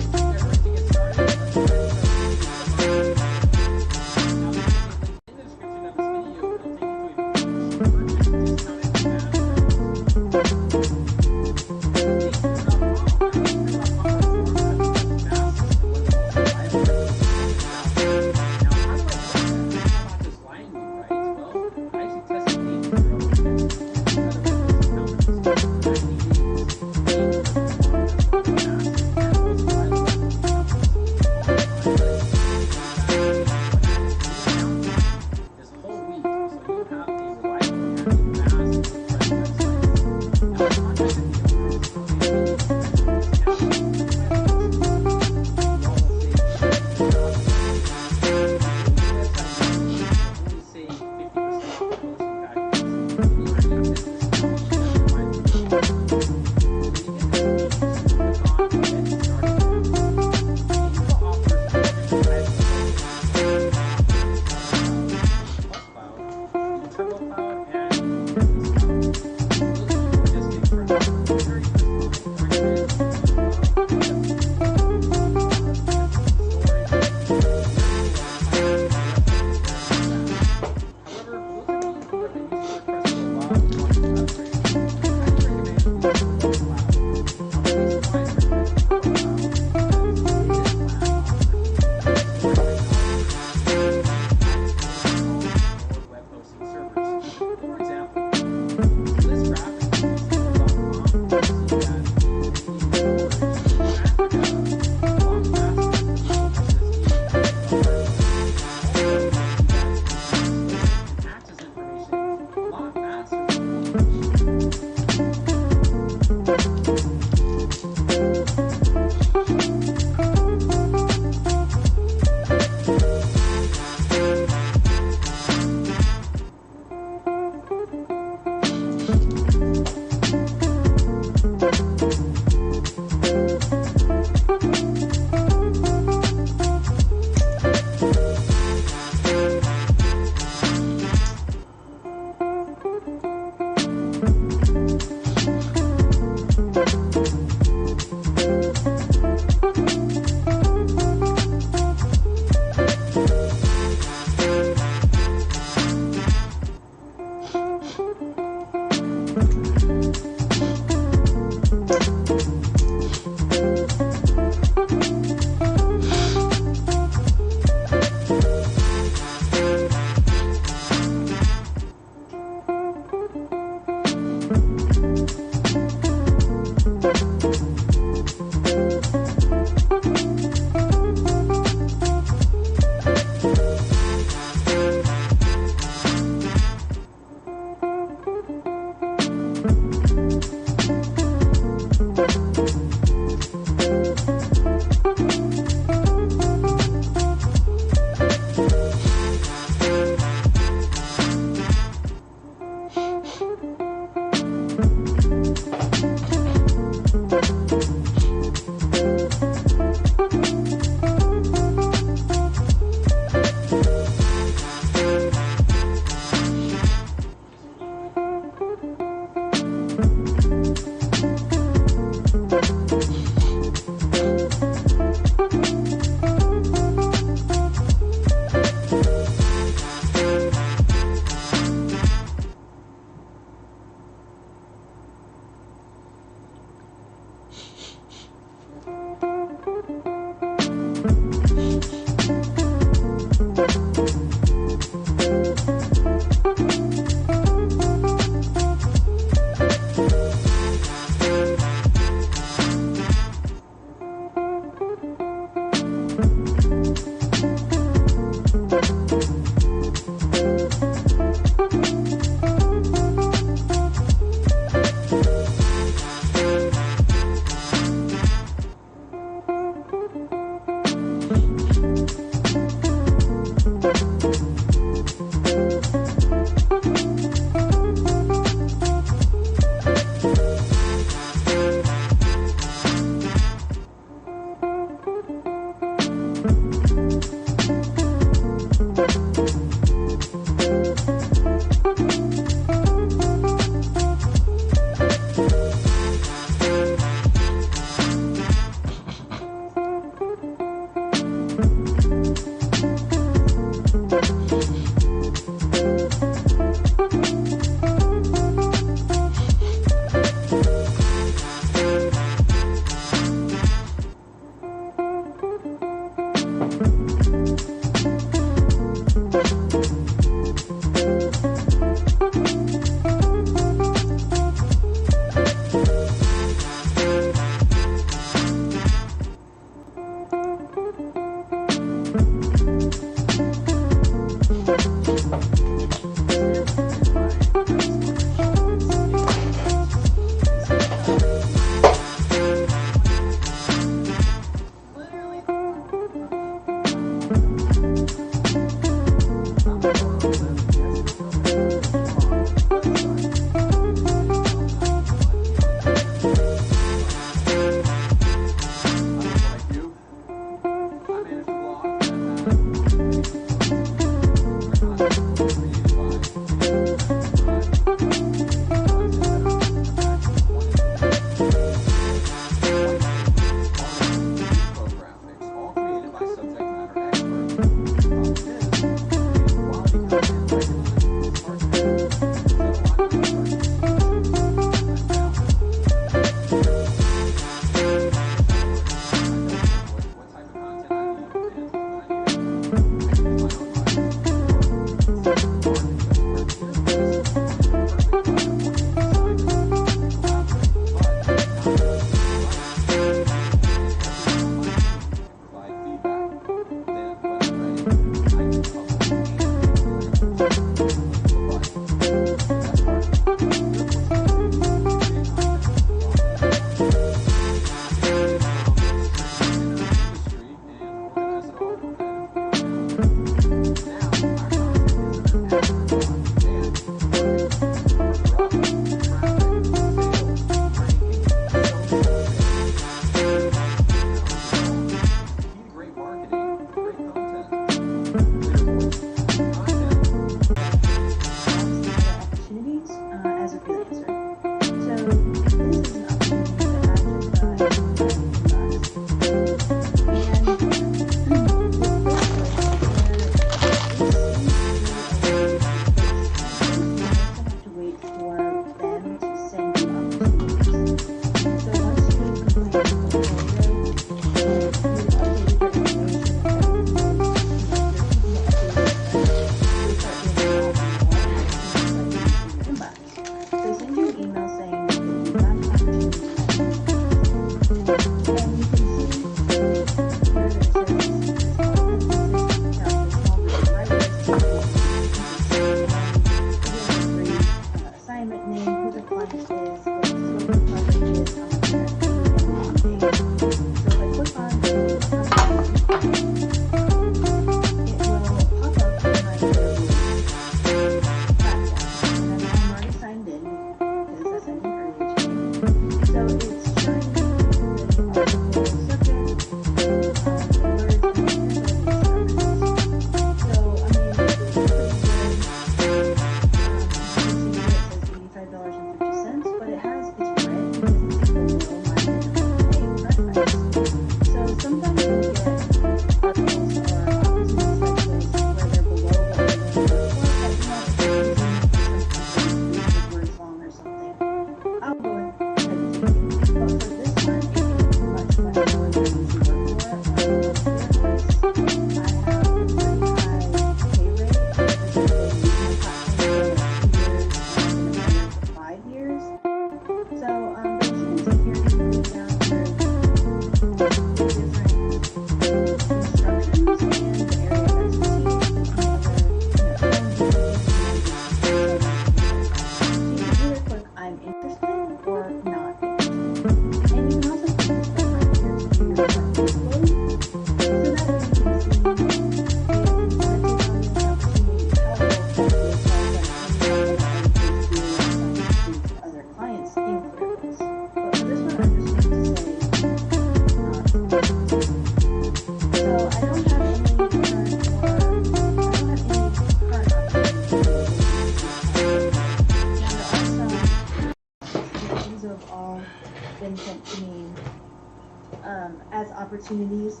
opportunities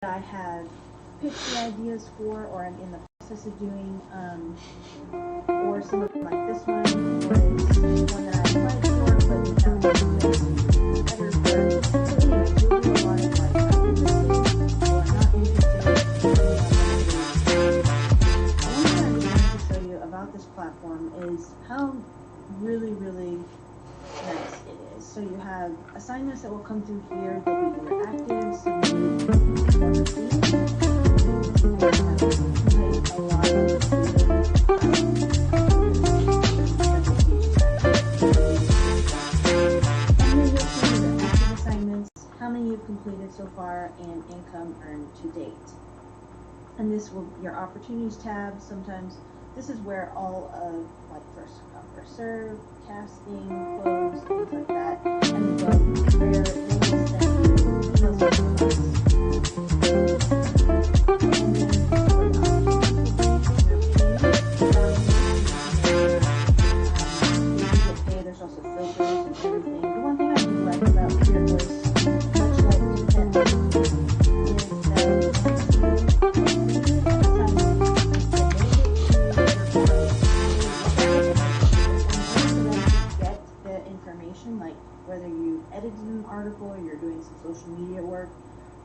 that I have pitched the ideas for, or I'm in the process of doing, or some of them like this one was one that I applied for, but they found better for. So anyway, you'll do a lot of like, I'm interested or not interested. One thing I just wanted to show you about this platform is how really, really nice it is. So you have assignments that will come through here. They'll be interactive, submitted, or completed. So you can see here I have completed a lot of and then you'll see the active assignments, how many you've completed so far, and income earned to date. And this will, your opportunities tab, sometimes this is where all of like first come, first serve, casting, close, things like that, and above where they will send you emails with your and then this is where the opportunities will be, your payment, you get paid, there's also filters and everything. The one thing I do like about Clear Voice, much like Contentment, is that like whether you edited an article or you're doing some social media work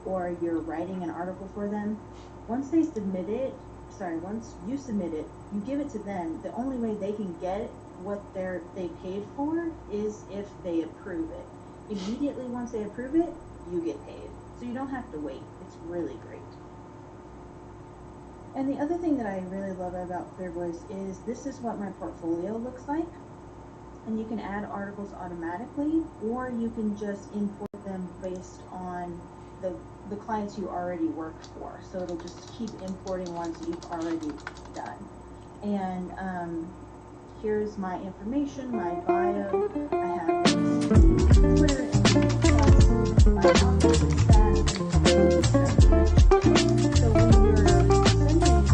or you're writing an article for them, once they submit it, once you submit it, you give it to them. The only way they can get what they paid for is if they approve it. Immediately once they approve it, you get paid. So you don't have to wait. It's really great. And the other thing that I really love about Clear Voice is this is what my portfolio looks like. And you can add articles automatically, or you can just import them based on the clients you already work for. So it'll just keep importing ones that you've already done. And here's my information, my bio. I have links to Twitter and Plus, my office staff, and a couple of things. So when you're sending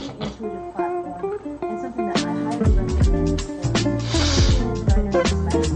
your intuitive platform and something that I highly recommend for writers,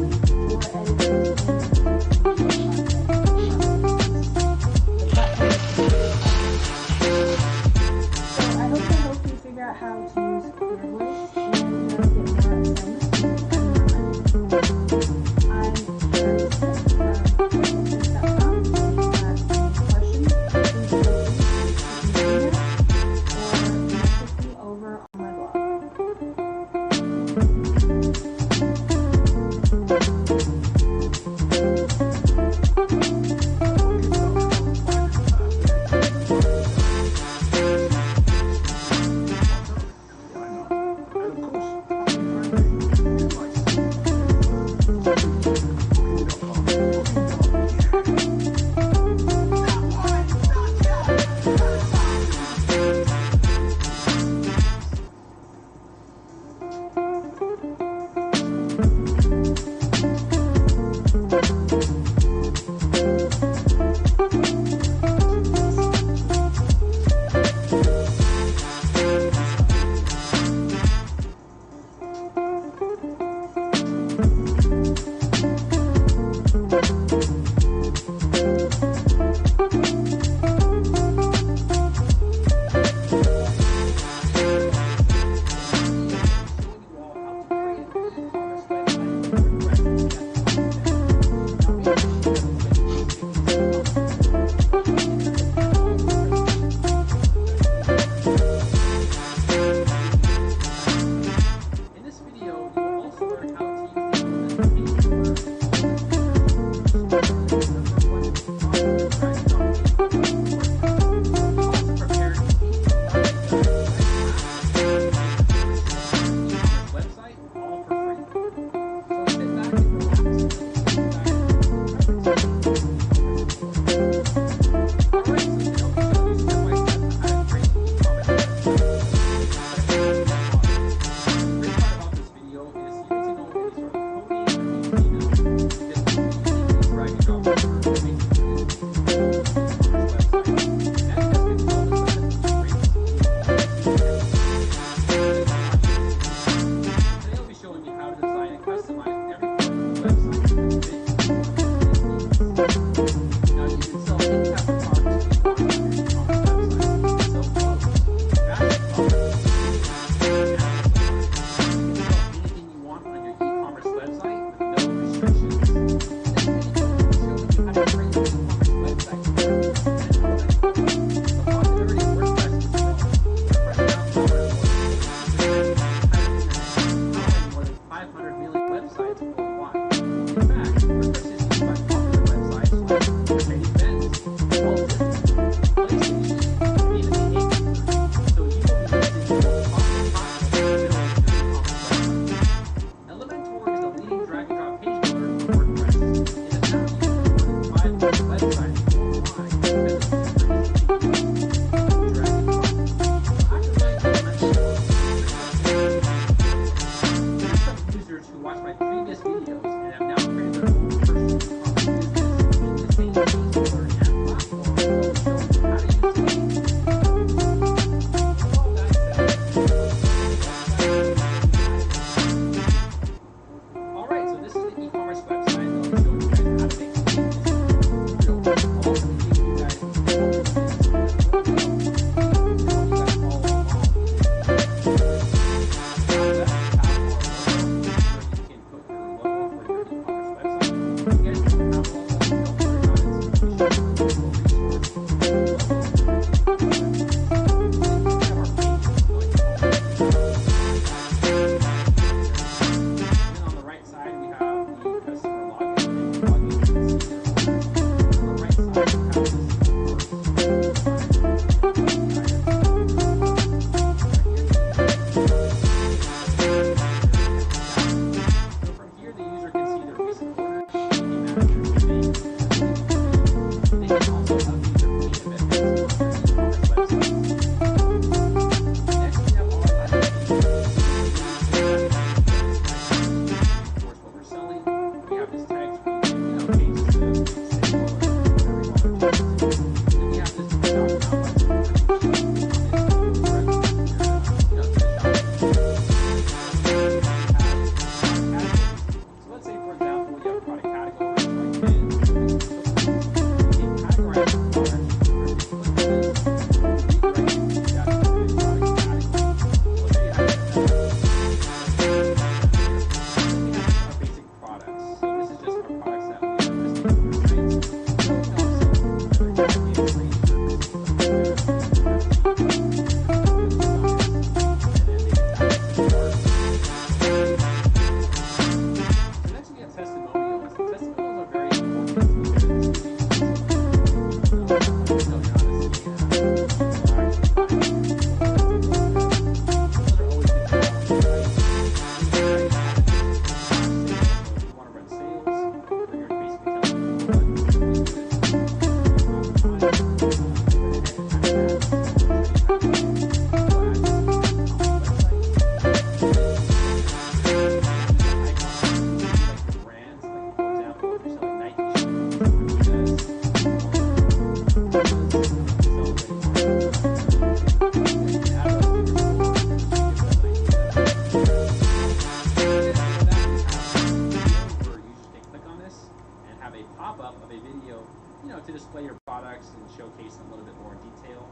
more detail.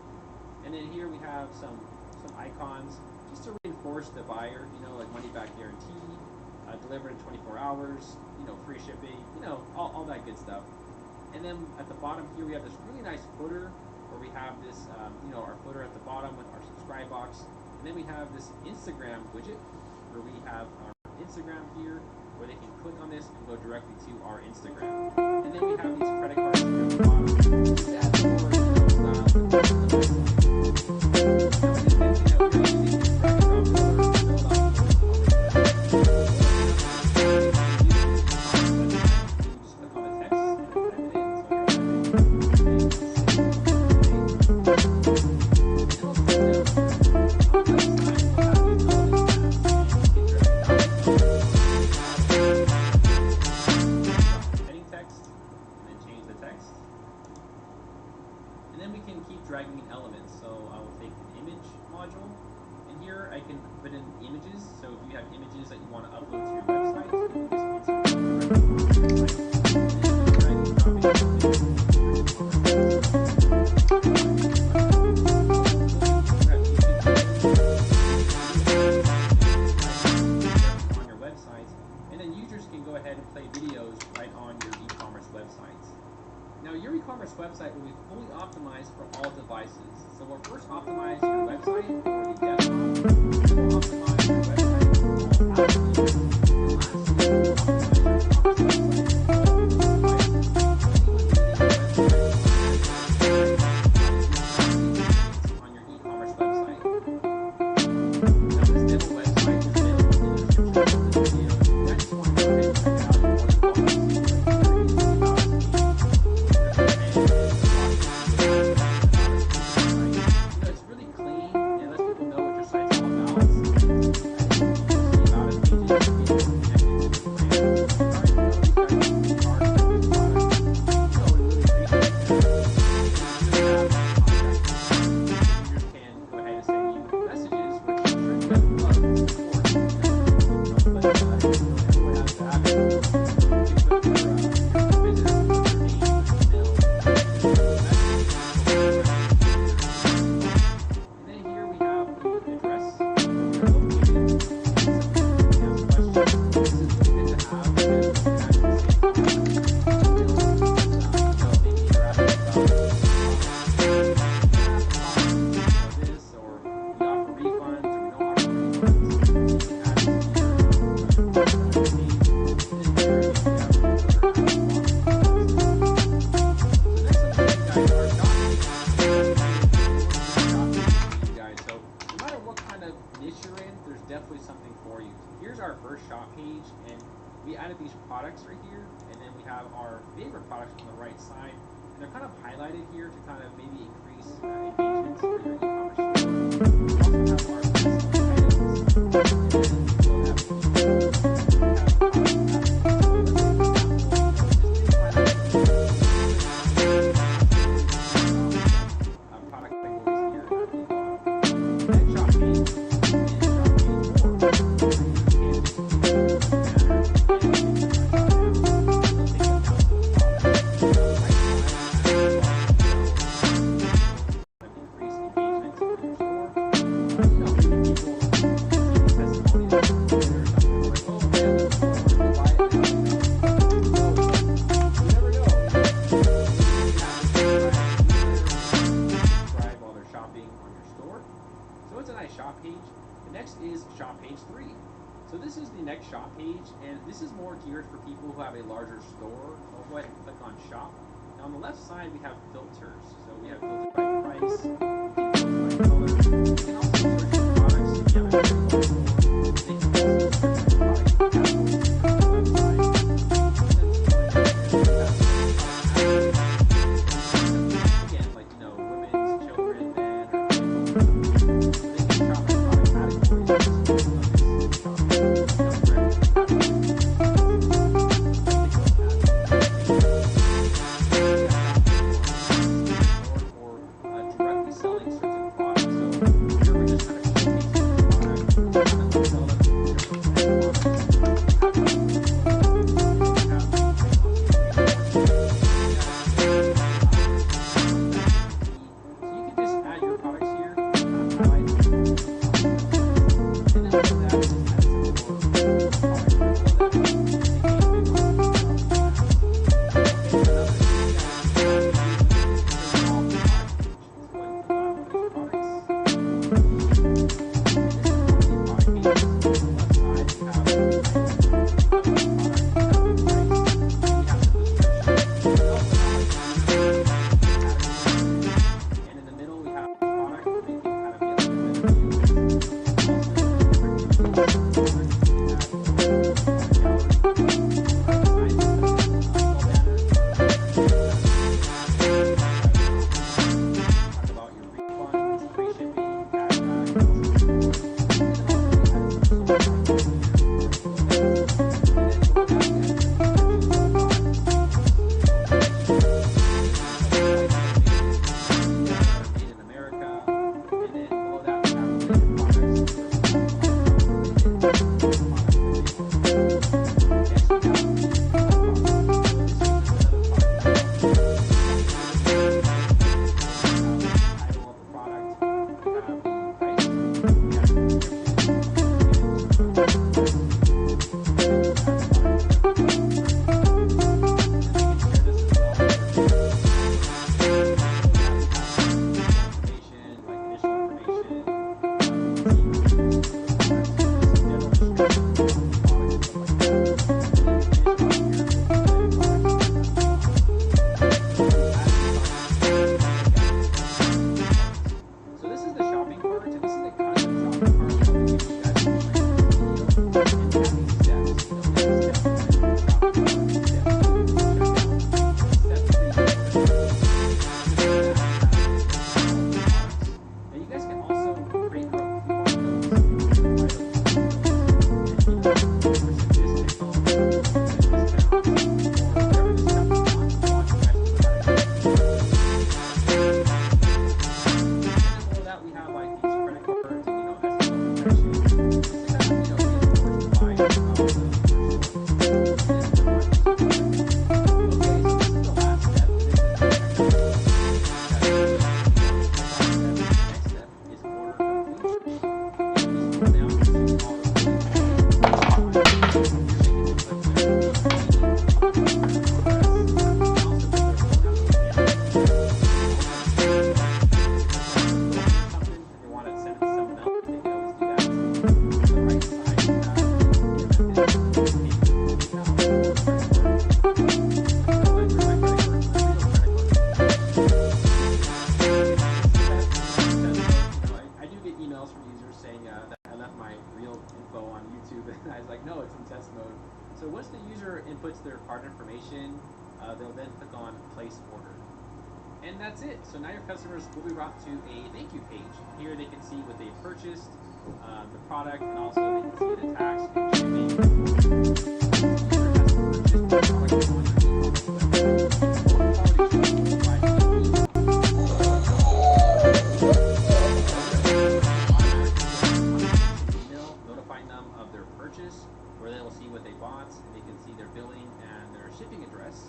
And then here we have some icons just to reinforce the buyer, like money back guarantee, delivered in 24 hours, free shipping, all that good stuff. And then at the bottom here we have this really nice footer where we have this, our footer at the bottom with our subscribe box. And then we have this Instagram widget where we have our Instagram here where they can click on this and go directly to our Instagram. And then we have these credit cards here at the bottom just to add some more style to the website. Now, I did mention that we're using these drag and drop builders to build out the just click on the text and type it in. Dragging in elements, so I will take an image module, and here I can put in images. So if you have images that you want to upload to your website, you can just insert them directly onto your site. And then you can drag and drop it on your website, and then users can go ahead and play videos right on your e-commerce websites. Now, your e-commerce website will be fully optimized for all devices. So we'll first optimize your website for the desktop, then we'll optimize your website for all Apple users, and lastly, we'll optimize your e-commerce website for all mobile devices. On your e-commerce website. Now, this demo website is available in the description of this video. If you guys just want to go ahead and check it out, you're more than welcome to. It's really clean and lets people know what your site's all about. products right here, and then we have our favorite products on the right side, and they're kind of highlighted here to kind of maybe increase engagement for your e-commerce store. We also have our best items, and then we'll have product categories here at the bottom. Next shop page is shop page 4, where users can just shop page, and this is more geared for people who have a larger store. So I'll go ahead and click on shop. Now on the left side we have filters. So we have filter by price, we can filter by color. You can also search for products if you have a very large store. They can also search for product categories on the website. Again, like women's, children, men, or items or something. So they can shop by product categories. So once the user inputs their card information, they'll then click on place order. And that's it. So now your customers will be brought to a thank you page. Here they can see what they purchased, the product, and also they can see the tax and shipping. Notifying them of their purchase, where they will see what they bought, and they can see their billing and their shipping address.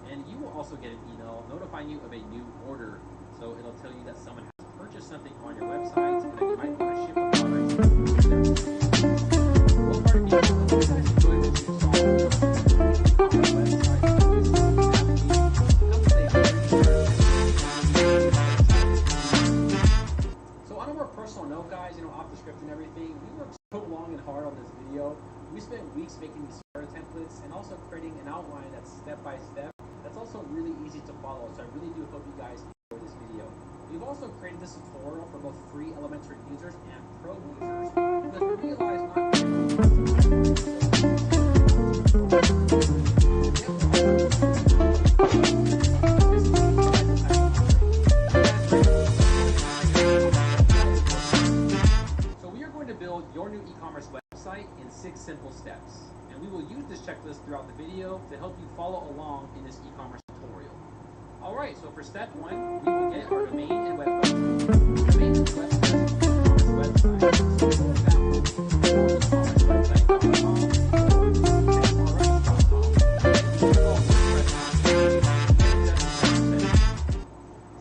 And you will also get an email notifying you of a new order. So it'll tell you that someone has purchased something on your website and that you might want to ship a product to their well, party people, hope you guys enjoyed what you saw on the website. So on a more personal note, guys, off the script and everything, we worked so long and hard on this video. We spent weeks making these starter templates and also creating an outline that's step by step. That's also really easy to follow, so I really do hope you guys enjoy this video. We've also created this tutorial for both free Elementor users and pro users because we realize not everyone wants to operate. So we are going to build your new e-commerce website in 6 simple steps. And we will use this checklist throughout the video to help you follow along in this e-commerce tutorial. Alright, so for step 1, we will get our domain and web hosting. Domain and web address of e-commerce website. So for example, e-commercewebsite.com or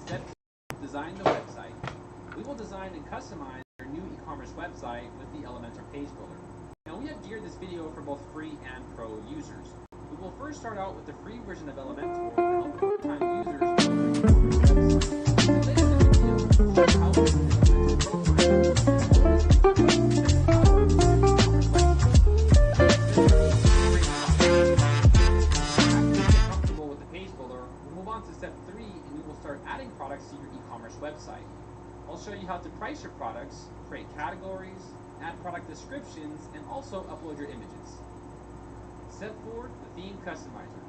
Step 2, design the website. We will design and customize your new e-commerce website with the Elementor page builder. Now we have geared this video for both free and pro users. We will first start out with the free version of Elementor to help first-time users build their e-commerce website. And later in the video, we'll show you how to use the Elementor Pro version and all of this features to set the power of your e-commerce website. After you get comfortable with the page builder, we'll move on to step 3 and we will start adding products to your e-commerce website. I'll show you how to price your products, create categories, add product descriptions, and also upload your images. Step 4, the theme customizer.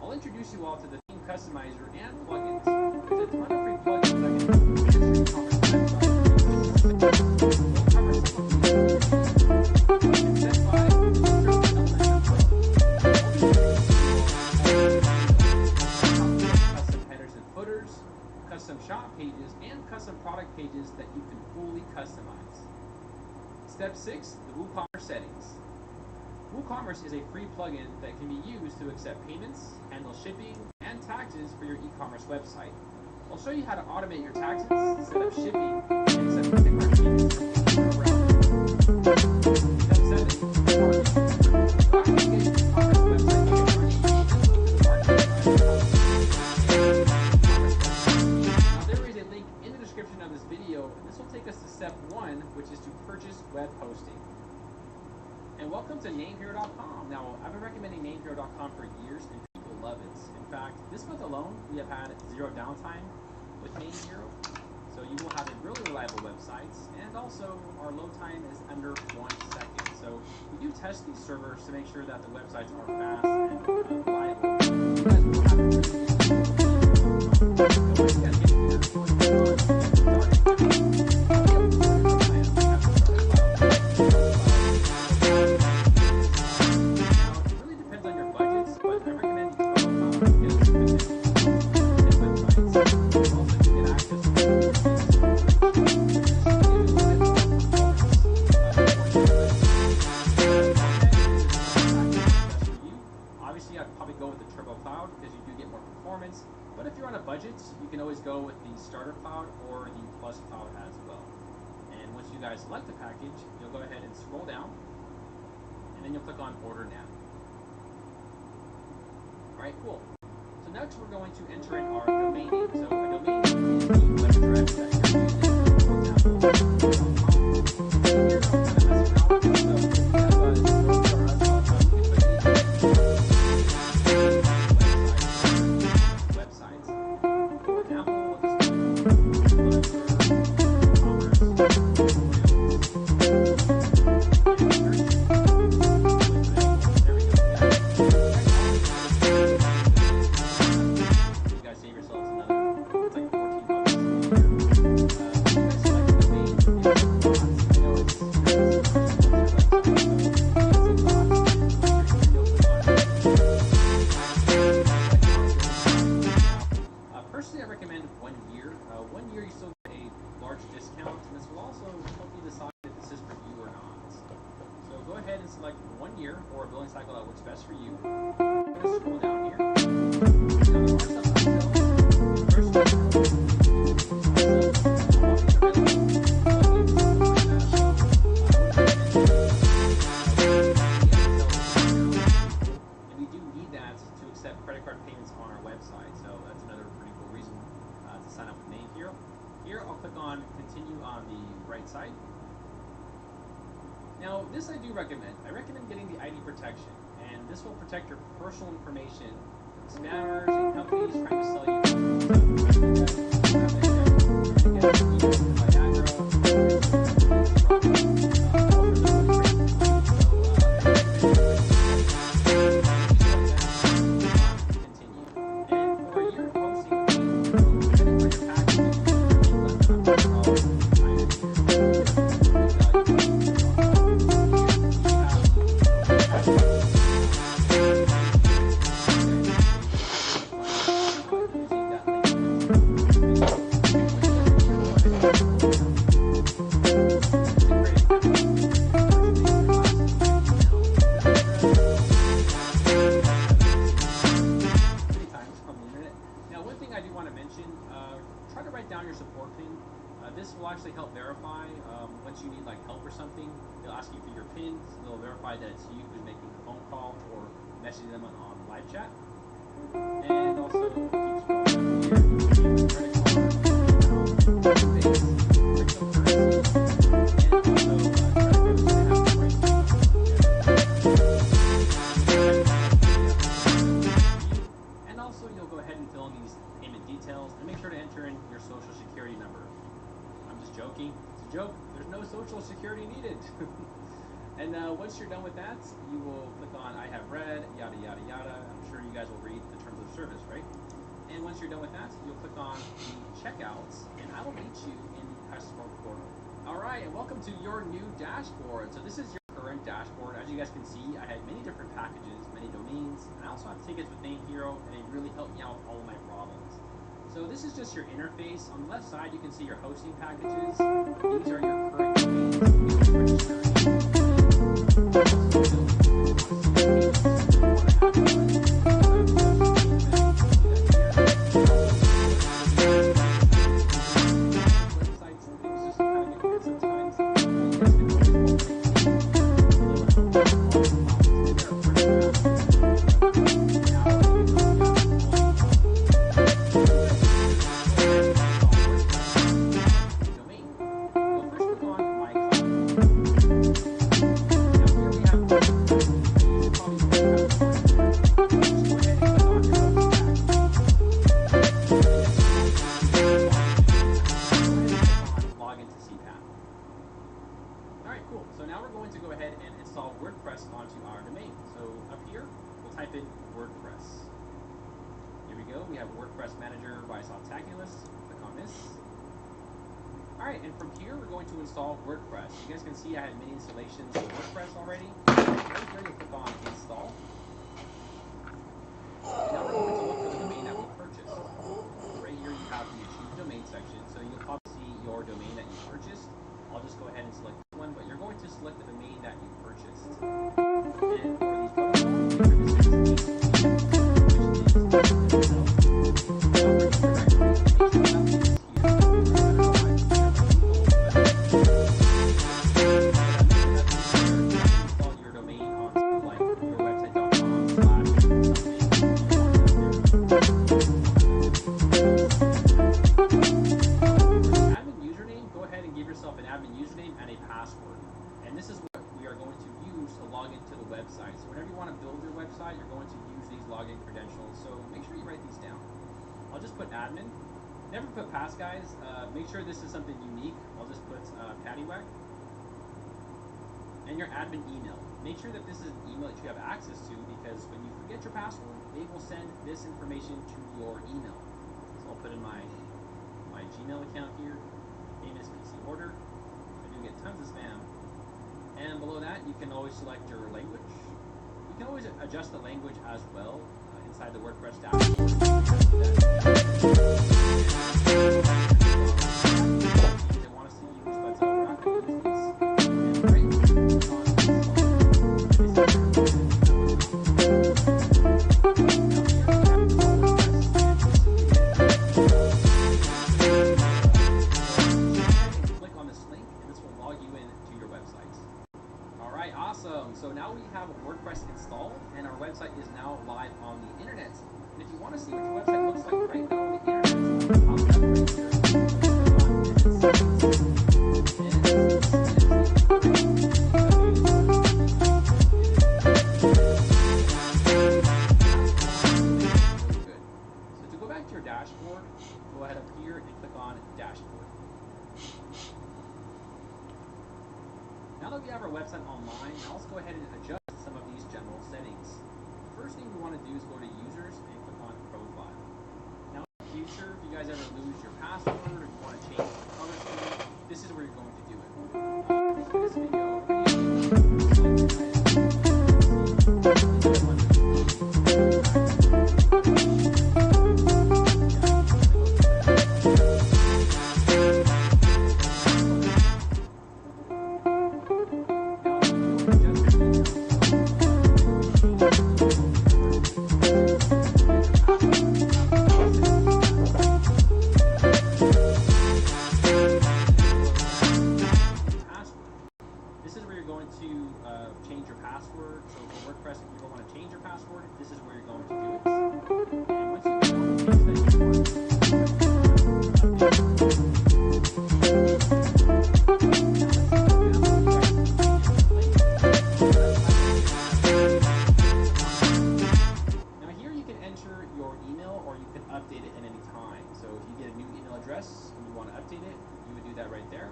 I'll introduce you all to the theme customizer and plugins. There's a ton of free plugins that can help enhance your e-commerce website. We'll cover some of these. And step 5, intro to Elementor Pro. Custom headers and footers, custom shop pages, and custom product pages that you can fully customize. Step 6, the WooCommerce settings. WooCommerce is a free plugin that can be used to accept payments, handle shipping, and taxes for your e-commerce website. I'll show you how to automate your taxes, set up shipping, and accept different payments from anywhere around the world. Step 7, marketing. So after you get your e-commerce website up and running, you can go to the marketing side. Now there is a link in the description of this video, and this will take us to step 1, which is to purchase web hosting. And welcome to NameHero.com. Now, I've been recommending NameHero.com for years, and people love it. In fact, this month alone, we have had 0 downtime with NameHero. So you will have a really reliable website, and also our load time is under 1 second. So we do test these servers to make sure that the websites are fast and reliable. You guys will have a really good NameHero.com. Now, once you guys get here, we'll get started. But if you're on a budget, you can always go with the starter cloud or the plus cloud as well. And once you guys select the package, you'll go ahead and scroll down, and then you'll click on order now. Alright, cool. So next we're going to enter in our domain name. So a domain name is the web address that you're using. So for example, here I'm kind of messing around with it. So we have billing cycle that works best for you. I'm going to scroll down here. Now, there are some upsells. First, and we do need that to accept credit card payments on our website. So that's another pretty cool reason to sign up with Name Hero. Here, I'll click on Continue on the right side. Now, this I do recommend. I recommend getting the ID protection, and this will protect your personal information from spammers and companies trying to sell you this will actually help verify once you need like help or something. They'll ask you for your PIN. They'll verify that it's you who's making the phone call or messaging them on live chat. And also keep scrolling here. Credit card, PayPal, cryptocurrency, and also you'll go ahead and fill in these payment details and make sure to enter in your social security number. I'm just joking. It's a joke. There's no social security needed. And once you're done with that, you will click on I have read, yada, yada, yada. I'm sure you guys will read the terms of service, right? And once you're done with that, you'll click on the checkouts, and I will meet you in customer portal. All right, and welcome to your new dashboard. So this is your current dashboard. As you guys can see, I had many different packages, many domains, and I also have tickets with Name Hero, and it really helped me out with all of my problems. So this is just your interface. On the left side, you can see your hosting packages. These are your current domains. Alright, and from here we're going to install WordPress. You guys can see I have many installations of WordPress already. Right here, you'll click on Install. And now we're going to look for the domain that we purchased. Right here you have the Choose Domain section, so you'll probably see your domain that you purchased. I'll just go ahead and select this one, but you're going to select the domain that you purchased. And for these protocols, make sure this is admin. Never put pass, guys. Make sure this is something unique. I'll just put paddywhack. And your admin email. Make sure that this is an email that you have access to, because when you forget your password, they will send this information to your email. So I'll put in my Gmail account here. Famous PC order. I do get tons of spam. And below that, you can always select your language. You can always adjust the language as well inside the WordPress dashboard. They want us to use, but we're not going to use these. And right on is now live on the internet. And if you want to see what your website looks like right now on the internet, I'll left right here. So to go back to your dashboard, go ahead up here and click on Dashboard. Now that we have our website online, now let's go ahead and adjust some of these general settings. The first thing we want to do is go to Users and click on Profile. Now in the future, if you guys ever lose your password or you want to change the color scheme, this is where you're going to do it. For this video, change your password. So for WordPress, if you ever want to change your password, this is where you're going to do it. And once you get all the things that you want, now here you can enter your email or you can update it at any time. So if you get a new email address and you want to update it, you would do that right there.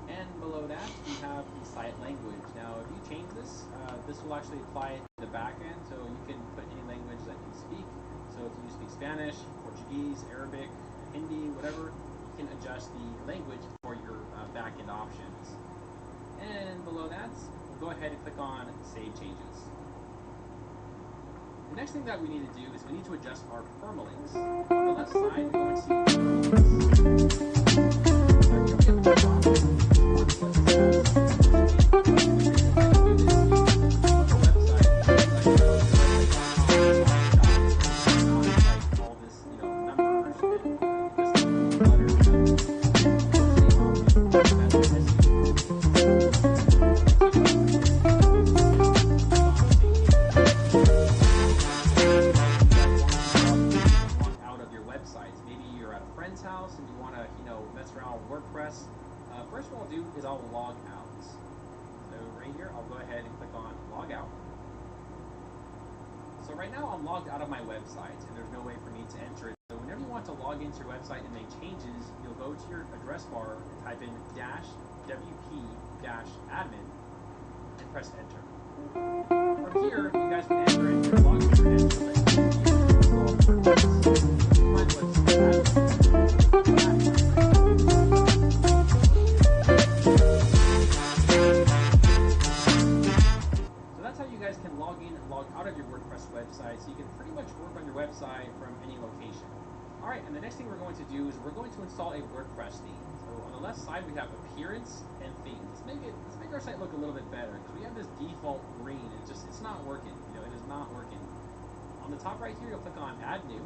And below that, we have the site language. Now, if you change this, this will actually apply to the back end, so you can put any language that you speak. So if you speak Spanish, Portuguese, Arabic, Hindi, whatever, you can adjust the language for your back end options. And below that, we'll go ahead and click on Save Changes. The next thing that we need to do is we need to adjust our permalinks. On the left side, we're going to see permalinks. Now, here we have the options. House and you want to, mess around with WordPress, first what I'll do is I'll log out. So right here, I'll go ahead and click on log out. So right now I'm logged out of my website and there's no way for me to enter it. So whenever you want to log into your website and make changes, you'll go to your address bar and type in -wp-admin and press enter. From here, you guys can enter in your login credentials and install WordPress. Mine was So that's how you guys can log in and log out of your WordPress website, so you can pretty much work on your website from any location. Alright, and the next thing we're going to do is we're going to install a WordPress theme. So on the left side we have appearance and theme. Let's make our site look a little bit better, because we have this default green. It's not working. It is not working. On the top right here, you'll click on Add New.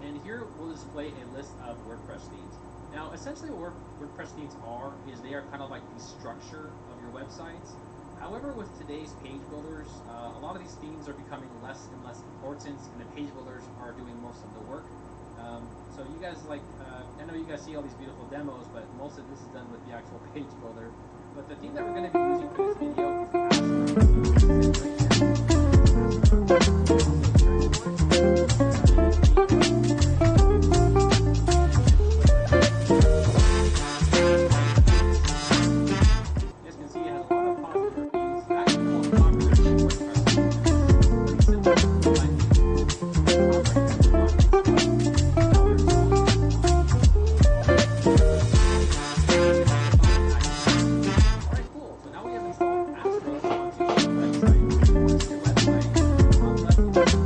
And here we'll display a list of WordPress themes. Now, essentially what WordPress themes are is they are kind of like the structure of your websites. However, with today's page builders, a lot of these themes are becoming less and less important, and the page builders are doing most of the work. So you guys I know you guys see all these beautiful demos, but most of this is done with the actual page builder. But the theme that we're going to be using for this video is Astro. So this is right here. Alright, cool. So now we have installed Astro onto our website. Once your website,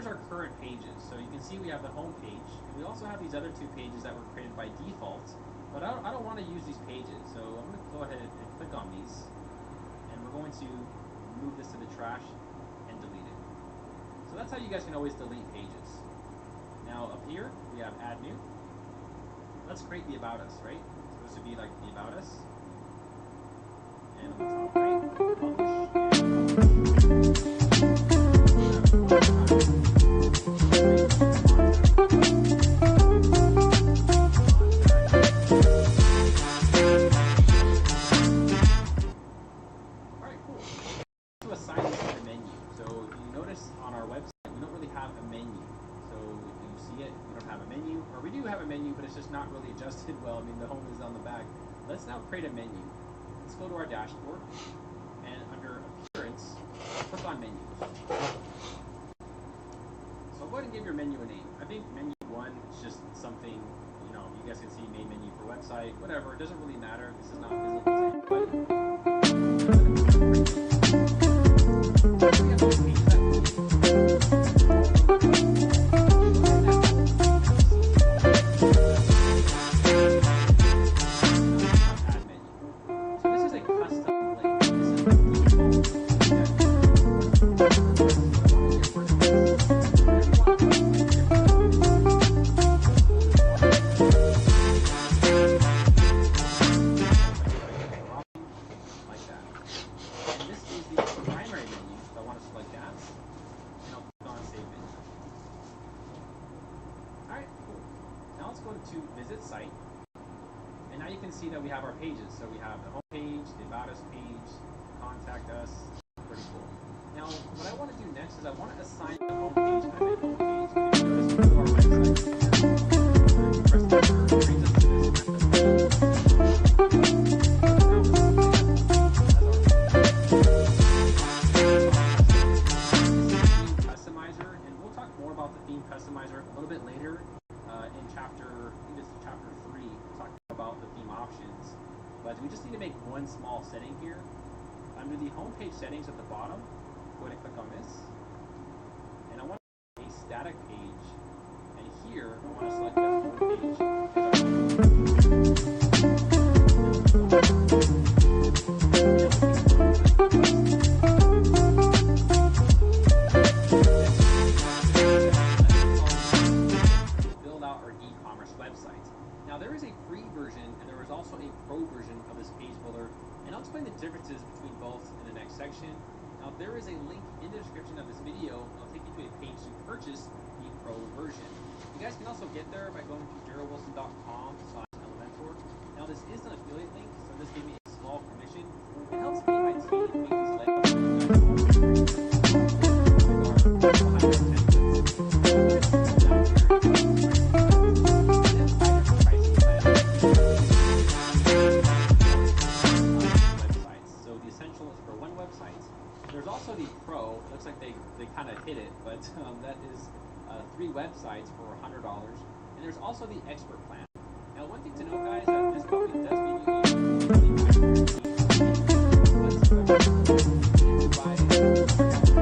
here's our current pages. So you can see we have the home page, and we also have these other two pages that were created by default. But I don't want to use these pages, so I'm going to go ahead and click on these, and we're going to move this to the trash and delete it. So that's how you guys can always delete pages. Now up here we have add new. Let's create the about us, right? So this would be like the about us. And on the top right, publish. Alright, cool. To assign this to the menu. So if you notice on our website, we don't really have a menu. So if you see it, we don't have a menu. Or we do have a menu, but it's just not really adjusted well. I mean, the home is on the back. Let's now create a menu. Let's go to our dashboard, and under appearance, click on menus. So go ahead and give your menu a name. I think menu 1 is just something, you know, you guys can see main menu for website, whatever. It doesn't really matter. This is not visible to anybody. To visit site, and now you can see that we have our pages. So we have the home page, the about us page, contact us. Pretty cool. Now what I want to do next is I want to assign the home page as a home page. If you notice, go to our website here, press enter, it brings us to this page. Customizer, and we'll talk more about the theme customizer a little bit later. In chapter 3, we'll talk about the theme options, but we just need to make one small setting here. Under the homepage settings at the bottom, go ahead and click on this, and I want a static page, and here I want to select the homepage website. Now there is a free version and there is also a pro version of this page builder, and I'll explain the differences between both in the next section. Now there is a link in the description of this video. I'll take you to a page to purchase the pro version. You guys can also get there by going to darylwilson.com/elementor. Now this is an affiliate link, so this gave me a small commission. It helps me and my team make these layouts so you guys can There's also the Pro. It looks like they kind of hit it, but that is 3 websites for $100. And there's also the Expert plan. Now, one thing to know, guys, that this probably does mean you need